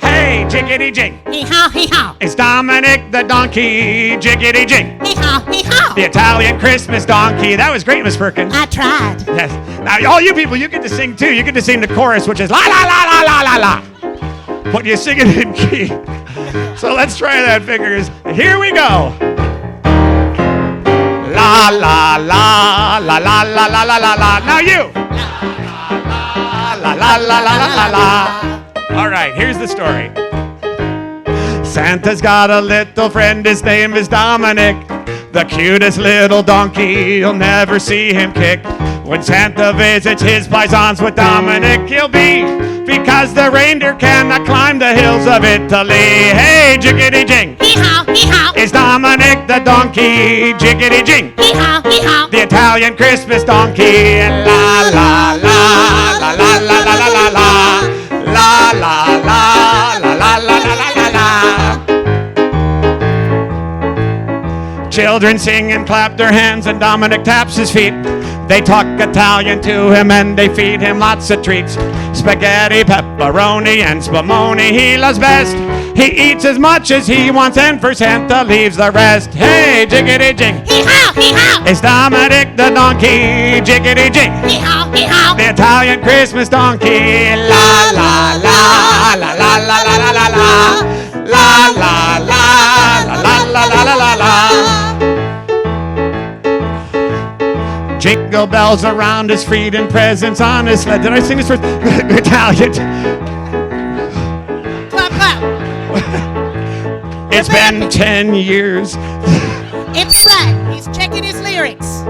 Speaker 17: Hey, jiggity jing.
Speaker 18: Hee-haw, hee-haw.
Speaker 17: It's Dominic the donkey, jiggity jing.
Speaker 18: Hee-haw, hee-haw.
Speaker 17: The Italian Christmas donkey. That was great, Miss Perkins.
Speaker 18: I tried.
Speaker 17: Yes. Now, all you people, you get to sing too. You get to sing the chorus, which is la la la la la la la. But you sing it in key. So let's try that, fingers. Here we go. La la la la la la la la la la. Now you. La la la la la la la. All right, here's the story. Santa's got a little friend, his name is Dominic. The cutest little donkey, you'll never see him kick. When Santa visits his paisans with Dominic, he'll be, because the reindeer cannot climb the hills of Italy. Hey, jiggity jing.
Speaker 18: Hee-haw, hee-haw.
Speaker 17: It's Dominic the donkey, jiggity jing.
Speaker 18: Hee-haw, hee-haw.
Speaker 17: The Italian Christmas donkey. La la la la la la la la la la. La la la la la la la la la. Children sing and clap their hands and Dominic taps his feet. They talk Italian to him and they feed him lots of treats. Spaghetti, pepperoni, and spumoni he loves best. He eats as much as he wants and for Santa leaves the rest. Hey, jiggity jing.
Speaker 18: Hee-haw, hee-haw.
Speaker 17: It's Dominic the donkey, jiggity jing.
Speaker 18: Hee-haw, hee-haw.
Speaker 17: The Italian Christmas donkey. La la la la la la la la la la. La la la la la la la la la la. Jingle bells around his feet and presents on his sled. Did I sing this first? Italian.
Speaker 18: Clap, clap.
Speaker 17: It's been 10 years.
Speaker 18: It's right. He's checking his lyrics.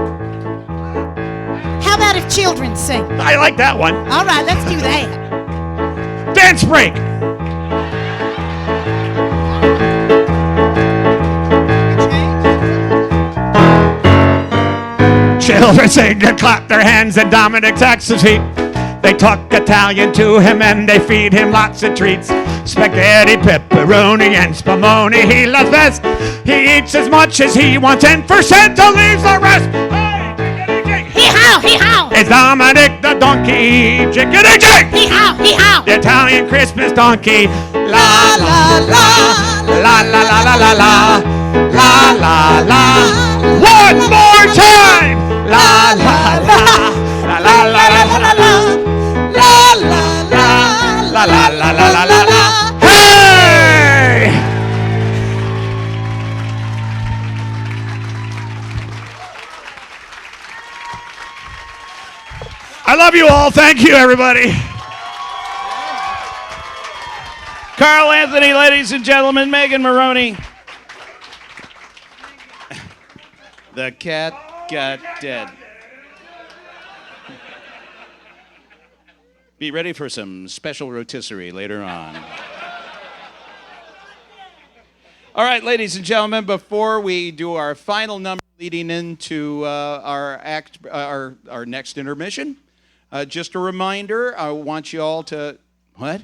Speaker 18: How about if children sing?
Speaker 17: I like that one.
Speaker 18: All right, let's do that.
Speaker 17: Dance break. Children sing and clap their hands and Dominic taps his feet. They talk Italian to him and they feed him lots of treats. Spaghetti, pepperoni, and spumoni he loves best. He eats as much as he wants and for Santa leaves the rest.
Speaker 18: Hee-haw, hee-haw.
Speaker 17: It's Dominic the donkey, jiggity jig.
Speaker 18: Hee-haw, hee-haw.
Speaker 17: The Italian Christmas donkey. La la la la la la la la la la la la. One more time. La la la la la la la la la la la la la la la la la. Hey! I love you all. Thank you, everybody.
Speaker 10: Carl Anthony, ladies and gentlemen, Megan Maroney. The cat got dead. Be ready for some special rotisserie later on. All right, ladies and gentlemen, before we do our final number leading into our next intermission, just a reminder, I want you all to, what?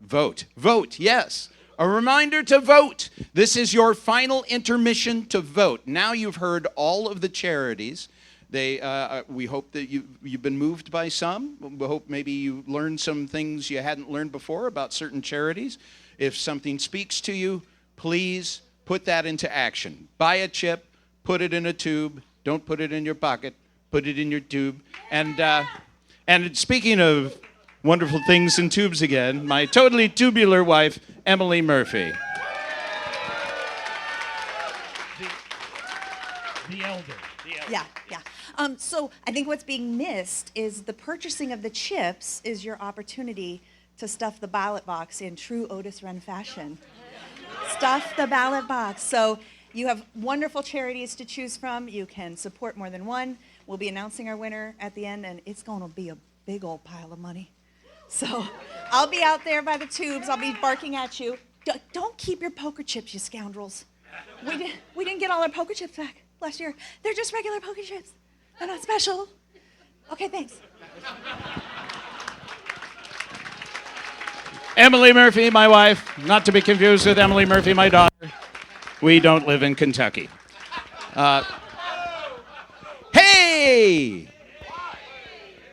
Speaker 10: Vote. Vote, yes. A reminder to vote. This is your final intermission to vote. Now you've heard all of the charities. We hope that you've been moved by some. We hope maybe you learned some things you hadn't learned before about certain charities. If something speaks to you, please put that into action. Buy a chip, put it in a tube. Don't put it in your pocket. Put it in your tube. And speaking of wonderful things in tubes again, my totally tubular wife, Emily Murphy.
Speaker 8: The elder.
Speaker 9: Yeah. So I think what's being missed is the purchasing of the chips is your opportunity to stuff the ballot box in true Otis Wren fashion. Stuff the ballot box. So you have wonderful charities to choose from. You can support more than one. We'll be announcing our winner at the end, and it's going to be a big old pile of money. So I'll be out there by the tubes. I'll be barking at you. Don't keep your poker chips, you scoundrels. We didn't get all our poker chips back last year. They're just regular poker chips. They're not special. Okay, thanks.
Speaker 10: Emily Murphy, my wife, not to be confused with Emily Murphy, my daughter. We don't live in Kentucky. Hey!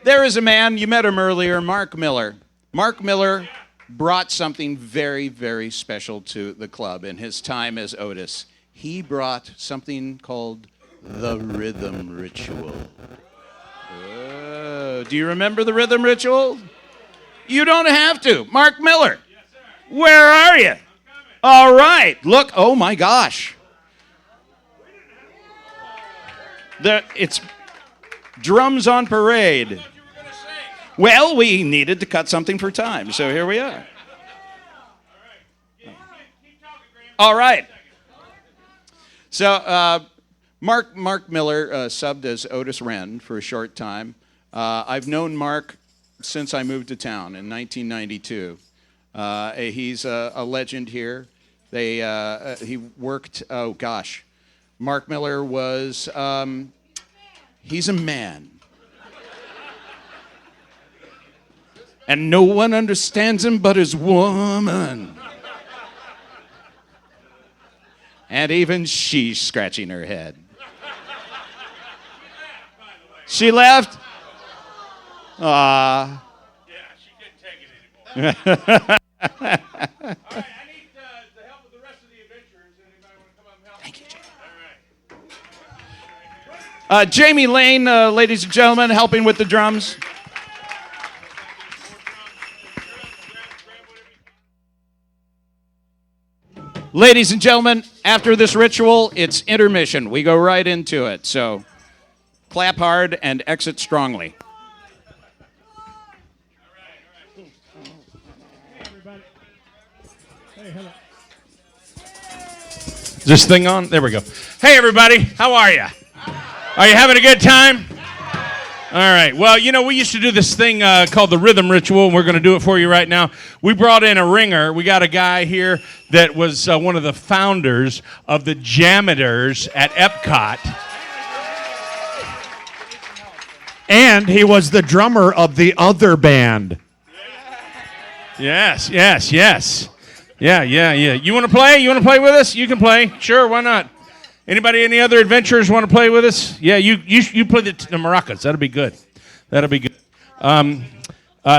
Speaker 10: There is a man, you met him earlier, Mark Miller. Mark Miller brought something very, very special to the club in his time as Otis. He brought something called the Rhythm Ritual. Oh, do you remember the Rhythm Ritual? You don't have to. Mark Miller, where are you? All right, look, oh my gosh. It's drums on parade. Well, we needed to cut something for time, so here we are. All right. So Mark Miller subbed as Otis Wren for a short time. I've known Mark since I moved to town in 1992. He's a legend here. He worked, oh gosh. Mark Miller was, he's a man. And no one understands him but his woman. And even she's scratching her head. She left? Ah.
Speaker 20: Yeah, she couldn't take it anymore. All right, I need the help of the rest of the adventurers. Anybody want to come up and help?
Speaker 10: Thank you, Jamie. All right. Jamie Lane, ladies and gentlemen, helping with the drums. Ladies and gentlemen, after this ritual, it's intermission. We go right into it. So clap hard and exit strongly.
Speaker 20: Is this thing on? There we go. Hey, everybody. How are you? Are you having a good time? All right. Well, you know, we used to do this thing called the Rhythm Ritual, and we're going to do it for you right now. We brought in a ringer. We got a guy here that was one of the founders of the Jammers at Epcot.
Speaker 17: And he was the drummer of the other band.
Speaker 20: Yes. Yeah. You want to play? You want to play with us? You can play. Sure, why not? Anybody, any other adventurers want to play with us? Yeah, you play the maracas. That'll be good.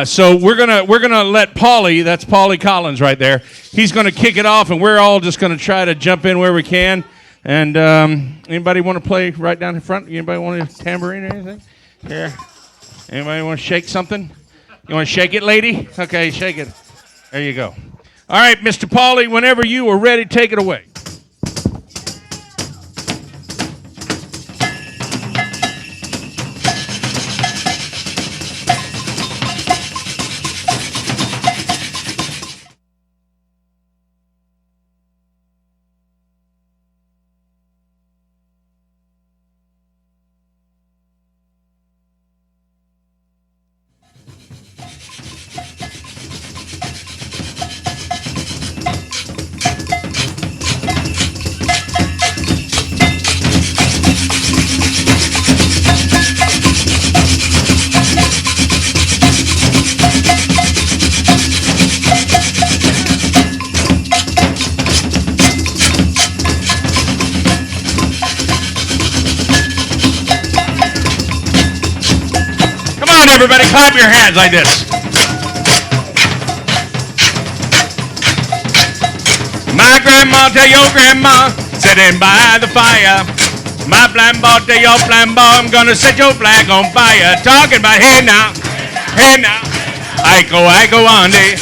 Speaker 20: So we're gonna let Paulie, that's Paulie Collins right there. He's gonna kick it off, and we're all just gonna try to jump in where we can. And anybody want to play right down in front? Anybody want a tambourine or anything? Here. Anybody want to shake something? You want to shake it, lady? Okay, shake it. There you go. All right, Mr. Paulie, whenever you are ready, take it away. Everybody clap your hands like this. My grandma tell your grandma, sitting by the fire. My flambeau tell your flambeau, I'm gonna set your flag on fire. Talking about hey now, Aiko, ande.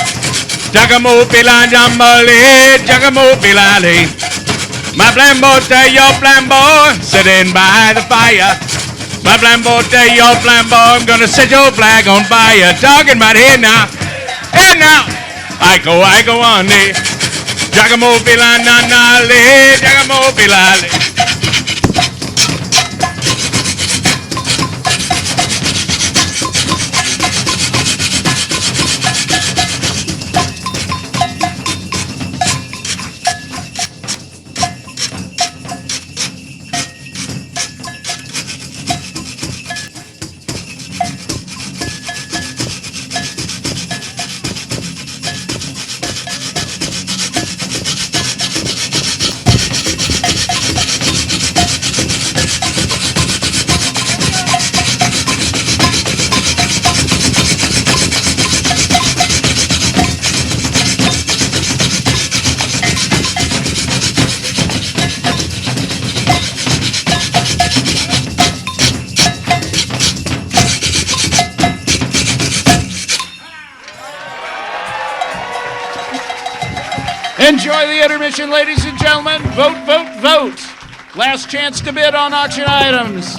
Speaker 20: Jagamo pila jambale, Jagamo pilale. My flambeau tell your flambeau, sitting by the fire. My flambeau tell your flambeau, I'm gonna set your flag on fire. Talking about hey now, Aiko, ande. Jagamo pila nanale, Jagamo pilale.
Speaker 17: enjoy the intermission, ladies and gentlemen. Vote, vote, vote. Last chance to bid on auction items.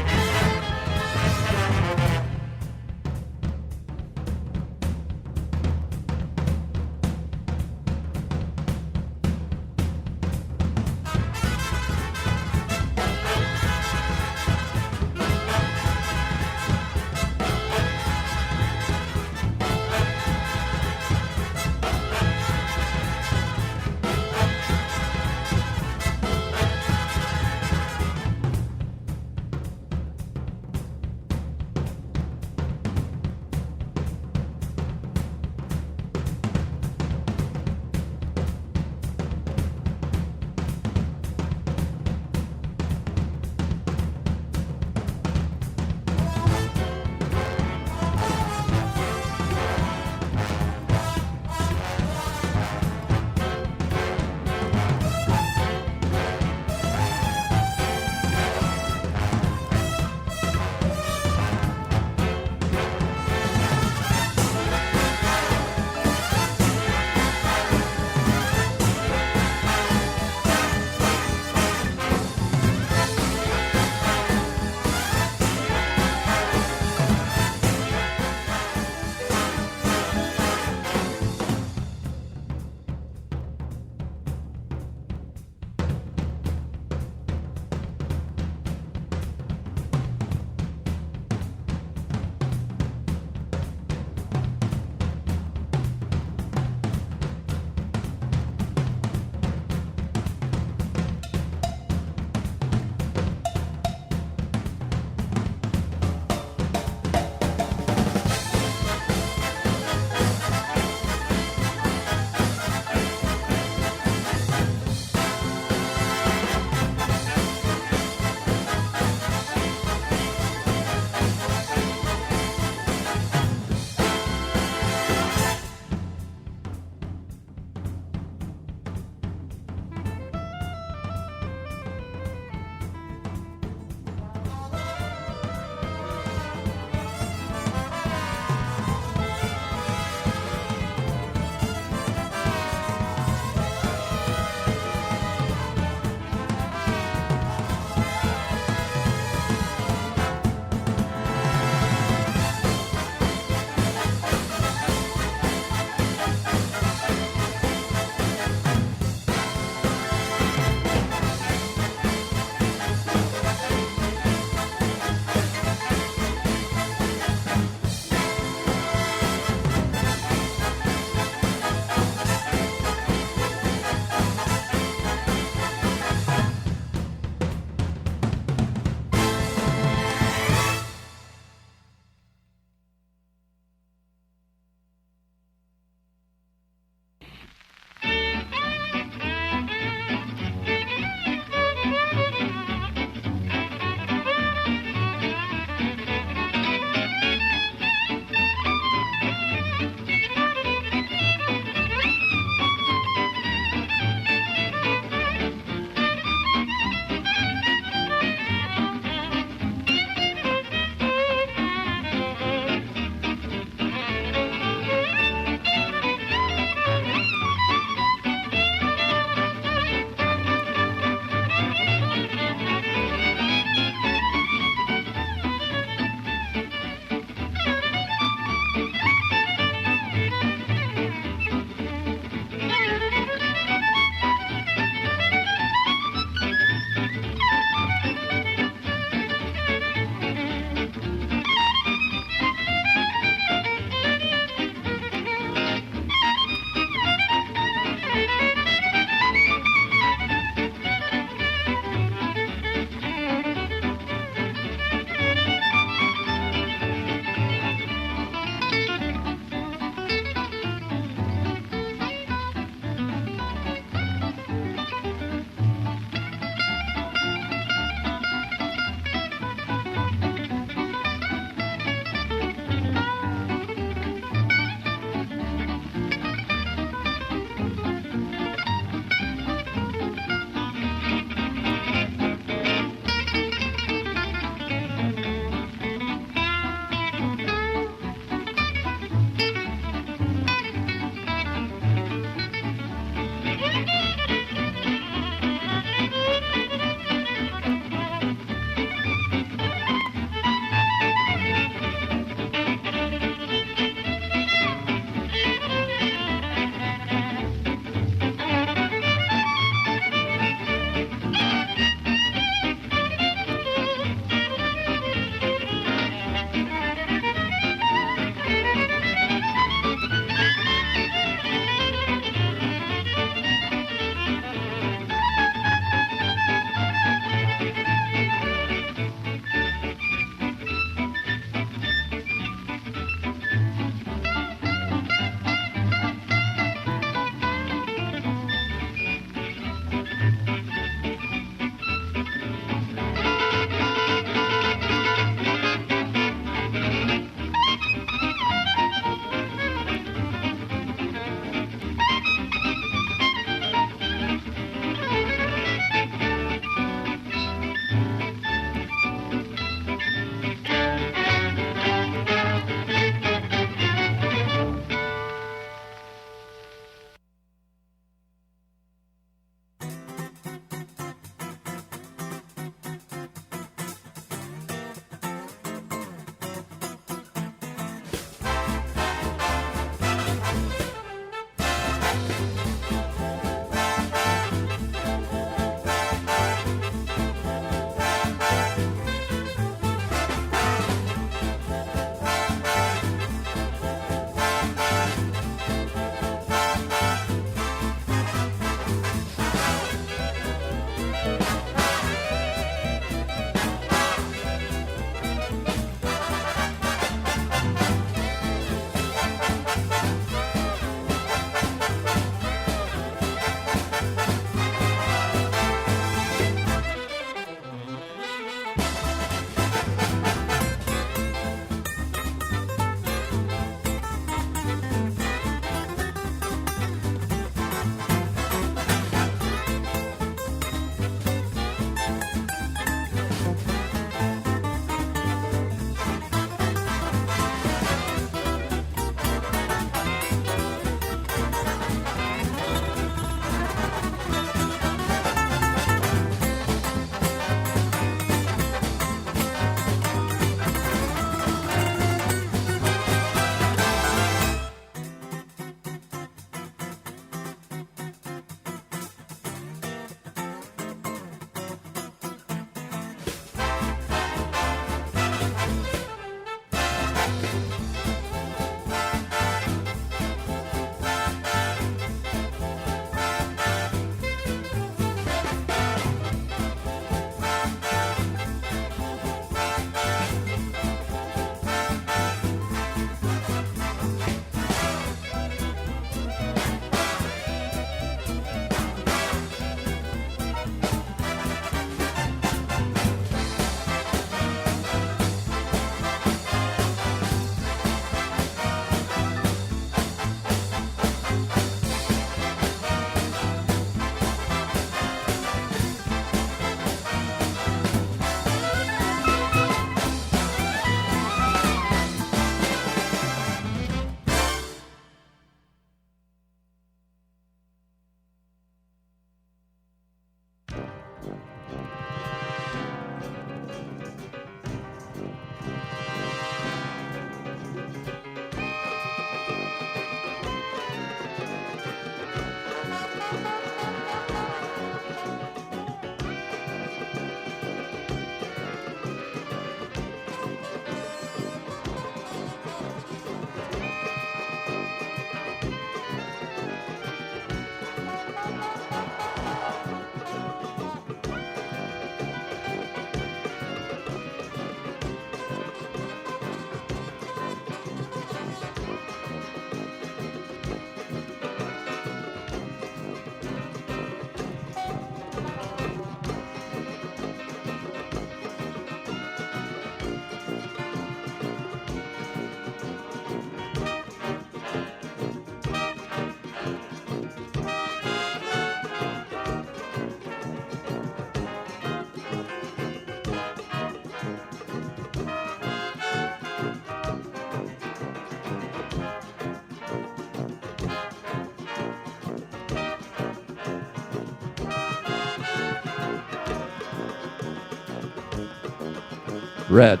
Speaker 7: Red.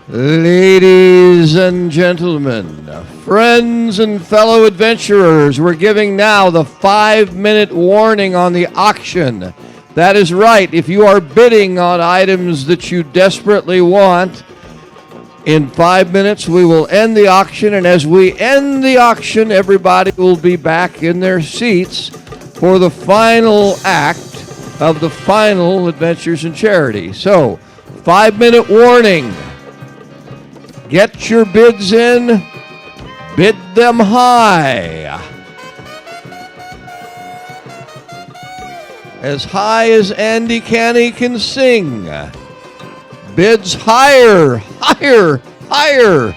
Speaker 7: Ladies and gentlemen, friends and fellow adventurers, we're giving now the 5-minute warning on the auction. That is right. If you are bidding on items that you desperately want, in 5 minutes we will end the auction, and as we end the auction, everybody will be back in their seats for the final act of the final Adventures in Charity. So, 5-minute warning. Get your bids in. Bid them high. As high as Andy Canny can sing. Bids higher, higher, higher.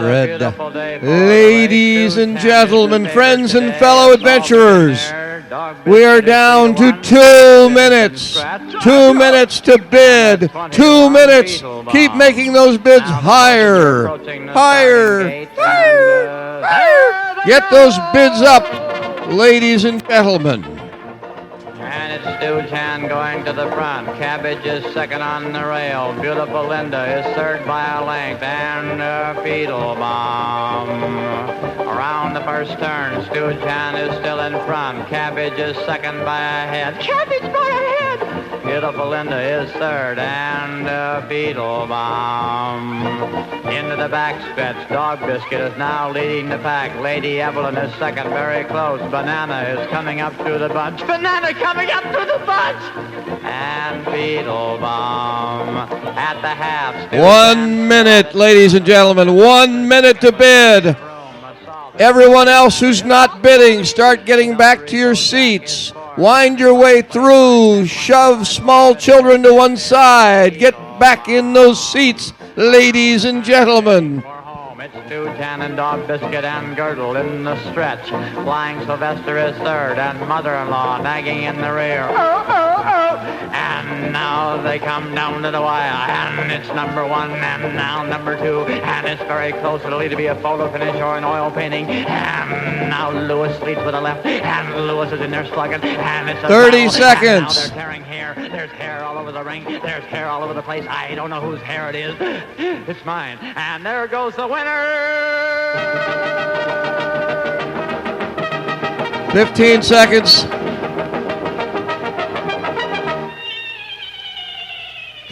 Speaker 7: Red. Ladies and gentlemen, friends and fellow adventurers, we are down to 2 minutes. 2 minutes to bid. 2 minutes. Keep making those bids higher. Higher. Higher. Higher. Get those bids up, ladies and gentlemen.
Speaker 11: And it's Stooge Hand going to the front. Cabbage is second on the rail. Beautiful Linda is third by a length. And Feedle Bomb. Around the first turn, Stooge Hand is still in front. Cabbage is second by a head. Cabbage by a head! Beautiful Linda is third. And Feedle Bomb. Into the back stretch, Dog Biscuit is now leading the pack. Lady Evelyn is second, very close. Banana is coming up through the bunch. Banana coming up through the bunch! And Beetle Bomb at the half.
Speaker 7: 1 minute, ladies and gentlemen. 1 minute to bid. Everyone else who's not bidding, start getting back to your seats. Wind your way through. Shove small children to one side. Get back in those seats, ladies and gentlemen.
Speaker 11: It's Stooge Hand and Dog Biscuit and Girdle in the stretch. Flying Sylvester is third, and Mother-in-Law nagging in the rear. And now they come down to the wire, and it's number one, and now number two, and it's very close. It'll either be a photo finish or an oil painting. And now Lewis leads with the left, and Lewis is in there slugging, and it's a
Speaker 7: 30
Speaker 11: battle.
Speaker 7: seconds.
Speaker 11: And now they're tearing hair. There's hair all over the ring. There's hair all over the place. I don't know whose hair it is. It's mine. And there goes the winner.
Speaker 7: 15 seconds.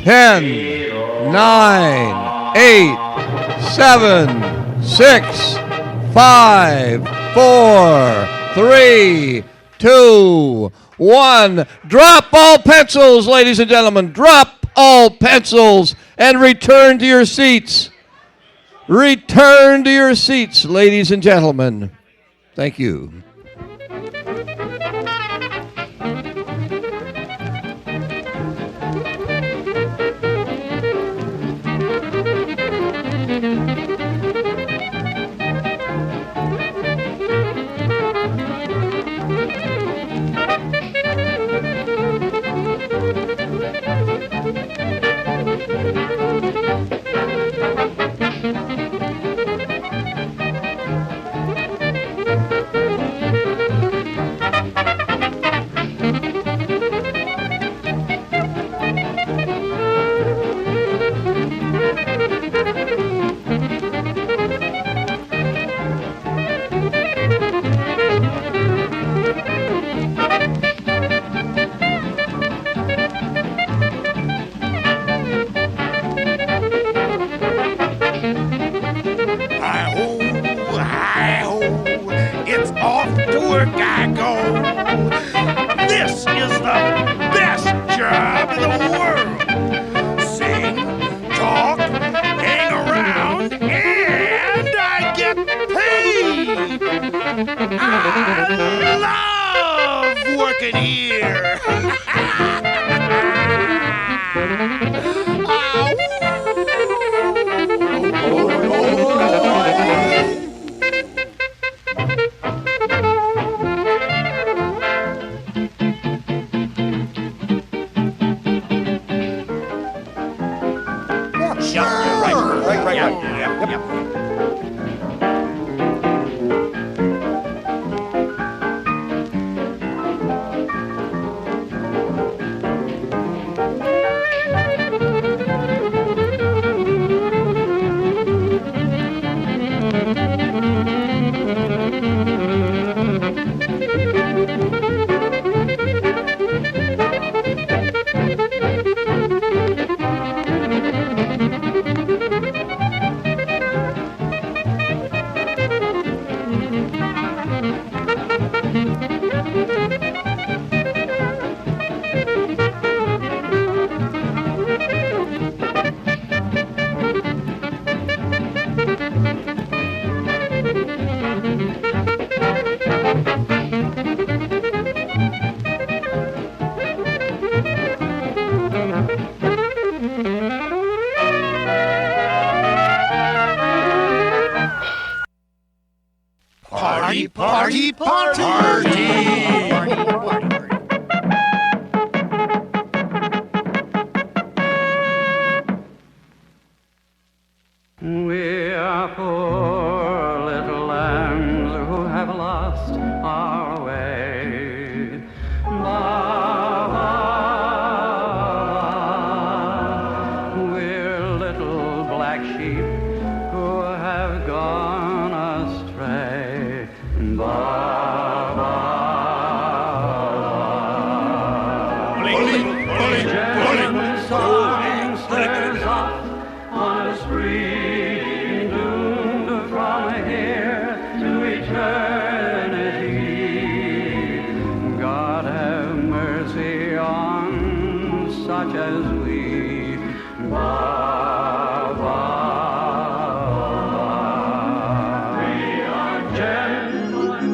Speaker 7: 10, 9, 8, 7, 6, 5, 4, 3, 2, 1. Drop all pencils, ladies and gentlemen. Drop all pencils and return to your seats. Return to your seats, ladies and gentlemen. Thank you.
Speaker 3: Hi-ho, it's off to work I go. This is the best job in the world. Sing, talk, hang around, and I get paid. I love working here. Party, party, party!
Speaker 11: We are poor little lambs who have lost our way. We're little black sheep who have gone astray. Songsters off on a spree, doomed from here to eternity. God have mercy on such as we. We are gentlemen.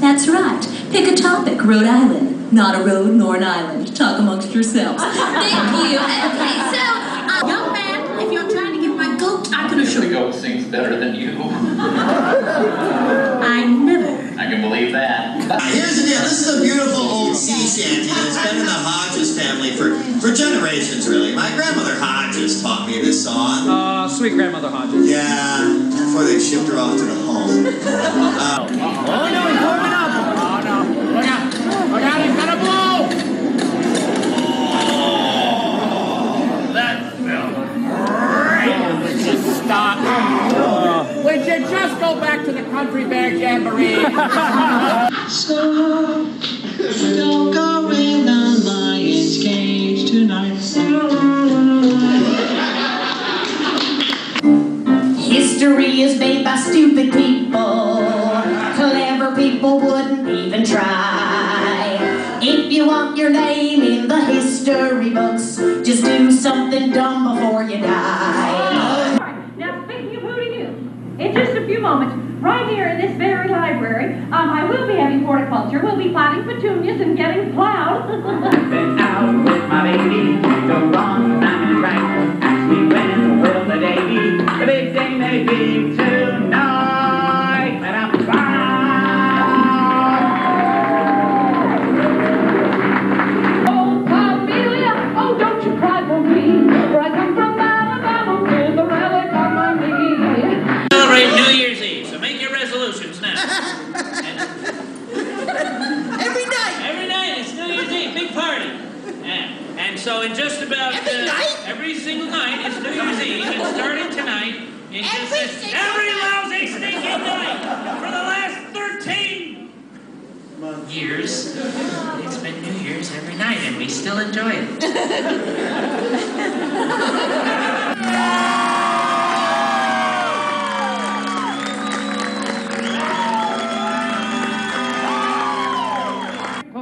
Speaker 12: That's right. Pick a topic, Rhode Island. Not a road nor an island. Talk amongst yourselves. Thank you. Okay, so, young man, if you're trying to get my goat, I can assure
Speaker 23: The
Speaker 12: you.
Speaker 23: goat sings better than you.
Speaker 12: I never.
Speaker 23: I can believe that.
Speaker 19: Here's the deal. This is a beautiful old sea shanty that's been in the Hodges family for generations, really. My grandmother Hodges taught me this song.
Speaker 1: Sweet grandmother Hodges.
Speaker 19: Yeah, before they shipped her off to the home.
Speaker 2: Oh no, he's warming up! Oh no. Look out! Look out, he's gonna blow! Oh, that felt great! Just stop. Would you just go back to the country bear jamboree?
Speaker 3: So, don't go in the lion's cage tonight.
Speaker 12: History is made by stupid people. Clever people wouldn't even try. If you want your name in the history books, just do something dumb before you die.
Speaker 15: Now, speaking of hooty doo, in just a few moments, right here in this very library, I will be having horticulture. We'll be planting petunias and getting plowed.
Speaker 2: Been out with my baby, go wrong, I'm right. Ask me when will the day be? The big day may be tonight. And I'm Oh, Amelia, oh, don't you cry for me. For I come from Alabama with the relic on my knee.
Speaker 24: Celebrate New Year's Eve, so make your resolutions now.
Speaker 12: Every night.
Speaker 24: Every night, it's New Year's Eve, big party. Yeah. And so in just about every single night, it's New Year's Eve, and starting tonight, in every lousy stinking night for the last 13 years, it's been New Year's every night, and we still enjoy it.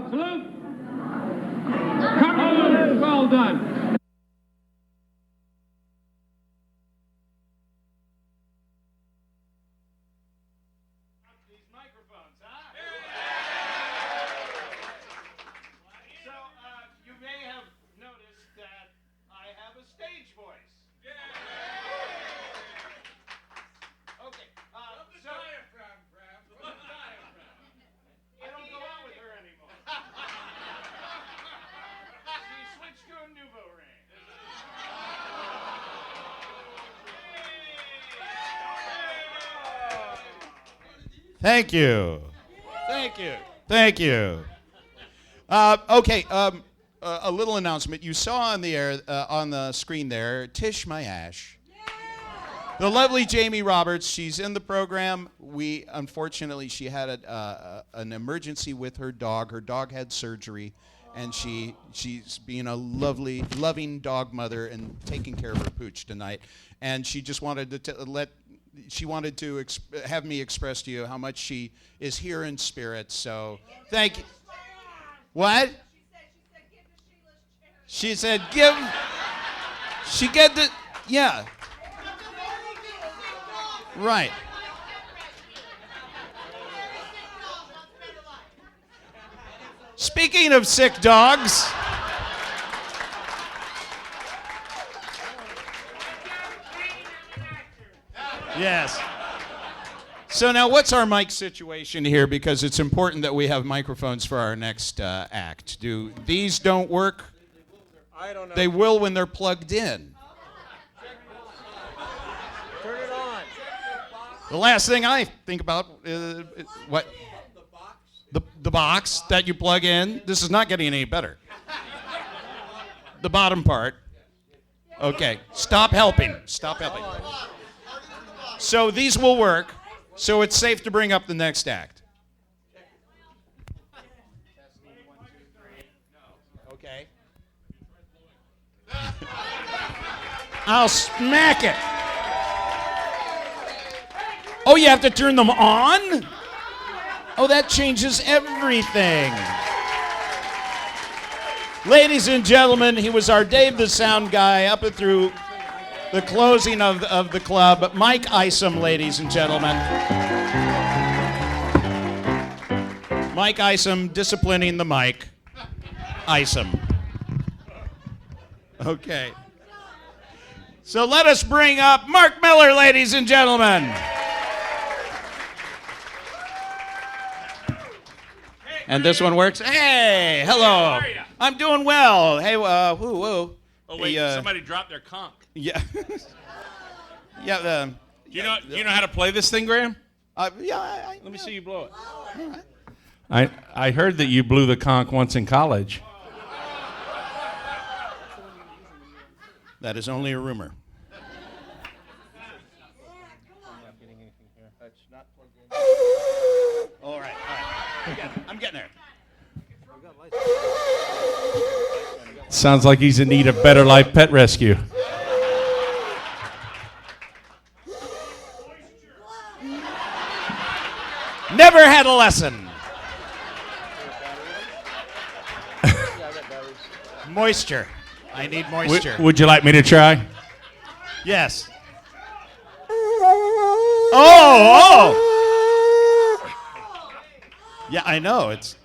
Speaker 2: Salute! Come on, it's all done.
Speaker 17: So, you may have noticed that I have a stage voice. Okay, so... You don't go on with her anymore. She switched to a nouveau ring. Thank you. Thank you. Thank you. Okay, a little announcement. You saw on the air, on the screen there, Tish Mayash. The lovely Jamie Roberts. She's in the program. Unfortunately, she had an emergency with her dog. Her dog had surgery, and she's being a lovely, loving dog mother and taking care of her pooch tonight. And she just wanted to have me express to you how much she is here in spirit. So thank you. What? She said give. She get the yeah. Right. Speaking of sick dogs. Yes. So now what's our mic situation here? Because it's important that we have microphones for our next act. Do these don't work?
Speaker 7: I don't know.
Speaker 17: They will when they're plugged in.
Speaker 7: Turn it on.
Speaker 17: The last thing I think about is what? The box that you plug in. This is not getting any better. The bottom part. Okay. Stop helping. Stop helping. So these will work. So it's safe to bring up the next act. Okay. I'll smack it. Oh, you have to turn them on? Oh, that changes everything. Ladies and gentlemen, he was our Dave the Sound guy up and through the closing of the club. Mike Isom, ladies and gentlemen. Mike Isom disciplining the mic. Isom. Okay. So let us bring up Mark Miller, ladies and gentlemen. And this one works. Hey, hello. I'm doing well. Hey, woo.
Speaker 20: Oh wait,
Speaker 17: Hey,
Speaker 20: somebody dropped their conch.
Speaker 17: Yeah. Yeah.
Speaker 20: You know how to play this thing, Graham?
Speaker 17: Yeah.
Speaker 20: Let me see you blow it. I heard that you blew the conch once in college.
Speaker 17: That is only a rumor. All right. I'm getting there.
Speaker 20: Sounds like he's in need of Better Life Pet Rescue.
Speaker 17: Never had a lesson. Moisture. I need moisture.
Speaker 20: Would you like me to try?
Speaker 17: Yes. Oh! Yeah, I know. It's.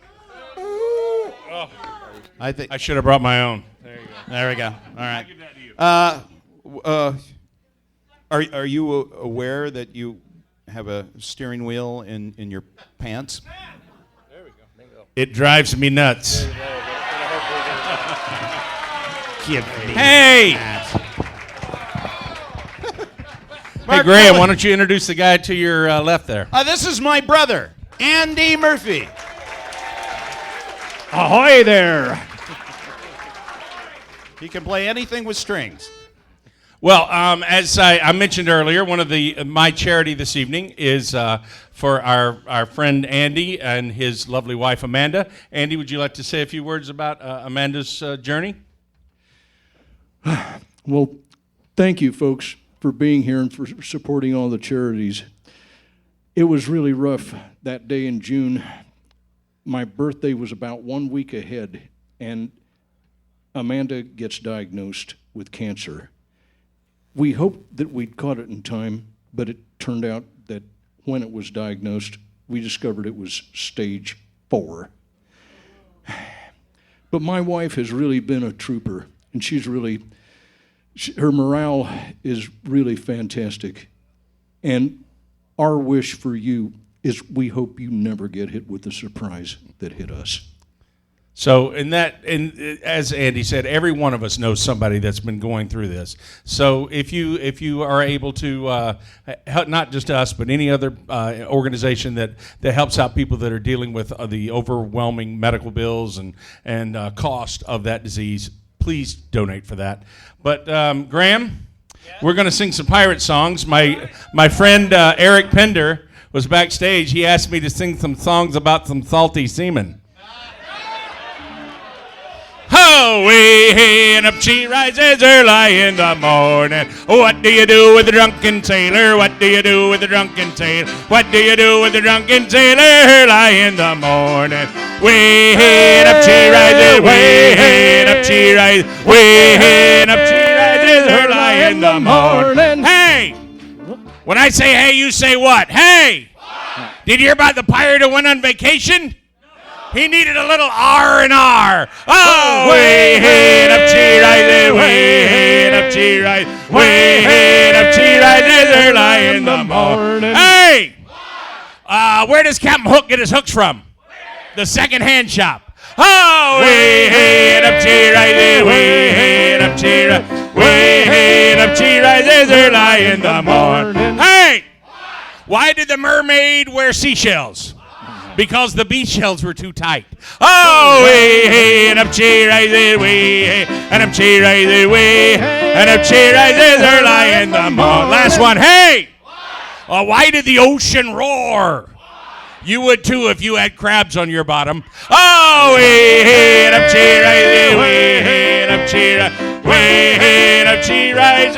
Speaker 17: I think
Speaker 20: I should have brought my own. There you go.
Speaker 17: There we go. All right. Are you aware that you have a steering wheel in your pants?
Speaker 20: There we go. Bingo. It drives me nuts. Hey! Hey, Graham, why don't you introduce the guy to your left there?
Speaker 17: This is my brother, Andy Murphy.
Speaker 5: Ahoy there!
Speaker 17: He can play anything with strings.
Speaker 20: Well, as I mentioned earlier, one of my charity this evening is for our friend Andy and his lovely wife Amanda. Andy, would you like to say a few words about Amanda's journey?
Speaker 5: Well, thank you, folks, for being here and for supporting all the charities. It was really rough that day in June. My birthday was about 1 week ahead, and Amanda gets diagnosed with cancer. We hoped that we'd caught it in time, but it turned out that when it was diagnosed, we discovered it was stage 4. But my wife has really been a trooper, and her morale is really fantastic. And our wish for you is we hope you never get hit with the surprise that hit us.
Speaker 20: So, as Andy said, every one of us knows somebody that's been going through this. So, if you are able to help, not just us, but any other organization that helps out people that are dealing with the overwhelming medical bills and cost of that disease, please donate for that. But Graham, we're going to sing some pirate songs. My friend Eric Pender was backstage. He asked me to sing some songs about some salty seamen. Away and up she rises early in the morning. What do you do with the drunken sailor? What do you do with the drunken sailor? What do you do with the drunken sailor early in the morning? Way and up she rises, way and up she rises, way and up she rises early in the morning. Hey! When I say hey, you say what? Hey! Did you hear about the pirate who went on vacation? He needed a little R&R. Oh, way and up she rises, way and up she rises, way and up she rises early in the morning. Hey! Where does Captain Hook get his hooks from? The second-hand shop. Oh, way and up she rises, way and up she rises, way and up she rises early in the morning. Hey! Why did the mermaid wear seashells? Because the beach shells were too tight. Oh, way and up she rises, way and up she rises, way and up she rises early in the morning. Last one, hey! Why did the ocean roar? You would too if you had crabs on your bottom. Oh, way and up she rises, way and up she rises, way and up she rises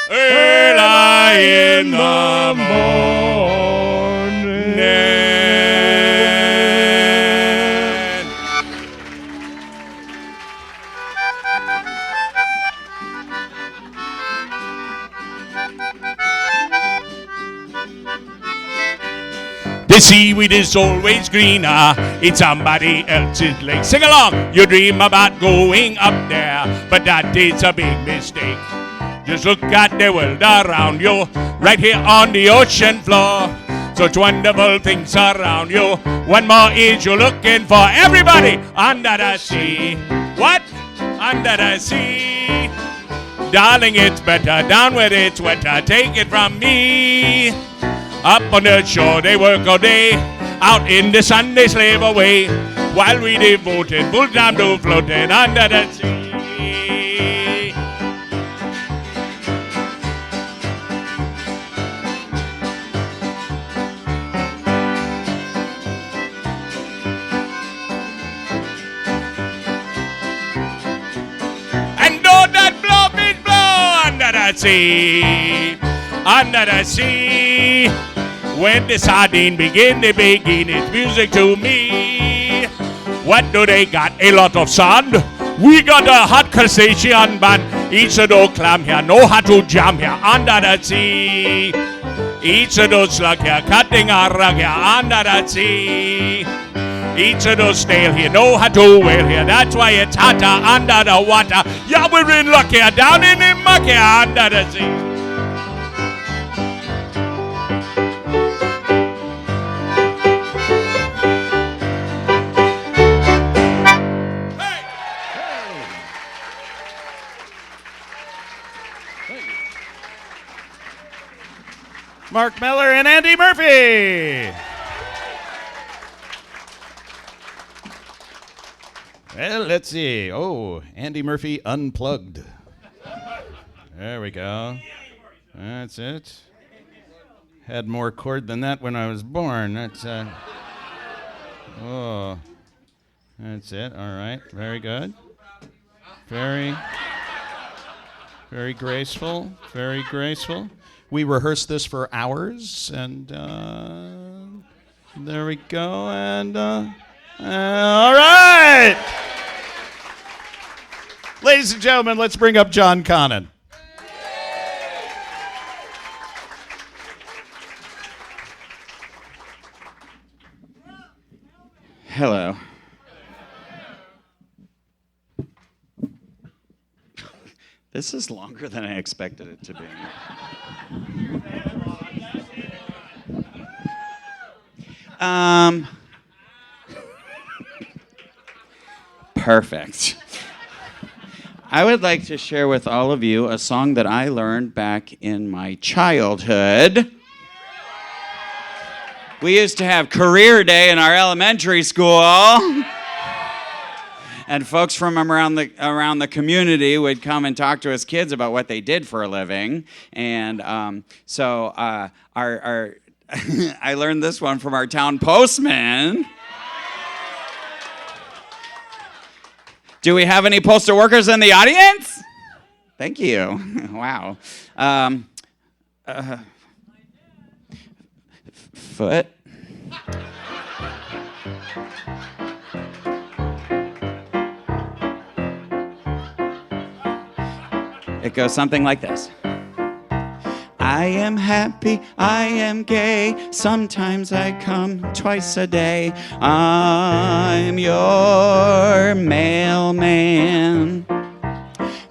Speaker 20: early in the morning.
Speaker 17: seaweed is always greener in somebody else's lake. Sing along. You dream about going up there, but that is a big mistake. Just look at the world around you, right here on the ocean floor. Such wonderful things around you. What more is you looking for? Everybody under the sea. What? Under the sea. Darling, it's better down where it's wetter. Take it from me. Up on the shore they work all day. Out in the sun they slave away. While we devoted full time to floating under the sea. Under the sea, when the sardine begin, they begin its music to me. What do they got? A lot of sand. We got a hot crustacean band. Each of those clam here know how to jam here under the sea. Each of those slug here cutting a rug here under the sea. Each of those snail here know how to whale here. That's why it's hotter under the water. Yeah, we're in luck here, down in the muck here under the sea. Mark Miller and Andy Murphy. Well, let's see. Oh, Andy Murphy unplugged. There we go. That's it. Had more cord than that when I was born. That's oh, that's it. All right. Very good. Very graceful. Very graceful. We rehearsed this for hours, and there we go. And all right. Ladies and gentlemen, let's bring up John Connon.
Speaker 6: Hello. This is longer than I expected it to be. Perfect. I would like to share with all of you a song that I learned back in my childhood. We used to have career day in our elementary school. And folks from around the community would come and talk to us kids about what they did for a living. And so I learned this one from our town postman. Do we have any postal workers in the audience? Thank you. Wow. Foot. It goes something like this. I am happy, I am gay, sometimes I come twice a day. I'm your mailman.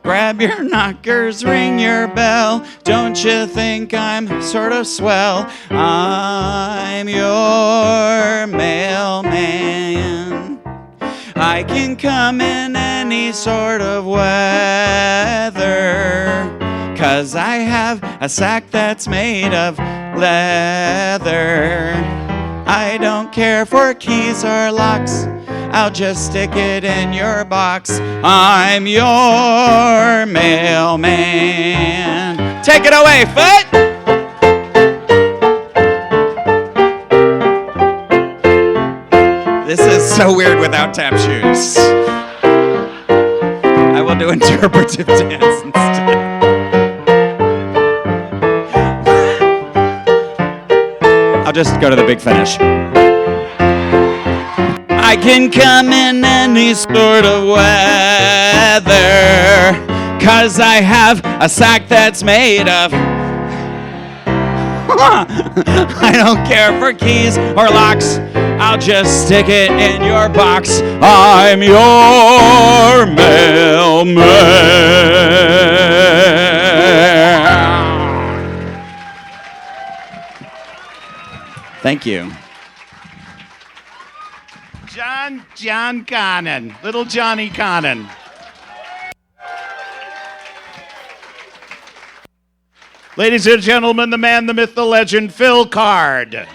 Speaker 6: Grab your knockers, ring your bell. Don't you think I'm sort of swell? I'm your mailman. I can come in any sort of weather, 'cause I have a sack that's made of leather. I don't care for keys or locks, I'll just stick it in your box. I'm your mailman. Take it away, Foot! This is so weird without tap shoes. I will do interpretive dance instead. I'll just go to the big finish. I can come in any sort of weather, 'cause I have a sack that's made of I don't care for keys or locks. I'll just stick it in your box. I'm your mailman. Thank you.
Speaker 17: John Connon, little Johnny Connon. Ladies and gentlemen, the man, the myth, the legend, Phil Card.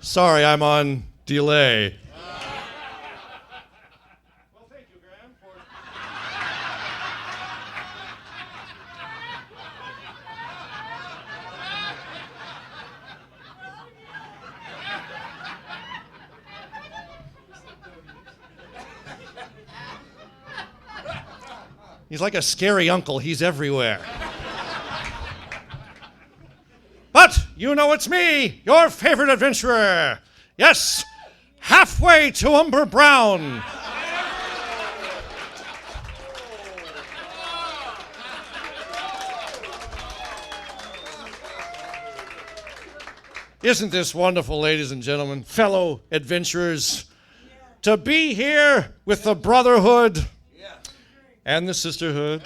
Speaker 8: Sorry, I'm on delay. He's like a scary uncle. He's everywhere. But you know it's me, your favorite adventurer. Yes, halfway to Umber Brown. Isn't this wonderful, ladies and gentlemen, fellow adventurers, to be here with the brotherhood and the sisterhood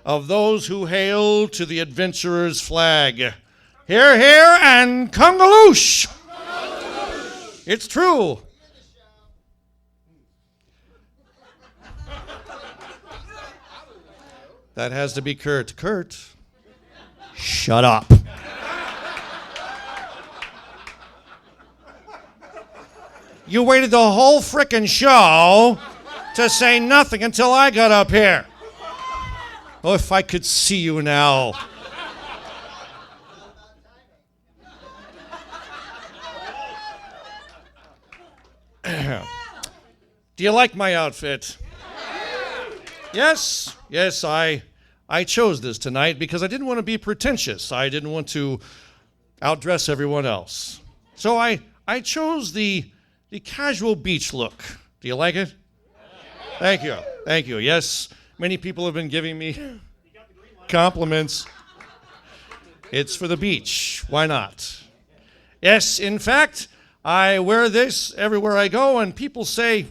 Speaker 8: of those who hail to the adventurer's flag. Hear, hear, and congaloosh! It's true. That has to be Kurt. Kurt, shut up. You waited the whole frickin' show to say nothing until I got up here. Oh, if I could see you now. Do you like my outfit? Yes, I chose this tonight because I didn't want to be pretentious. I didn't want to outdress everyone else. So I chose the casual beach look. Do you like it? Thank you. Thank you. Yes, many people have been giving me compliments. It's for the beach. Why not? Yes, in fact, I wear this everywhere I go, and people say,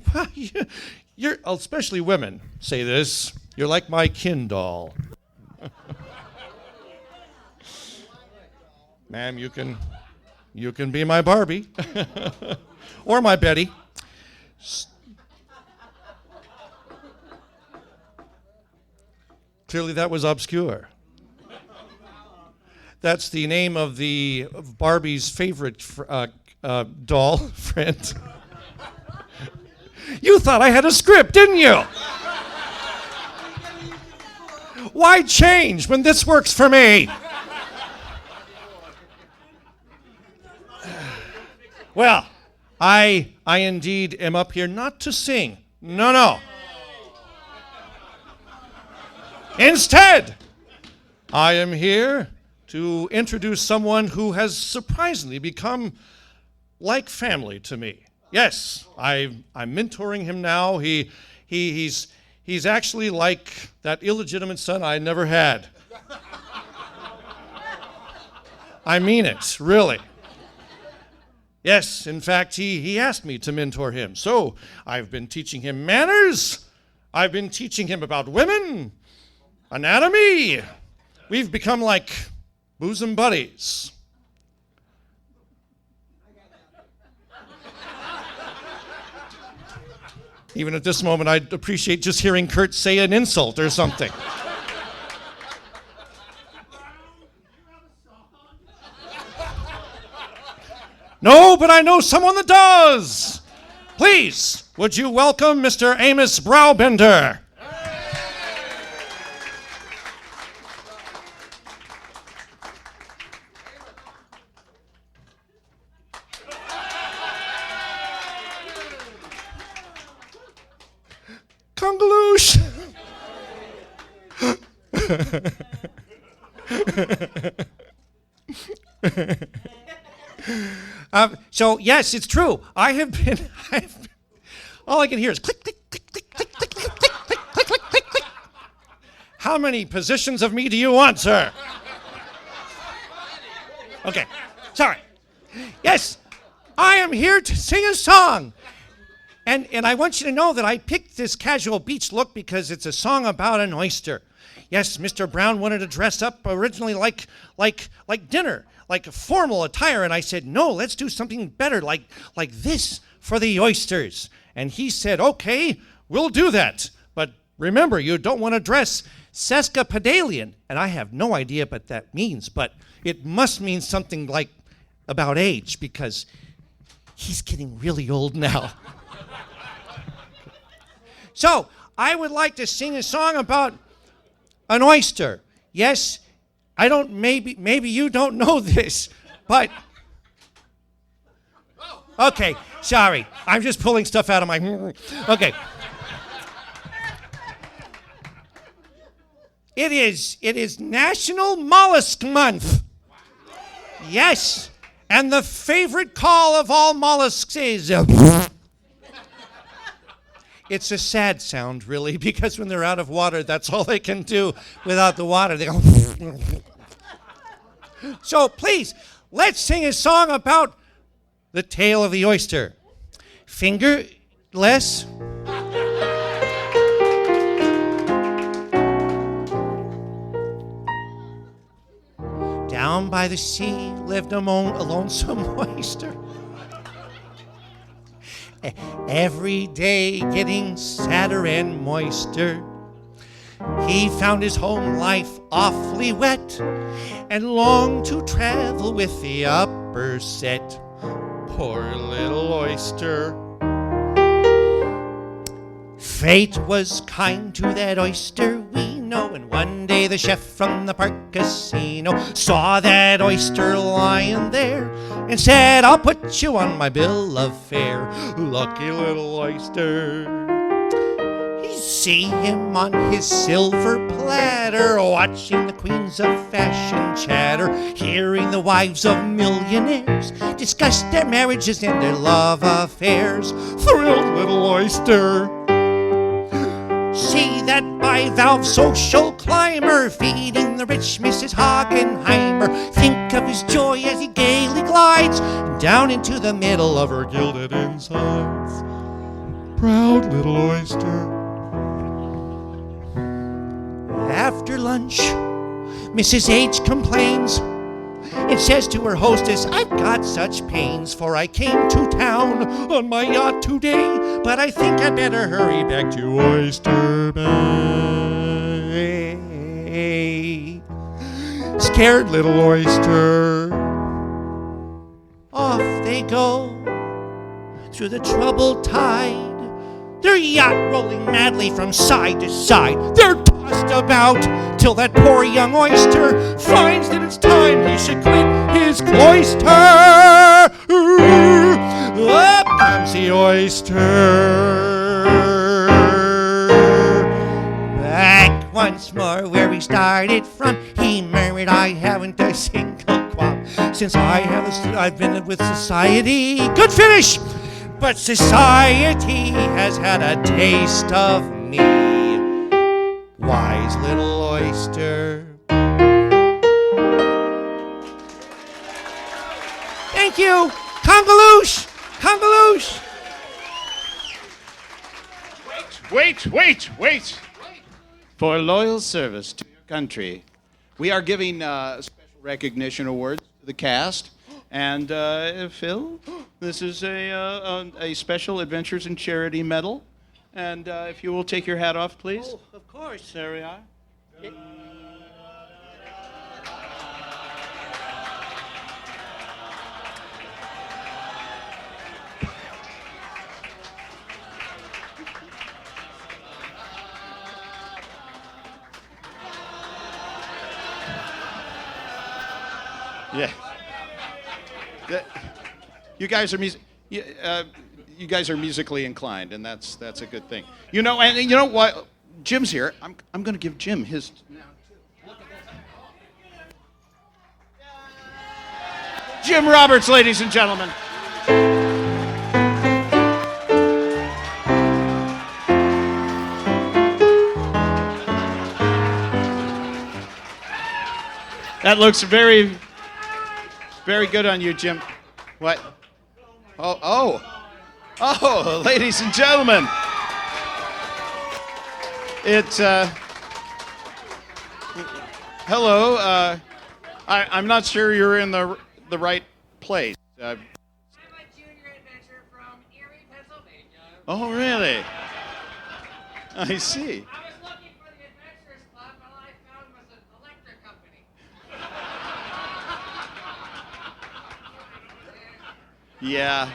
Speaker 8: you're, especially women say this, you're like my Ken doll. Ma'am, you can be my Barbie or my Betty. Clearly that was obscure. That's the name of Barbie's favorite doll friend. You thought I had a script, didn't you? Why change when this works for me? Well, I indeed am up here not to sing. No. Instead, I am here to introduce someone who has surprisingly become like family to me. Yes, I'm mentoring him now. He's actually like that illegitimate son I never had. I mean it, really. Yes, in fact, he asked me to mentor him. So I've been teaching him manners. I've been teaching him about women, anatomy. We've become like bosom buddies. Even at this moment, I'd appreciate just hearing Kurt say an insult or something. No, but I know someone that does. Please, would you welcome Mr. Amos Browbender? Congaloosh. So yes, it's true. All I can hear is click, click, click, click, click, click, click, click, click, click, click, click, click. How many positions of me do you want, sir? Okay, sorry. Yes, I am here to sing a song. And I want you to know that I picked this casual beach look because it's a song about an oyster. Yes, Mr. Brown wanted to dress up originally like dinner, like a formal attire, and I said, no, let's do something better, like this for the oysters. And he said, okay, we'll do that. But remember, you don't want to dress sesquipedalian. And I have no idea what that means, but it must mean something like about age, because he's getting really old now. So, I would like to sing a song about an oyster. Yes, maybe you don't know this, but, okay, sorry. I'm just pulling stuff out of my, okay. It is National Mollusk Month. Yes, and the favorite call of all mollusks is, it's a sad sound, really, because when they're out of water, that's all they can do without the water. They go. So please, let's sing a song about the tale of the oyster. Fingerless. Down by the sea lived a lonesome oyster. Every day getting sadder and moister. He found his home life awfully wet and longed to travel with the upper set. Poor little oyster. Fate was kind to that oyster, we know, and one day the chef from the park casino saw that oyster lying there and said, I'll put you on my bill of fare. Lucky little oyster. You see him on his silver platter, watching the queens of fashion chatter, hearing the wives of millionaires discuss their marriages and their love affairs. Thrilled little oyster. See that bivalve social climber feeding the rich Mrs. Hagenheimer. Think of his joy as he gaily glides down into the middle of her gilded insides. Proud little oyster. After lunch, Mrs. H complains and says to her hostess, I've got such pains, for I came to town on my yacht today, but I think I'd better hurry back to Oyster Bay. Scared little oyster. Off they go through the troubled tide, their yacht rolling madly from side to side. They're tossed about till that poor young oyster finds that it's time he should quit his cloister. Up comes the oyster, back once more where we started from. He murmured, I haven't a single qualm since I've been with society. Good finish! But society has had a taste of me. Wise little oyster. Thank you. Congaloosh. Congaloosh.
Speaker 10: Wait. For loyal service to your country, we are giving special recognition awards to the cast. And Phil, this is a special Adventures in Charity medal. And if you will take your hat off, please.
Speaker 8: Oh, of course.
Speaker 10: There we are. Yeah. You guys are you guys are musically inclined, and that's a good thing. You know, and you know what? Jim's here. I'm going to give Jim his now too. Jim Roberts, ladies and gentlemen. That looks very, very good on you, Jim. What? Oh, ladies and gentlemen. Hello. I'm not sure you're in the right place.
Speaker 24: I'm a junior adventurer from Erie, Pennsylvania.
Speaker 10: Oh, really? I see.
Speaker 24: I was looking for the Adventurers Club, and all I found was an electric company.
Speaker 10: Yeah.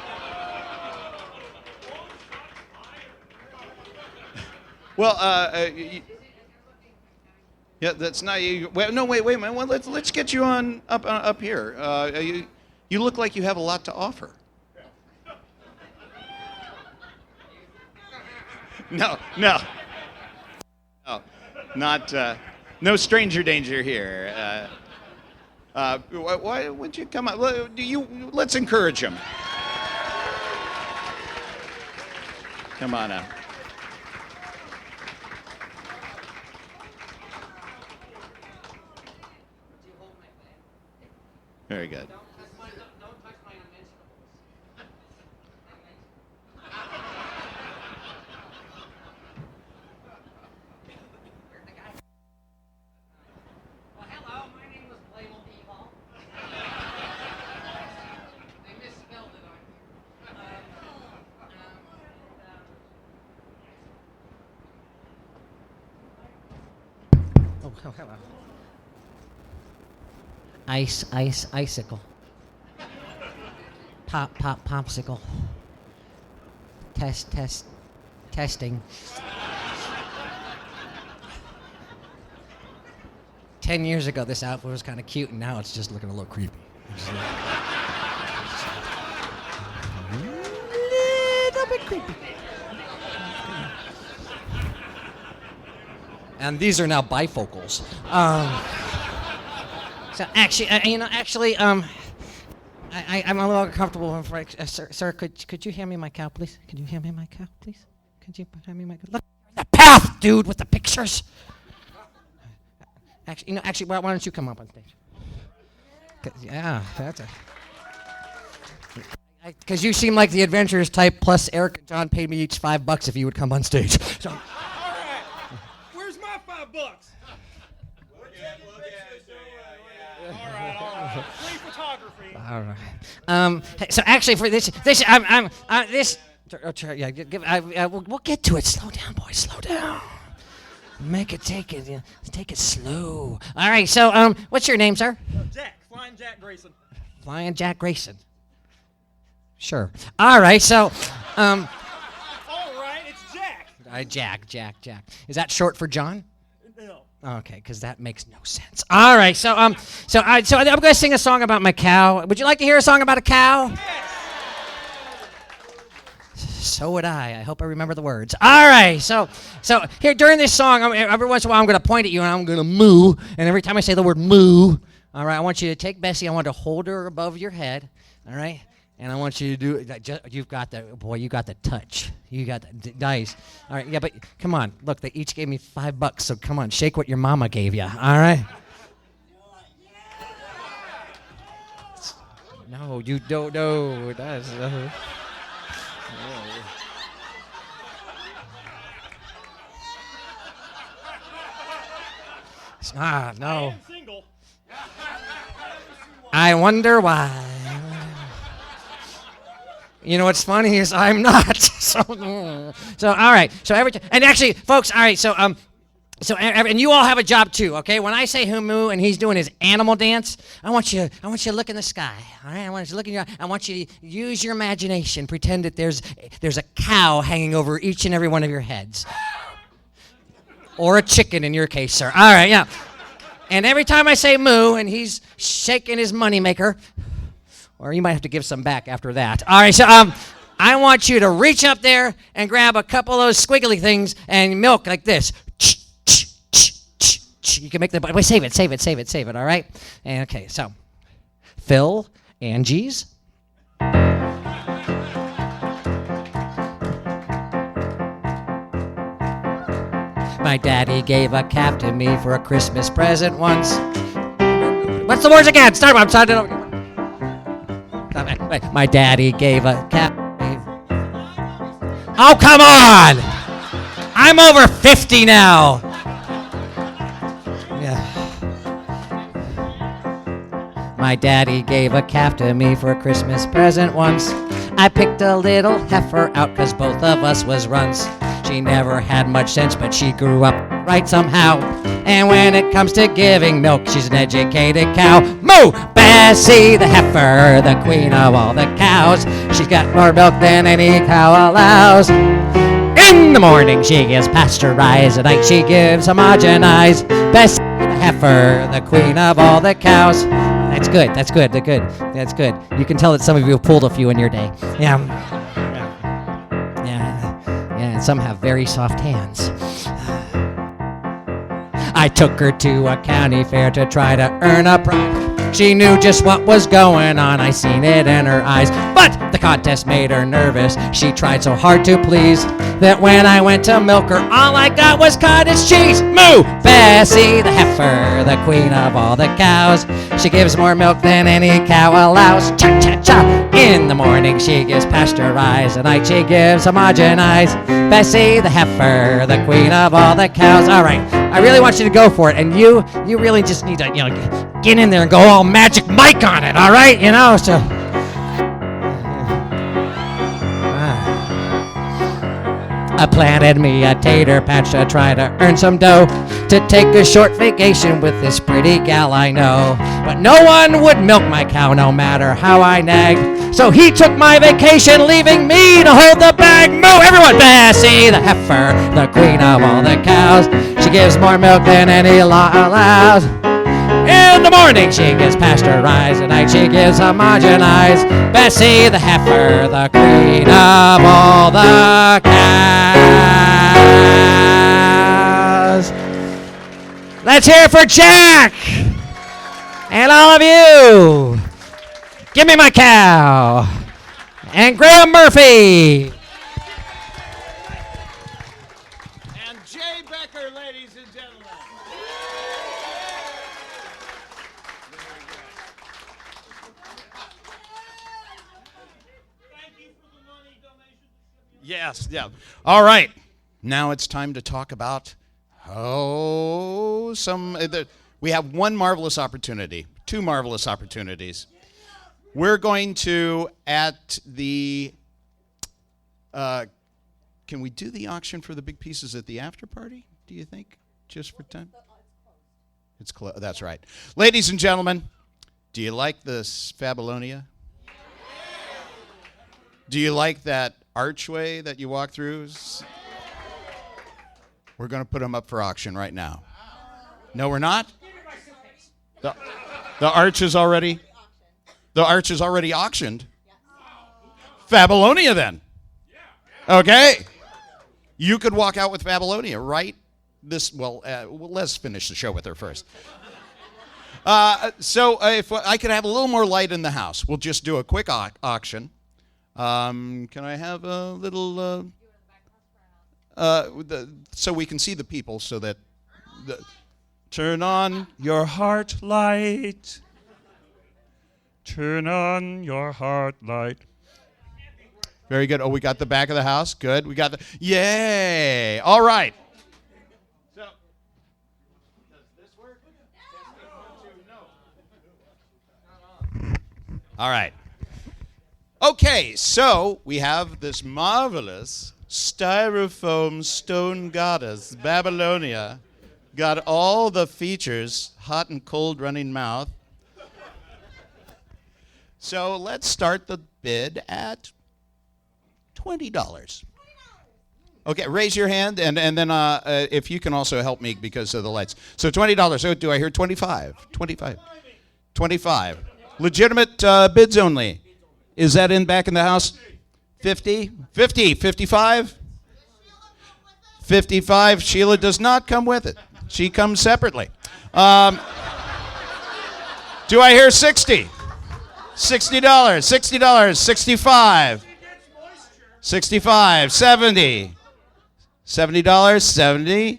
Speaker 10: Well, yeah, that's not you. Well, no, wait a minute. Well, let's get you on up here. You look like you have a lot to offer. No, not no stranger danger here. Why would you come up? Let's encourage him. Come on up. Very good.
Speaker 24: Don't touch my unmentionables. Well, hello, my name was Blable B. Hall. They misspelled it on here. Oh, hello. Icicle. Popsicle. Testing. 10 years ago, this outfit was kind of cute, and now it's just looking a little creepy. Little bit creepy. And these are now bifocals. So actually, I'm a little uncomfortable. Sir, could you hand me my cow, please? Could you hand me my cow, please? Could you hand me my cow? Look, the path, dude, with the pictures. Actually, why don't you come up on stage? Yeah, that's a. Because you seem like the adventurers type. Plus, Eric and John paid me each $5 if you would come on stage. So.
Speaker 4: All right. Where's my $5? All right. Free photography.
Speaker 24: All right. So actually, for this, we'll get to it. Slow down, boys. Slow down. Take it slow. All right. So, what's your name, sir?
Speaker 4: Jack. Flying Jack Grayson.
Speaker 24: Flying Jack Grayson. Sure. All right. So,
Speaker 4: All right. It's Jack.
Speaker 24: Jack. Is that short for John?
Speaker 4: No.
Speaker 24: Okay, because that makes no sense. All right, so I'm going to sing a song about my cow. Would you like to hear a song about a cow? Yes. So would I. I hope I remember the words. All right, so here during this song, every once in a while I'm going to point at you and I'm going to moo. And every time I say the word moo, all right, I want you to take Bessie. I want to hold her above your head. All right. And I want you to do it. You got the touch. You got the dice. All right, yeah, but come on. Look, they each gave me $5, so come on, shake what your mama gave you. All right? No, you don't know. That's. No.
Speaker 4: I am single.
Speaker 24: I wonder why. You know what's funny is I'm not. So all right. So and actually, folks, all right. So and you all have a job too, okay? When I say humu and he's doing his animal dance, I want you to look in the sky. All right. I want you to look in your. I want you to use your imagination. Pretend that there's a cow hanging over each and every one of your heads, or a chicken in your case, sir. All right. Yeah. And every time I say moo and he's shaking his moneymaker. Or you might have to give some back after that. All right, so I want you to reach up there and grab a couple of those squiggly things and milk like this. You can make the. Wait, save it. All right. And okay, so Phil, Angie's. My daddy gave a calf to me for a Christmas present once.
Speaker 13: What's the words again? Start. I'm starting over. Wait, my daddy gave a cat. Oh, come on! I'm over 50 now. Yeah. My daddy gave a calf to me for a Christmas present once. I picked a little heifer out 'cause both of us was runts. She never had much sense, but she grew up right somehow. And when it comes to giving milk, she's an educated cow. Moo! Bessie the heifer, the queen of all the cows. She's got more milk than any cow allows. In the morning she gives pasteurized, at night she gives homogenized. Bessie the heifer, the queen of all the cows. That's good, that's good, that's good, that's good. You can tell that some of you have pulled a few in your day. Yeah. Yeah, and some have very soft hands. I took her to a county fair to try to earn a prize. She knew just what was going on, I seen it in her eyes. But the contest made her nervous, she tried so hard to please, that when I went to milk her, all I got was cottage cheese. Moo! Bessie the heifer, the queen of all the cows. She gives more milk than any cow allows. Cha-cha-cha! In the morning she gives pasteurized, at night she gives homogenized. Bessie the heifer, the queen of all the cows. All right, I really want you to go for it, and you really just need to, get in there and go all Magic Mike on it, all right? So. I planted me a tater patch to try to earn some dough, to take a short vacation with this pretty gal I know. But no one would milk my cow no matter how I nagged. So he took my vacation, leaving me to hold the bag. Moo! Everyone! Bessie the heifer, the queen of all the cows. She gives more milk than any law allows. In the morning she gives pasteurized, at night she gives homogenized. Bessie the heifer, the queen of all the cows. Let's hear it for Jack and all of you. Give me my cow. And Graham Murphy.
Speaker 17: And Jay Becker, ladies and gentlemen. Yes, yeah. All right. Now it's time to talk about we have one marvelous opportunity, two marvelous opportunities. We're going to, at the, can we do the auction for the big pieces at the after party, do you think, just for time? It's close, that's right. Ladies and gentlemen, do you like this Fabulonia? Do you like that archway that you walk through? We're going to put them up for auction right now. No, we're not? The arch is already auctioned. Fabulonia then. Okay. You could walk out with Fabulonia, right? Let's finish the show with her first. So if I could have a little more light in the house, we'll just do a quick auction. Can I have a little, so we can see the people, so that, turn on your heart light. Turn on your heart light. Very good. Oh, we got the back of the house. Good. We got the, yay. All right. So, does this work? All right. Okay, so we have this marvelous styrofoam stone goddess, Babylonia. Got all the features, hot and cold running mouth. So let's start the bid at $20. Okay, raise your hand, and then if you can also help me because of the lights. So $20. So do I hear 25? 25. 25. Legitimate bids only. Is that in back in the house? 50? 50. 55? 55. Sheila does not come with it. She comes separately. Do I hear 60? $60. $60. 65. 65. 70. $70. 70.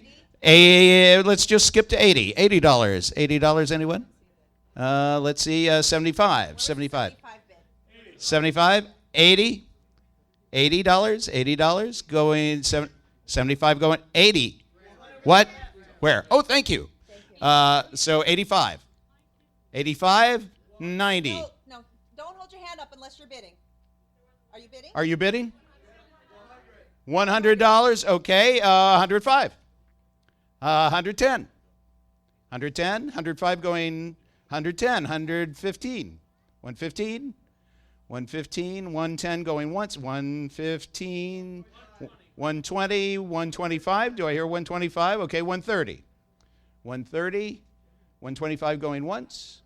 Speaker 17: Let's just skip to $80. $80. $80, anyone?
Speaker 10: Let's see, 75. 75. 75. 80. $80. $80 going 75 going 80. What? Where? Oh, thank you. So 85. 85. 90.
Speaker 9: No, don't hold your hand up unless you're bidding. Are you bidding?
Speaker 10: Are you bidding? $100. Okay. 105. 110. 110. 105 going 110. 115. 115. 115. 110 going once. 115. 120. 125. Do I hear 125? Okay. 130. 130. 125 going once.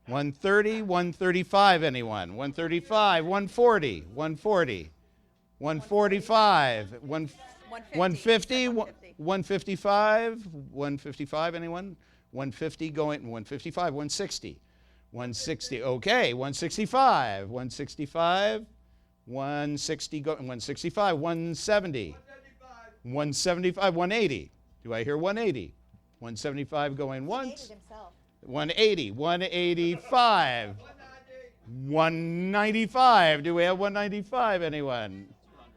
Speaker 10: 130, 135, anyone? 135, 140, 140, 145, 150, 155, 155, anyone? 150 going, 155, 160, 160, okay, 165, 165, 160 going, 165, 170, 175, 180. Do I hear 180? 175 going once. 180, 185, 195. Do we have 195, anyone?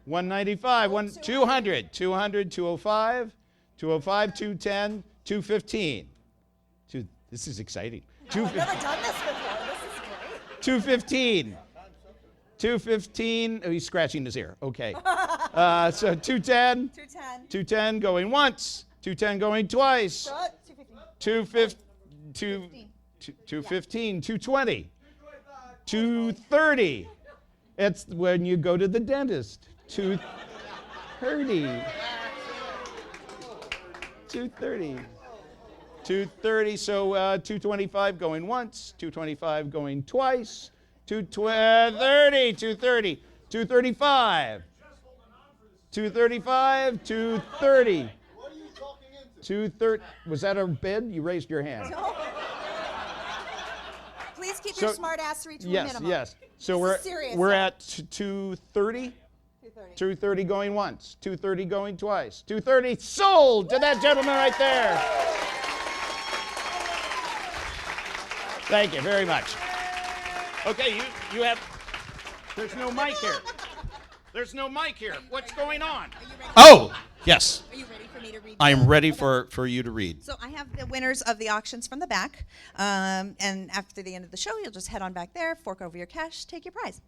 Speaker 10: 195, 200, 200, 205, 205, 210, 215. This is exciting.
Speaker 9: I've never done this before. This is great.
Speaker 10: 215. 215. Oh, he's scratching his ear. Okay. So 210. 210 going once. 210 going twice. 215. 215, 220, 230. It's when you go to the dentist. 230. 230. 230, so 225 going once, 225 going twice, 230, 230, 235, 235, 230. 230. Was that a bid? You raised your hand.
Speaker 9: Please keep your smart assery to a minimum.
Speaker 10: Yes. So
Speaker 9: This is serious,
Speaker 10: we're
Speaker 9: yeah.
Speaker 10: at 230. 230 going once. 230 going twice. 230 sold to that gentleman right there. Thank you very much. Okay, you have. There's no mic here. There's no mic here. What's going on? Oh, yes.
Speaker 9: Are you ready for me to read?
Speaker 10: I am ready for you to read.
Speaker 9: So I have the winners of the auctions from the back, and after the end of the show, you'll just head on back there, fork over your cash, take your prize.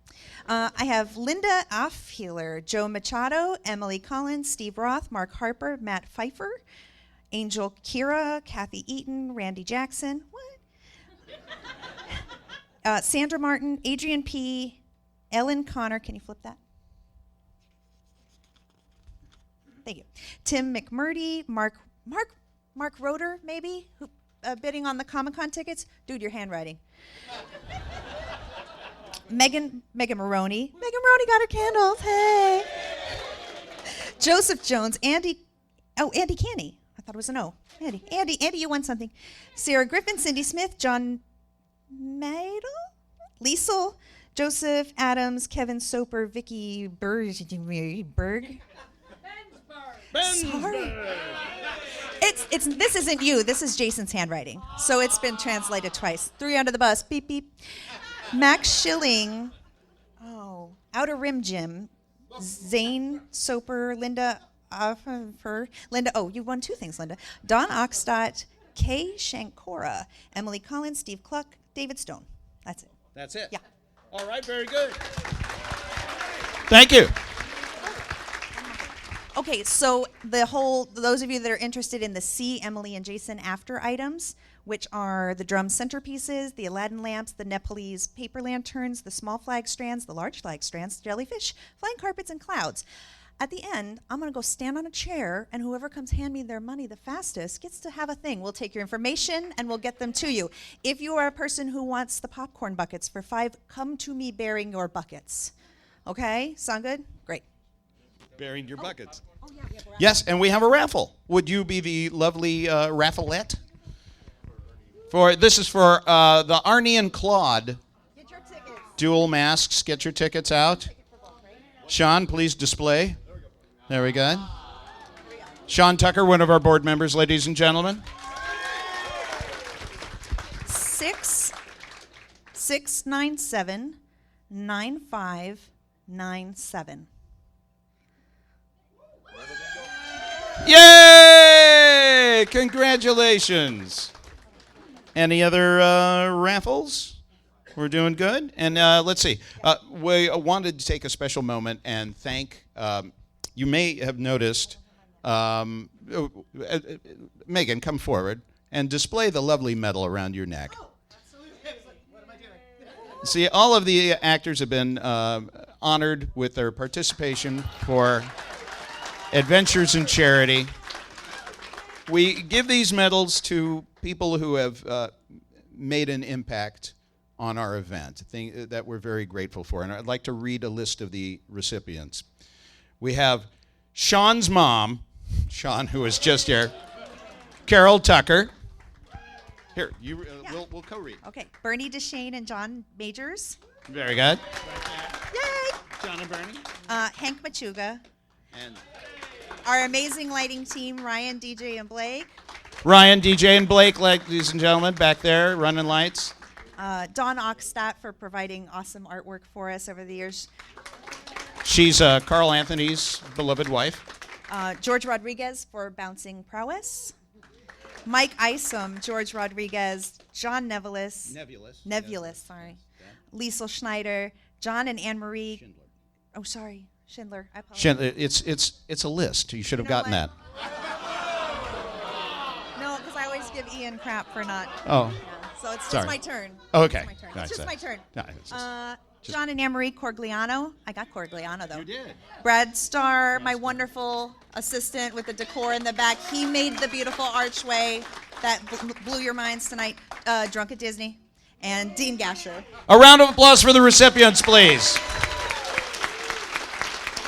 Speaker 9: I have Linda Offhealer, Joe Machado, Emily Collins, Steve Roth, Mark Harper, Matt Pfeiffer, Angel Kira, Kathy Eaton, Randy Jackson, Sandra Martin, Adrian P., Ellen Connor, can you flip that? Thank you. Tim McMurdy, Mark Roeder, maybe, who, bidding on the Comic-Con tickets. Dude, your handwriting. Megan Maroney. Megan Maroney got her candles. Hey. Joseph Jones, Andy Canny. I thought it was an O. Andy, you won something. Sarah Griffin, Cindy Smith, John Meidel, Liesel, Joseph Adams, Kevin Soper, Vicky Berg. Sorry. This isn't you. This is Jason's handwriting. So it's been translated twice. 3 under the bus. Beep beep. Max Schilling. Oh, Outer Rim Gym. Zane Soper. Linda. Linda. Oh, you won 2 things, Linda. Don Oxtott. Kay Shankora. Emily Collins. Steve Cluck. David Stone. That's it.
Speaker 10: That's it.
Speaker 9: Yeah.
Speaker 10: All right. Very good. Thank you.
Speaker 9: Okay, so those of you that are interested in the See Emily and Jason After items, which are the drum centerpieces, the Aladdin lamps, the Nepalese paper lanterns, the small flag strands, the large flag strands, jellyfish, flying carpets, and clouds. At the end, I'm going to go stand on a chair, and whoever comes hand me their money the fastest gets to have a thing. We'll take your information, and we'll get them to you. If you are a person who wants the popcorn buckets for $5, come to me bearing your buckets. Okay? Sound good? Great.
Speaker 10: Bearing your buckets. Yes, and we have a raffle. Would you be the lovely raffleette? This is for the Arnie and Claude dual masks. Get your tickets out. Sean, please display. There we go. Sean Tucker, one of our board members, ladies and gentlemen.
Speaker 9: 697-9597.
Speaker 10: Yay! Congratulations. Any other raffles? We're doing good. And let's see. We wanted to take a special moment and thank, you may have noticed, Megan, come forward and display the lovely medal around your neck. See, all of the actors have been honored with their participation for Adventures in Charity. We give these medals to people who have made an impact on our event, a thing that we're very grateful for. And I'd like to read a list of the recipients. We have Sean's mom, Sean, who is just here, Carol Tucker. Here, you, we'll co-read.
Speaker 9: Okay, Bernie DeShane and John Majors.
Speaker 10: Very good.
Speaker 9: Yay!
Speaker 10: John and Bernie.
Speaker 9: Hank Machuga.
Speaker 10: And
Speaker 9: our amazing lighting team, Ryan, DJ, and Blake.
Speaker 10: Ryan, DJ, and Blake, ladies and gentlemen, back there, running lights.
Speaker 9: Dawn Oxstadt for providing awesome artwork for us over the years.
Speaker 10: She's Carl Anthony's beloved wife.
Speaker 9: George Rodriguez for bouncing prowess. Mike Isom, George Rodriguez, John Nebulous. Sorry. Liesl Schneider, John and Anne Marie. Schindler. Oh, sorry. Schindler. I apologize.
Speaker 10: Schindler. It's a list. You should have gotten that.
Speaker 9: No, because I always give Ian crap for not.
Speaker 10: Oh.
Speaker 9: So it's
Speaker 10: Sorry.
Speaker 9: just my turn.
Speaker 10: Oh, okay.
Speaker 9: It's, my turn.
Speaker 10: Nice.
Speaker 9: It's just my turn.
Speaker 10: No, it's just-
Speaker 9: John and Anne Marie Corgliano. I got Corgliano though.
Speaker 10: You did.
Speaker 9: Brad Starr, my wonderful assistant with the decor in the back. He made the beautiful archway that blew your minds tonight. Drunk at Disney. And Dean Gasher.
Speaker 10: A round of applause for the recipients, please.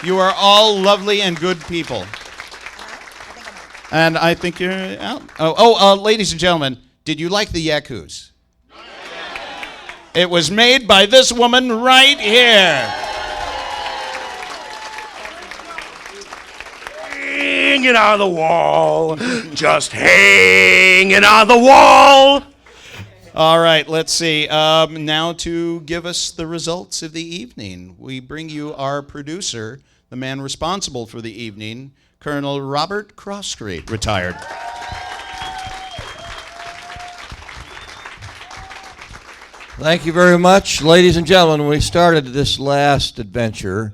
Speaker 10: You are all lovely and good people. And I think you're out. Ladies and gentlemen, did you like the Yakuza? It was made by this woman right here.
Speaker 17: Hanging on the wall, just hanging on the wall.
Speaker 10: All right, let's see. Now to give us the results of the evening, we bring you our producer, the man responsible for the evening, Colonel Robert Crossstreet, retired.
Speaker 7: Thank you very much. Ladies and gentlemen, when we started this last adventure,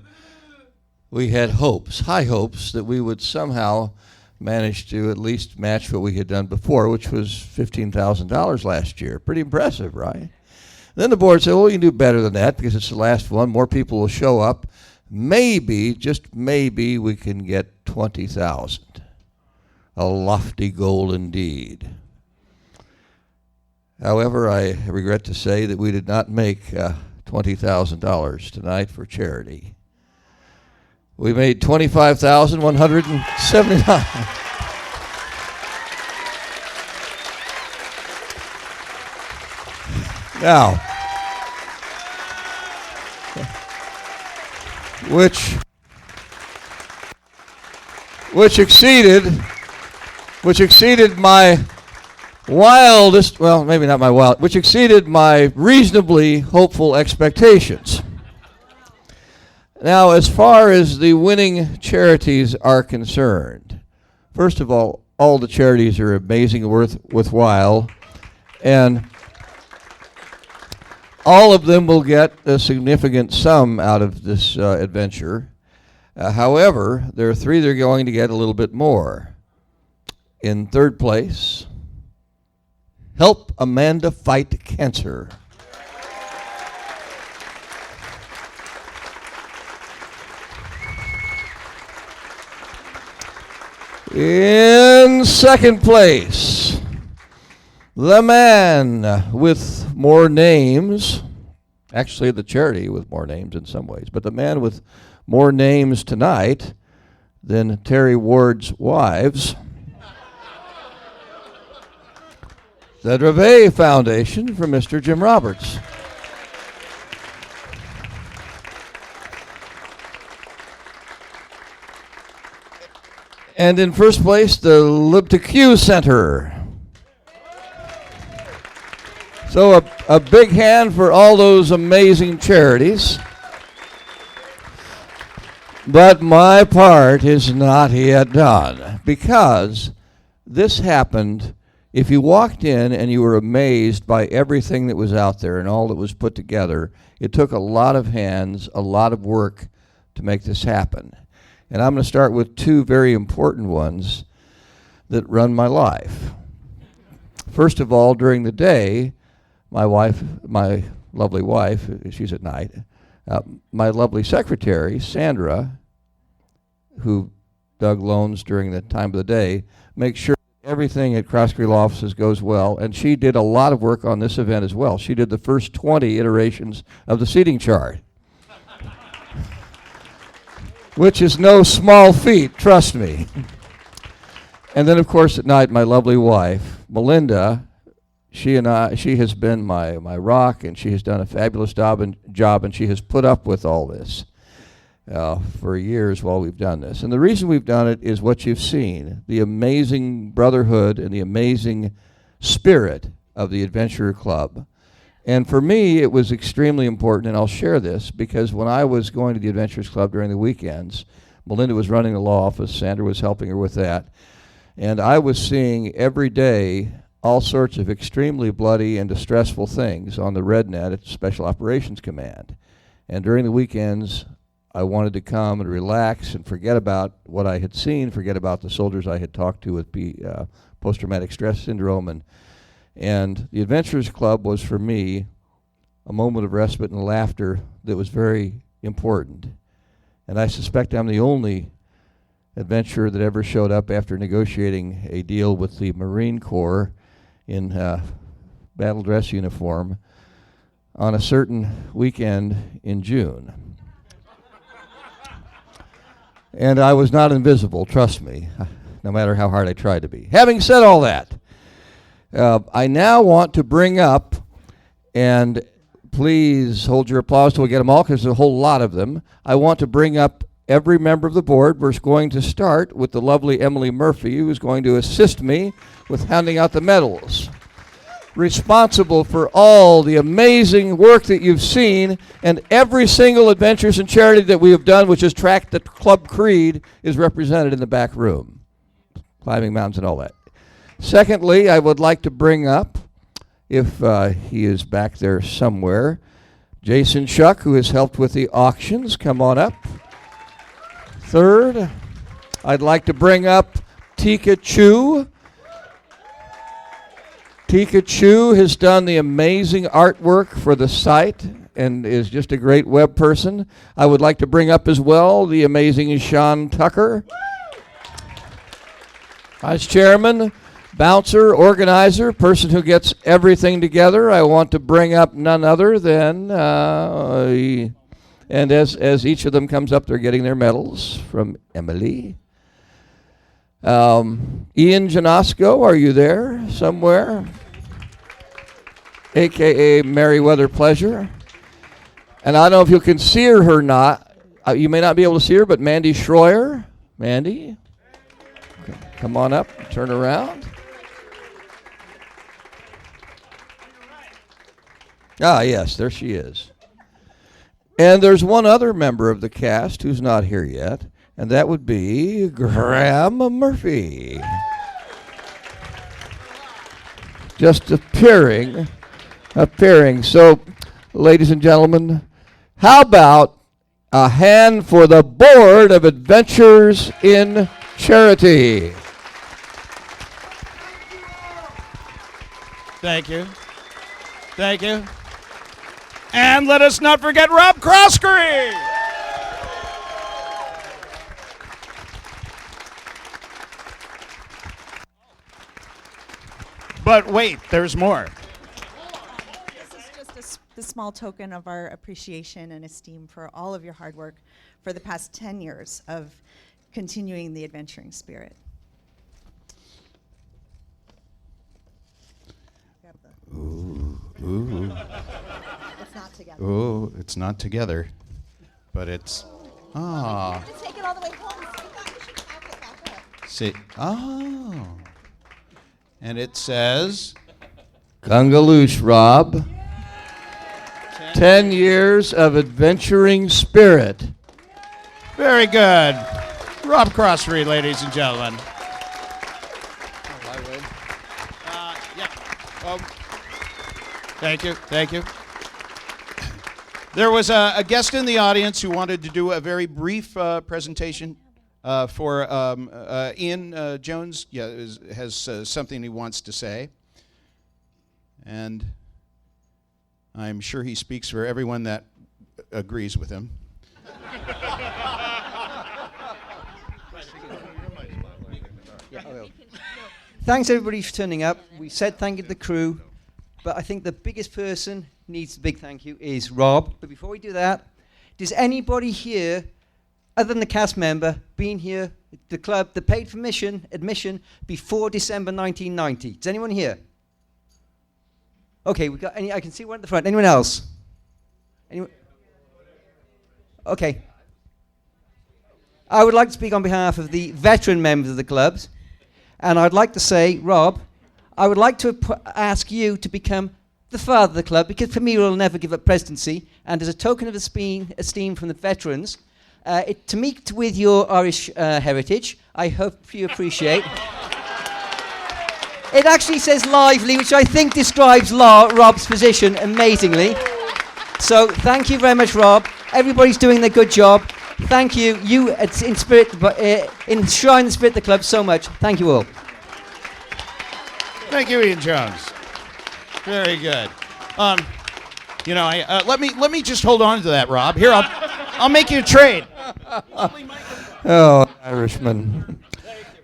Speaker 7: we had hopes, high hopes, that we would somehow manage to at least match what we had done before, which was $15,000 last year. Pretty impressive, right? Then the board said, well, we can do better than that because it's the last one. More people will show up. Maybe, just maybe, we can get 20,000. A lofty goal indeed. However, I regret to say that we did not make $20,000 tonight for charity. We made $25,179. Now, which exceeded my wildest, well, maybe not my wild, which exceeded my reasonably hopeful expectations. Now, as far as the winning charities are concerned, first of all the charities are amazing, worthwhile, and all of them will get a significant sum out of this adventure. However, there are three that are going to get a little bit more. In third place, Help Amanda Fight Cancer. In second place, the man with more names, actually the charity with more names in some ways, but the man with more names tonight than Terry Ward's wives, the Dreve Foundation for Mr. Jim Roberts. And in first place, the LibTQ Center. So a big hand for all those amazing charities. But my part is not yet done, because this happened. If you walked in and you were amazed by everything that was out there and all that was put together, it took a lot of hands, a lot of work to make this happen. And I'm going to start with two very important ones that run my life. First of all, during the day, my lovely wife, she's at night, my lovely secretary, Sandra, who dug loans during the time of the day, makes sure everything at Cross Creek Law Offices goes well, and she did a lot of work on this event as well. She did the first 20 iterations of the seating chart, which is no small feat, trust me. And then, of course, at night, my lovely wife, Melinda, she has been my rock, and she has done a fabulous job, and she has put up with all this for years while we've done this. And the reason we've done it is what you've seen, the amazing brotherhood and the amazing spirit of the Adventurer Club. And for me, it was extremely important, and I'll share this, because when I was going to the Adventurers Club during the weekends, Melinda was running the law office, Sandra was helping her with that, and I was seeing every day all sorts of extremely bloody and distressful things on the RedNet at Special Operations Command. And during the weekends, I wanted to come and relax and forget about what I had seen, forget about the soldiers I had talked to with post-traumatic stress syndrome. And the Adventurers Club was, for me, a moment of respite and laughter that was very important. And I suspect I'm the only adventurer that ever showed up after negotiating a deal with the Marine Corps in battle dress uniform on a certain weekend in June. And I was not invisible, trust me, no matter how hard I tried to be. Having said all that, I now want to bring up, and please hold your applause till we get them all, because there's a whole lot of them. I want to bring up every member of the board. We're going to start with the lovely Emily Murphy, who is going to assist me with handing out the medals. Responsible for all the amazing work that you've seen, and every single Adventures in Charity that we have done, which has tracked the club creed, is represented in the back room. Climbing mountains and all that. Secondly, I would like to bring up, if he is back there somewhere, Jason Shuck, who has helped with the auctions. Come on up. Third, I'd like to bring up Tika Chu. Tika Chu has done the amazing artwork for the site and is just a great web person. I would like to bring up as well the amazing Sean Tucker. Vice Chairman, bouncer, organizer, person who gets everything together. I want to bring up none other than, and as each of them comes up, they're getting their medals from Emily. Ian Janosko, are you there somewhere? AKA Merriweather Pleasure. And I don't know if you can see her or not. You may not be able to see her, but Mandy Schroyer. Mandy? Okay, come on up, turn around. Ah, yes, there she is. And there's one other member of the cast who's not here yet, and that would be Graham Murphy. Just appearing. So, ladies and gentlemen, how about a hand for the Board of Adventures in Charity?
Speaker 17: Thank you. Thank you. And let us not forget Rob Crosscree. But wait, there's more.
Speaker 9: This is just a small token of our appreciation and esteem for all of your hard work for the past 10 years of continuing the adventuring spirit.
Speaker 10: Ooh.
Speaker 9: It's not together.
Speaker 10: Oh, it's not together, but it's. Ah.
Speaker 9: Just take it all the way home. So you should pack it back up.
Speaker 10: See. Oh. And it says,
Speaker 7: Gungaloosh, Rob. 10 years of adventuring spirit.
Speaker 17: Very good. Rob Crossreed, ladies and gentlemen. Thank you. Thank you. There was a guest in the audience who wanted to do a very brief presentation for Ian Jones. Yeah, has something he wants to say. And I'm sure he speaks for everyone that agrees with him.
Speaker 14: Thanks everybody for turning up. We said thank you to the crew, but I think the biggest person needs a big thank you is Rob. But before we do that, does anybody here, other than the cast member, been here at the club that paid for admission before December 1990? Does anyone here? Okay, we got any. I can see one at the front. Anyone else? Anyone? Okay. I would like to speak on behalf of the veteran members of the clubs, and I'd like to say, Rob, I would like to ask you to become the father of the club, because for me, we'll never give up presidency, and as a token of esteem from the veterans, to meet with your Irish heritage, I hope you appreciate. It actually says lively, which I think describes Rob's position amazingly. So thank you very much, Rob. Everybody's doing a good job. Thank you. You in spirit, enshrine the spirit of the club so much. Thank you all.
Speaker 17: Thank you, Ian Jones. Very good. Let me just hold on to that, Rob. Here, I'll make you a trade.
Speaker 7: Oh, Irishman.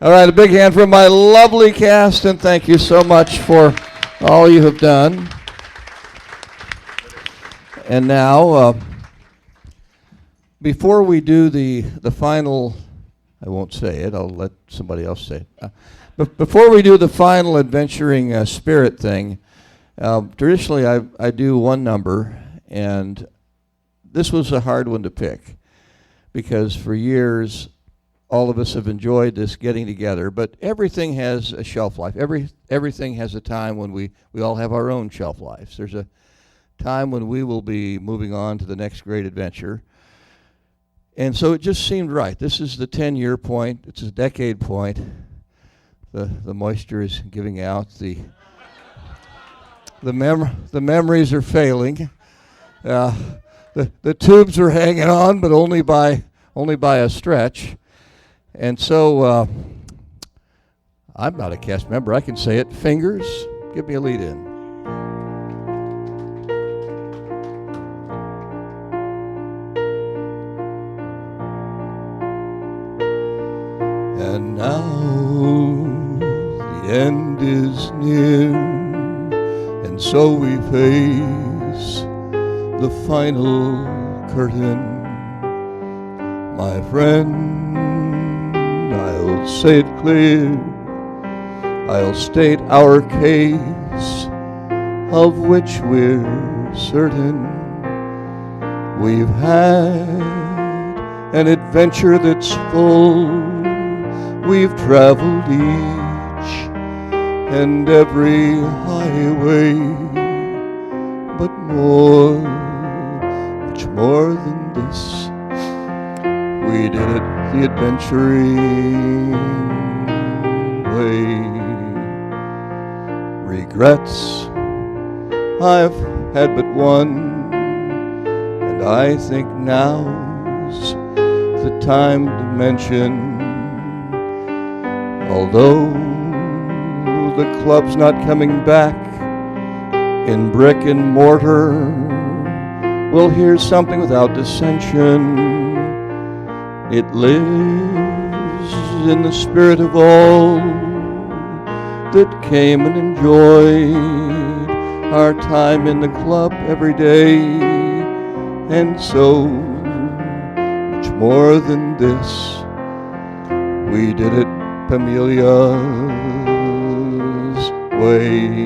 Speaker 7: All right, a big hand for my lovely cast, and thank you so much for all you have done. And now, before we do the final, I won't say it, I'll let somebody else say it. But before we do the final adventuring spirit thing, traditionally I do one number, and this was a hard one to pick, because for years, all of us have enjoyed this getting together, but everything has a shelf life. Everything has a time when we all have our own shelf lives. There's a time when we will be moving on to the next great adventure. And so it just seemed right. This is the 10-year point. It's a decade point. The moisture is giving out. The memories are failing. The tubes are hanging on, but only by a stretch. And so, I'm not a cast member. I can say it. Fingers, give me a lead in. And now the end is near, and so we face the final curtain. My friend, I'll say it clear, I'll state our case, of which we're certain. We've had an adventure that's full. We've traveled each and every highway, but much more than this, we did it the adventuring way. Regrets, I've had but one, and I think now's the time to mention. Although the club's not coming back in brick and mortar, well, here's something without dissension. It lives in the spirit of all that came and enjoyed our time in the club every day. And so, much more than this, we did it Pamelia's way.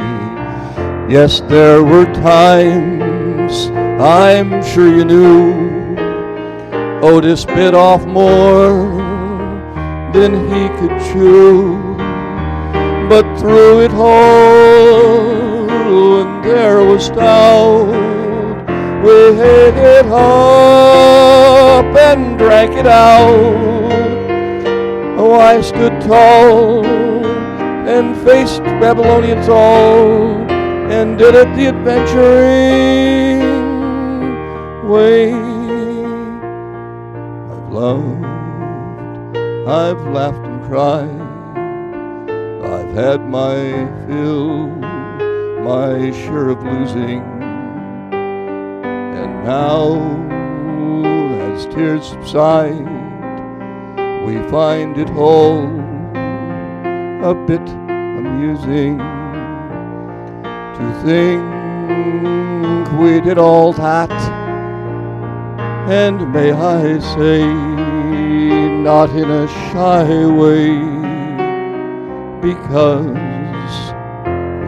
Speaker 7: Yes, there were times, I'm sure you knew, Otis bit off more than he could chew. But through it all, and there was stout. We ate it up and drank it out. Oh, I stood tall and faced Babylonians all, and did it the adventuring way. I've loved, I've laughed and cried, I've had my fill, my share of losing, and now, as tears subside, we find it all a bit amusing to think we did all that, and may I say, not in a shy way, because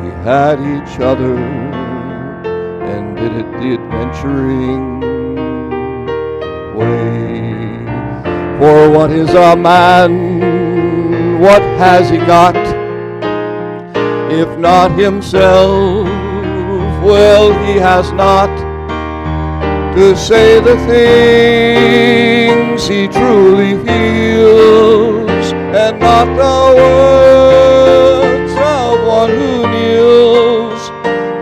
Speaker 7: we had each other and did it the adventuring way. For what is a man? What has he got? If not himself, well, he has not to say the things he truly feels, and not the words of one who kneels.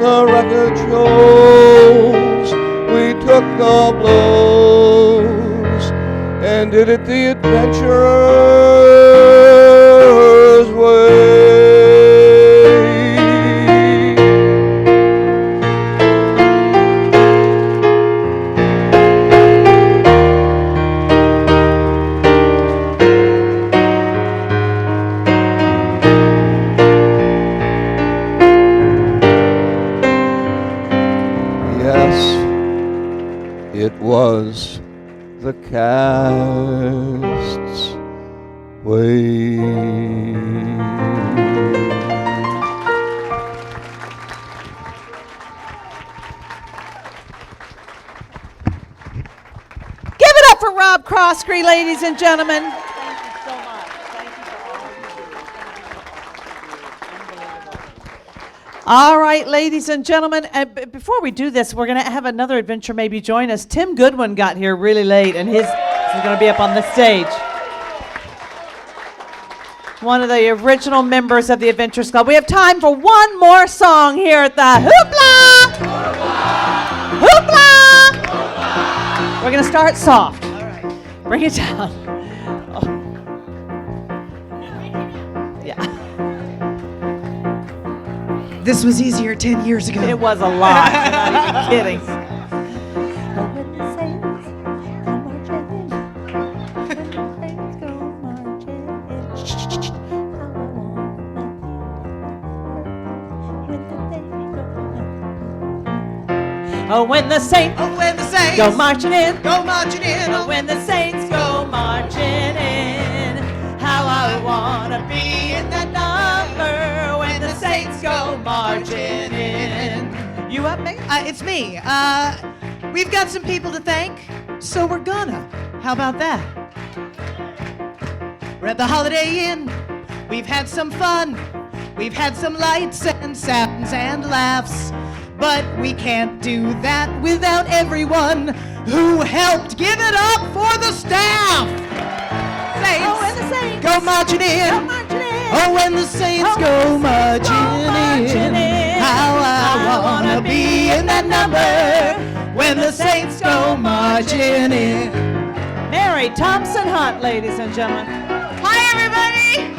Speaker 7: The record shows we took the blows and did it the adventurer's way. It was the cast's way.
Speaker 16: Give it up for Rob Croskery, ladies and gentlemen. All right, ladies and gentlemen, before we do this, we're going to have another adventure maybe join us. Tim Goodwin got here really late, and he's going to be up on the stage. One of the original members of the Adventures Club. We have time for one more song here at the Hoopla! Hoopla! We're going to start soft. All right. Bring it down. Oh. Yeah.
Speaker 18: This was easier 10 years ago.
Speaker 16: It was a lot. I'm not even kidding. Oh, when the saints go marching in, Oh, when the saints go marching in, how I wanna be in that number when the saints go marching in. You up, Megan?
Speaker 18: It's me. We've got some people to thank, so we're gonna. How about that? We're at the Holiday Inn. We've had some fun. We've had some lights and sounds and laughs. But we can't do that without everyone who helped. Give it up for the staff. Saints,
Speaker 16: oh, when the saints
Speaker 18: go marching in.
Speaker 16: Go marching in.
Speaker 18: Oh, when the saints go marching in. How I wanna be in that number when the saints go marching in.
Speaker 16: Mary Thompson Hunt, ladies and gentlemen.
Speaker 21: Hi, everybody.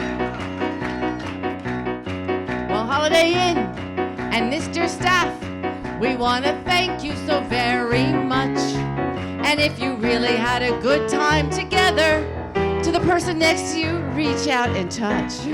Speaker 21: Well, Holiday Inn and Mr. Staff, we want to thank you so very much. And if you really had a good time together, to the person next to you, reach out and touch.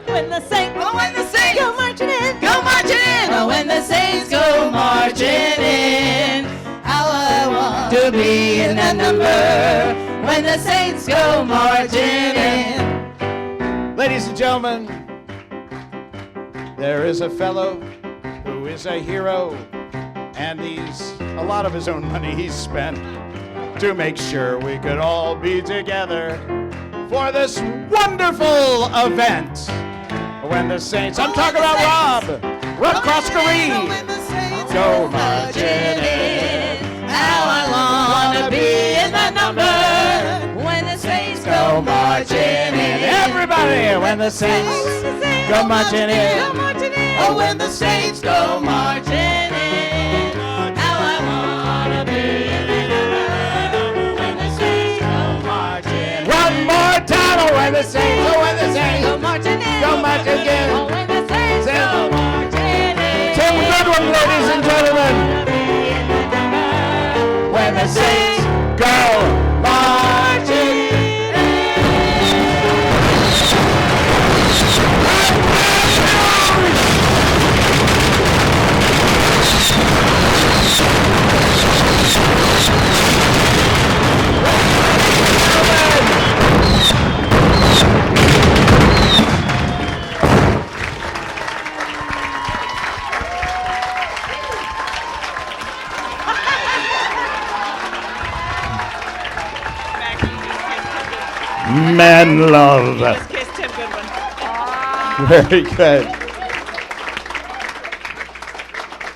Speaker 16: When the saints,
Speaker 21: oh, when the saints
Speaker 16: go marching in,
Speaker 21: go marching in. Oh, when the saints go marching in, how I want to be in that number. When the saints go marching in.
Speaker 17: Ladies and gentlemen, there is a fellow who is a hero, and a lot of his own money he's spent to make sure we could all be together for this wonderful event. When the saints, I'm talking about Rob.
Speaker 10: Run across the ring. Go marching in.
Speaker 16: How I wanna be in that number when the Saints go marching in.
Speaker 10: Everybody, when the Saints go marching in.
Speaker 16: Oh, when the Saints go marching in. How I wanna be in that number when the Saints go marching in.
Speaker 10: One more time, oh, when the Saints, oh, when the Saints
Speaker 16: go marching in.
Speaker 10: Go marching in.
Speaker 16: Oh, when the Saints go marching in.
Speaker 10: Tim Goodwin, ladies and gentlemen. When the Saints go marching
Speaker 17: Man love.
Speaker 16: Just kiss Tim Goodwin.
Speaker 17: Very good.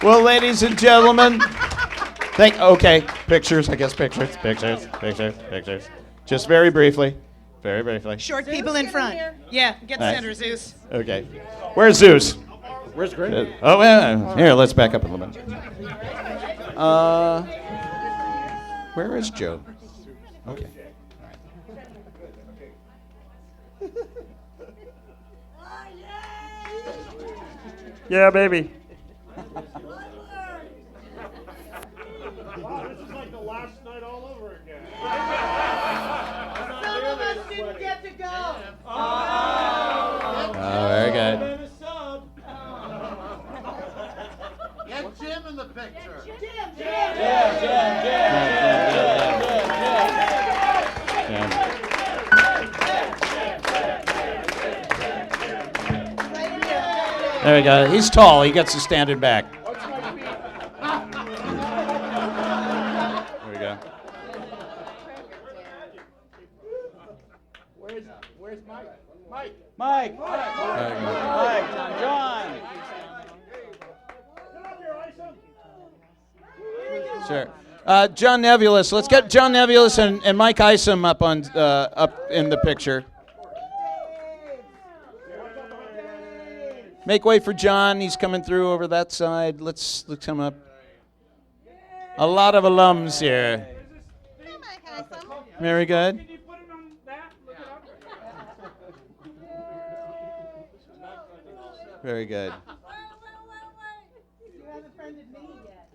Speaker 17: Well, ladies and gentlemen, okay, pictures, I guess pictures. Just very briefly.
Speaker 18: Short people in front. Yeah, get
Speaker 17: Nice.
Speaker 18: center, Zeus.
Speaker 17: Okay. Where's Zeus?
Speaker 10: Where's Greg?
Speaker 17: Oh, well, here, let's back up a little bit. Where is Joe? Okay. Yeah, baby.
Speaker 4: Wow, this is like the last night all over again.
Speaker 16: Some of us didn't get to go.
Speaker 17: Oh, very good.
Speaker 16: Get Jim in the picture.
Speaker 10: There we go. He's tall. He gets to stand it back.
Speaker 17: There we go.
Speaker 10: Where's Mike?
Speaker 17: Mike.
Speaker 10: John.
Speaker 17: Sure. John Nevulis. Let's get John Nevulis and Mike Isom up in the picture. Make way for John. He's coming through over that side. Let's come up. A lot of alums here. Very good. Very good.
Speaker 16: You haven't friended me yet.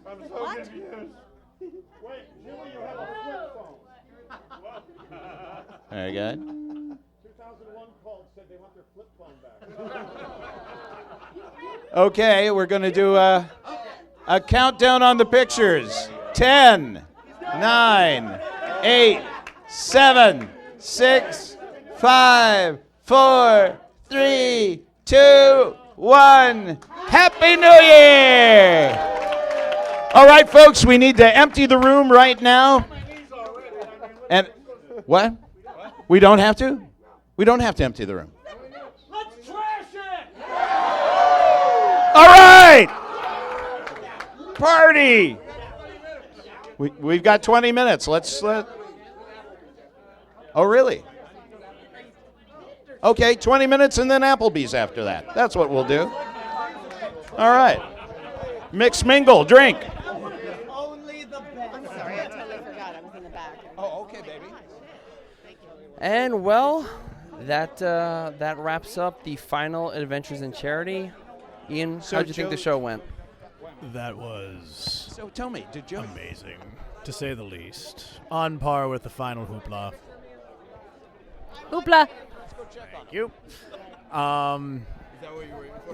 Speaker 4: I'm so confused. Wait, Julie, you have a flip phone.
Speaker 17: Very good.
Speaker 4: 2001 called, said they want their flip phone back.
Speaker 17: Okay, we're going to do a countdown on the pictures. 10, 9, 8, 7, 6, 5, 4, 3, 2, 1. Happy New Year! All right, folks, we need to empty the room right now. And what? We don't have to? We don't have to empty the room.
Speaker 4: Let's trash it!
Speaker 17: All right! Party! We've got 20 minutes. Oh, really? Okay, 20 minutes and then Applebee's after that. That's what we'll do. All right. Mix, mingle, drink.
Speaker 16: I'm sorry, I totally forgot. I was in the back.
Speaker 10: Oh, okay, baby.
Speaker 1: And well, that wraps up the final Adventures in Charity. Ian,
Speaker 17: So
Speaker 1: how did you think the
Speaker 17: Joe-
Speaker 1: show went?
Speaker 11: That was
Speaker 17: So tell me, did Joe
Speaker 11: amazing, to say the least. On par with the final Hoopla.
Speaker 21: Hoopla.
Speaker 11: Thank you.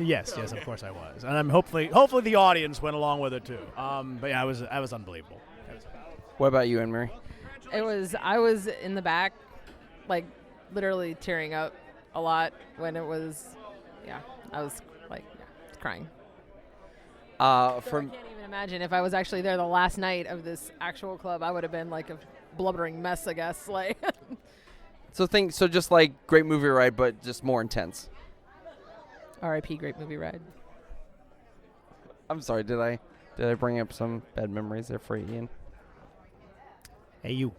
Speaker 11: Yes, of course I was, and I'm hopefully the audience went along with it too. But yeah, I was unbelievable.
Speaker 1: What about you, Anne Marie?
Speaker 23: I was in the back, like literally tearing up a lot when it was, I was like crying. I can't even imagine if I was actually there the last night of this actual club, I would have been like a blubbering mess, I guess. Like,
Speaker 1: So just like great movie ride, but just more intense.
Speaker 23: R.I.P. Great movie ride.
Speaker 1: I'm sorry. Did I bring up some bad memories there for Ian?
Speaker 11: Hey, you.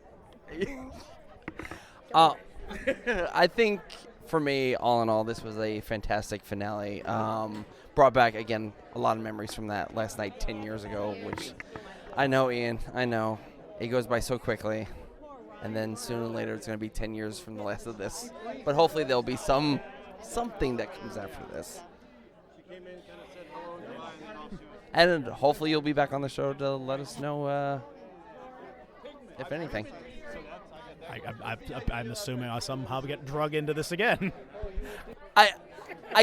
Speaker 1: I think for me, all in all, this was a fantastic finale. Brought back again a lot of memories from that last night 10 years ago, which I know, Ian. I know it goes by so quickly, and then sooner or later it's going to be 10 years from the last of this. But hopefully there'll be something that comes after this. And hopefully you'll be back on the show to let us know if anything.
Speaker 11: I'm assuming I'll somehow get drug into this again.
Speaker 1: I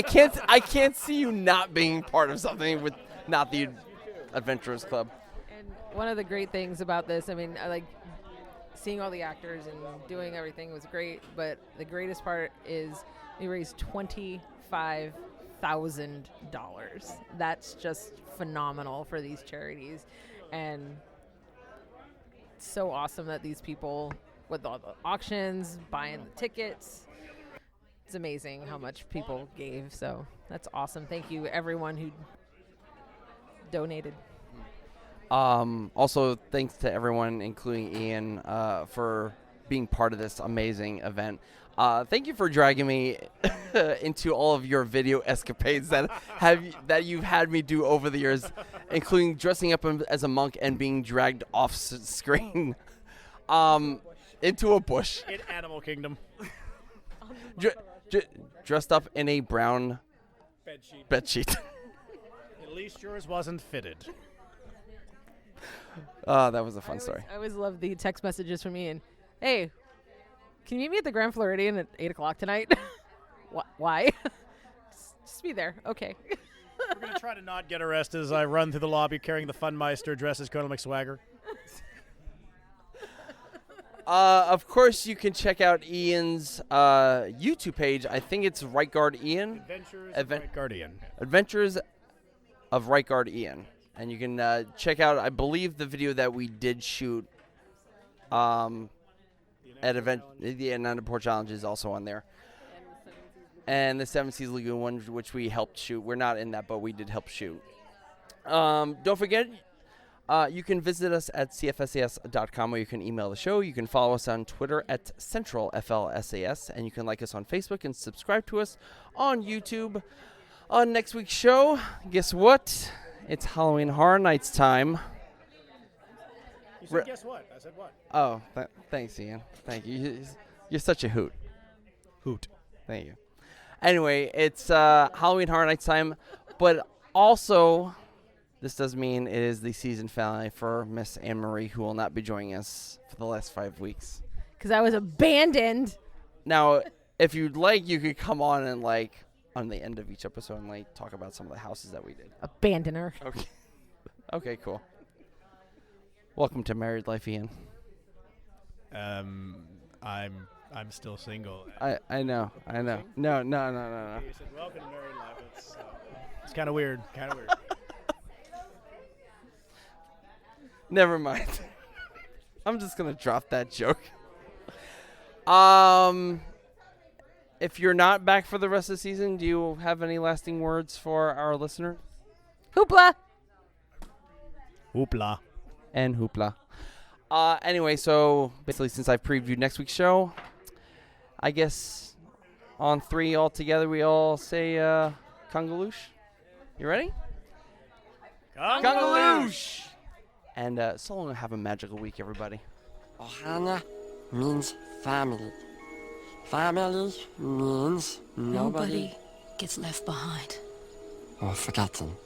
Speaker 1: can't see you not being part of something with not the Adventurers Club.
Speaker 23: And one of the great things about this, I mean, I like seeing all the actors and doing everything was great, but the greatest part is we raised $25,000. That's just phenomenal for these charities, and it's so awesome that these people, with all the auctions, buying the tickets, it's amazing how much people gave. So that's awesome. Thank you, everyone who donated.
Speaker 1: Also, thanks to everyone, including Ian, for being part of this amazing event. Thank you for dragging me into all of your video escapades that you've had me do over the years, including dressing up as a monk and being dragged off screen into a bush.
Speaker 11: In Animal Kingdom.
Speaker 1: Dressed up in a brown bedsheet.
Speaker 11: At least yours wasn't fitted.
Speaker 1: That was a fun story.
Speaker 23: I always love the text messages from Ian. Hey, can you meet me at the Grand Floridian at 8 o'clock tonight? Why? Just be there. Okay.
Speaker 11: We're going to try to not get arrested as I run through the lobby carrying the Funmeister dressed as Colonel McSwagger.
Speaker 1: Of course, you can check out Ian's YouTube page. I think it's Right Guard Ian.
Speaker 11: Adventures of Right Guard Ian.
Speaker 1: Adventures of Right Guard Ian. And you can check out, I believe, the video that we did shoot at the Ananda Port Challenge is also on there. And the Seven Seas Lagoon one, which we helped shoot. We're not in that, but we did help shoot. Don't forget, you can visit us at cfsas.com, or you can email the show. You can follow us on Twitter at CentralFLSAS, and you can like us on Facebook and subscribe to us on YouTube. On next week's show, guess what? It's Halloween Horror Nights time.
Speaker 11: You said guess what? I said what?
Speaker 1: Oh, thanks, Ian. Thank you. You're such a hoot.
Speaker 11: Hoot.
Speaker 1: Thank you. Anyway, it's Halloween Horror Nights time, but also this does mean it is the season finale for Miss Anne Marie, who will not be joining us for the last 5 weeks.
Speaker 23: Because I was abandoned.
Speaker 1: Now, if you'd like, you could come on and on the end of each episode and talk about some of the houses that we did.
Speaker 23: Abandoner.
Speaker 1: Okay. Okay, cool. Welcome to Married Life, Ian.
Speaker 11: I'm still single.
Speaker 1: I know. No.
Speaker 11: You said welcome to married life. It's kind of weird.
Speaker 1: Never mind. I'm just gonna drop that joke. If you're not back for the rest of the season, do you have any lasting words for our listeners?
Speaker 23: Hoopla.
Speaker 11: Hoopla.
Speaker 1: And hoopla. Anyway, so basically, since I've previewed next week's show, I guess on 3 all together, we all say Congaloosh. You ready?
Speaker 11: Congaloosh!
Speaker 1: And so long, have a magical week, everybody.
Speaker 3: Ohana means family. Family means nobody
Speaker 15: gets left behind
Speaker 3: or forgotten.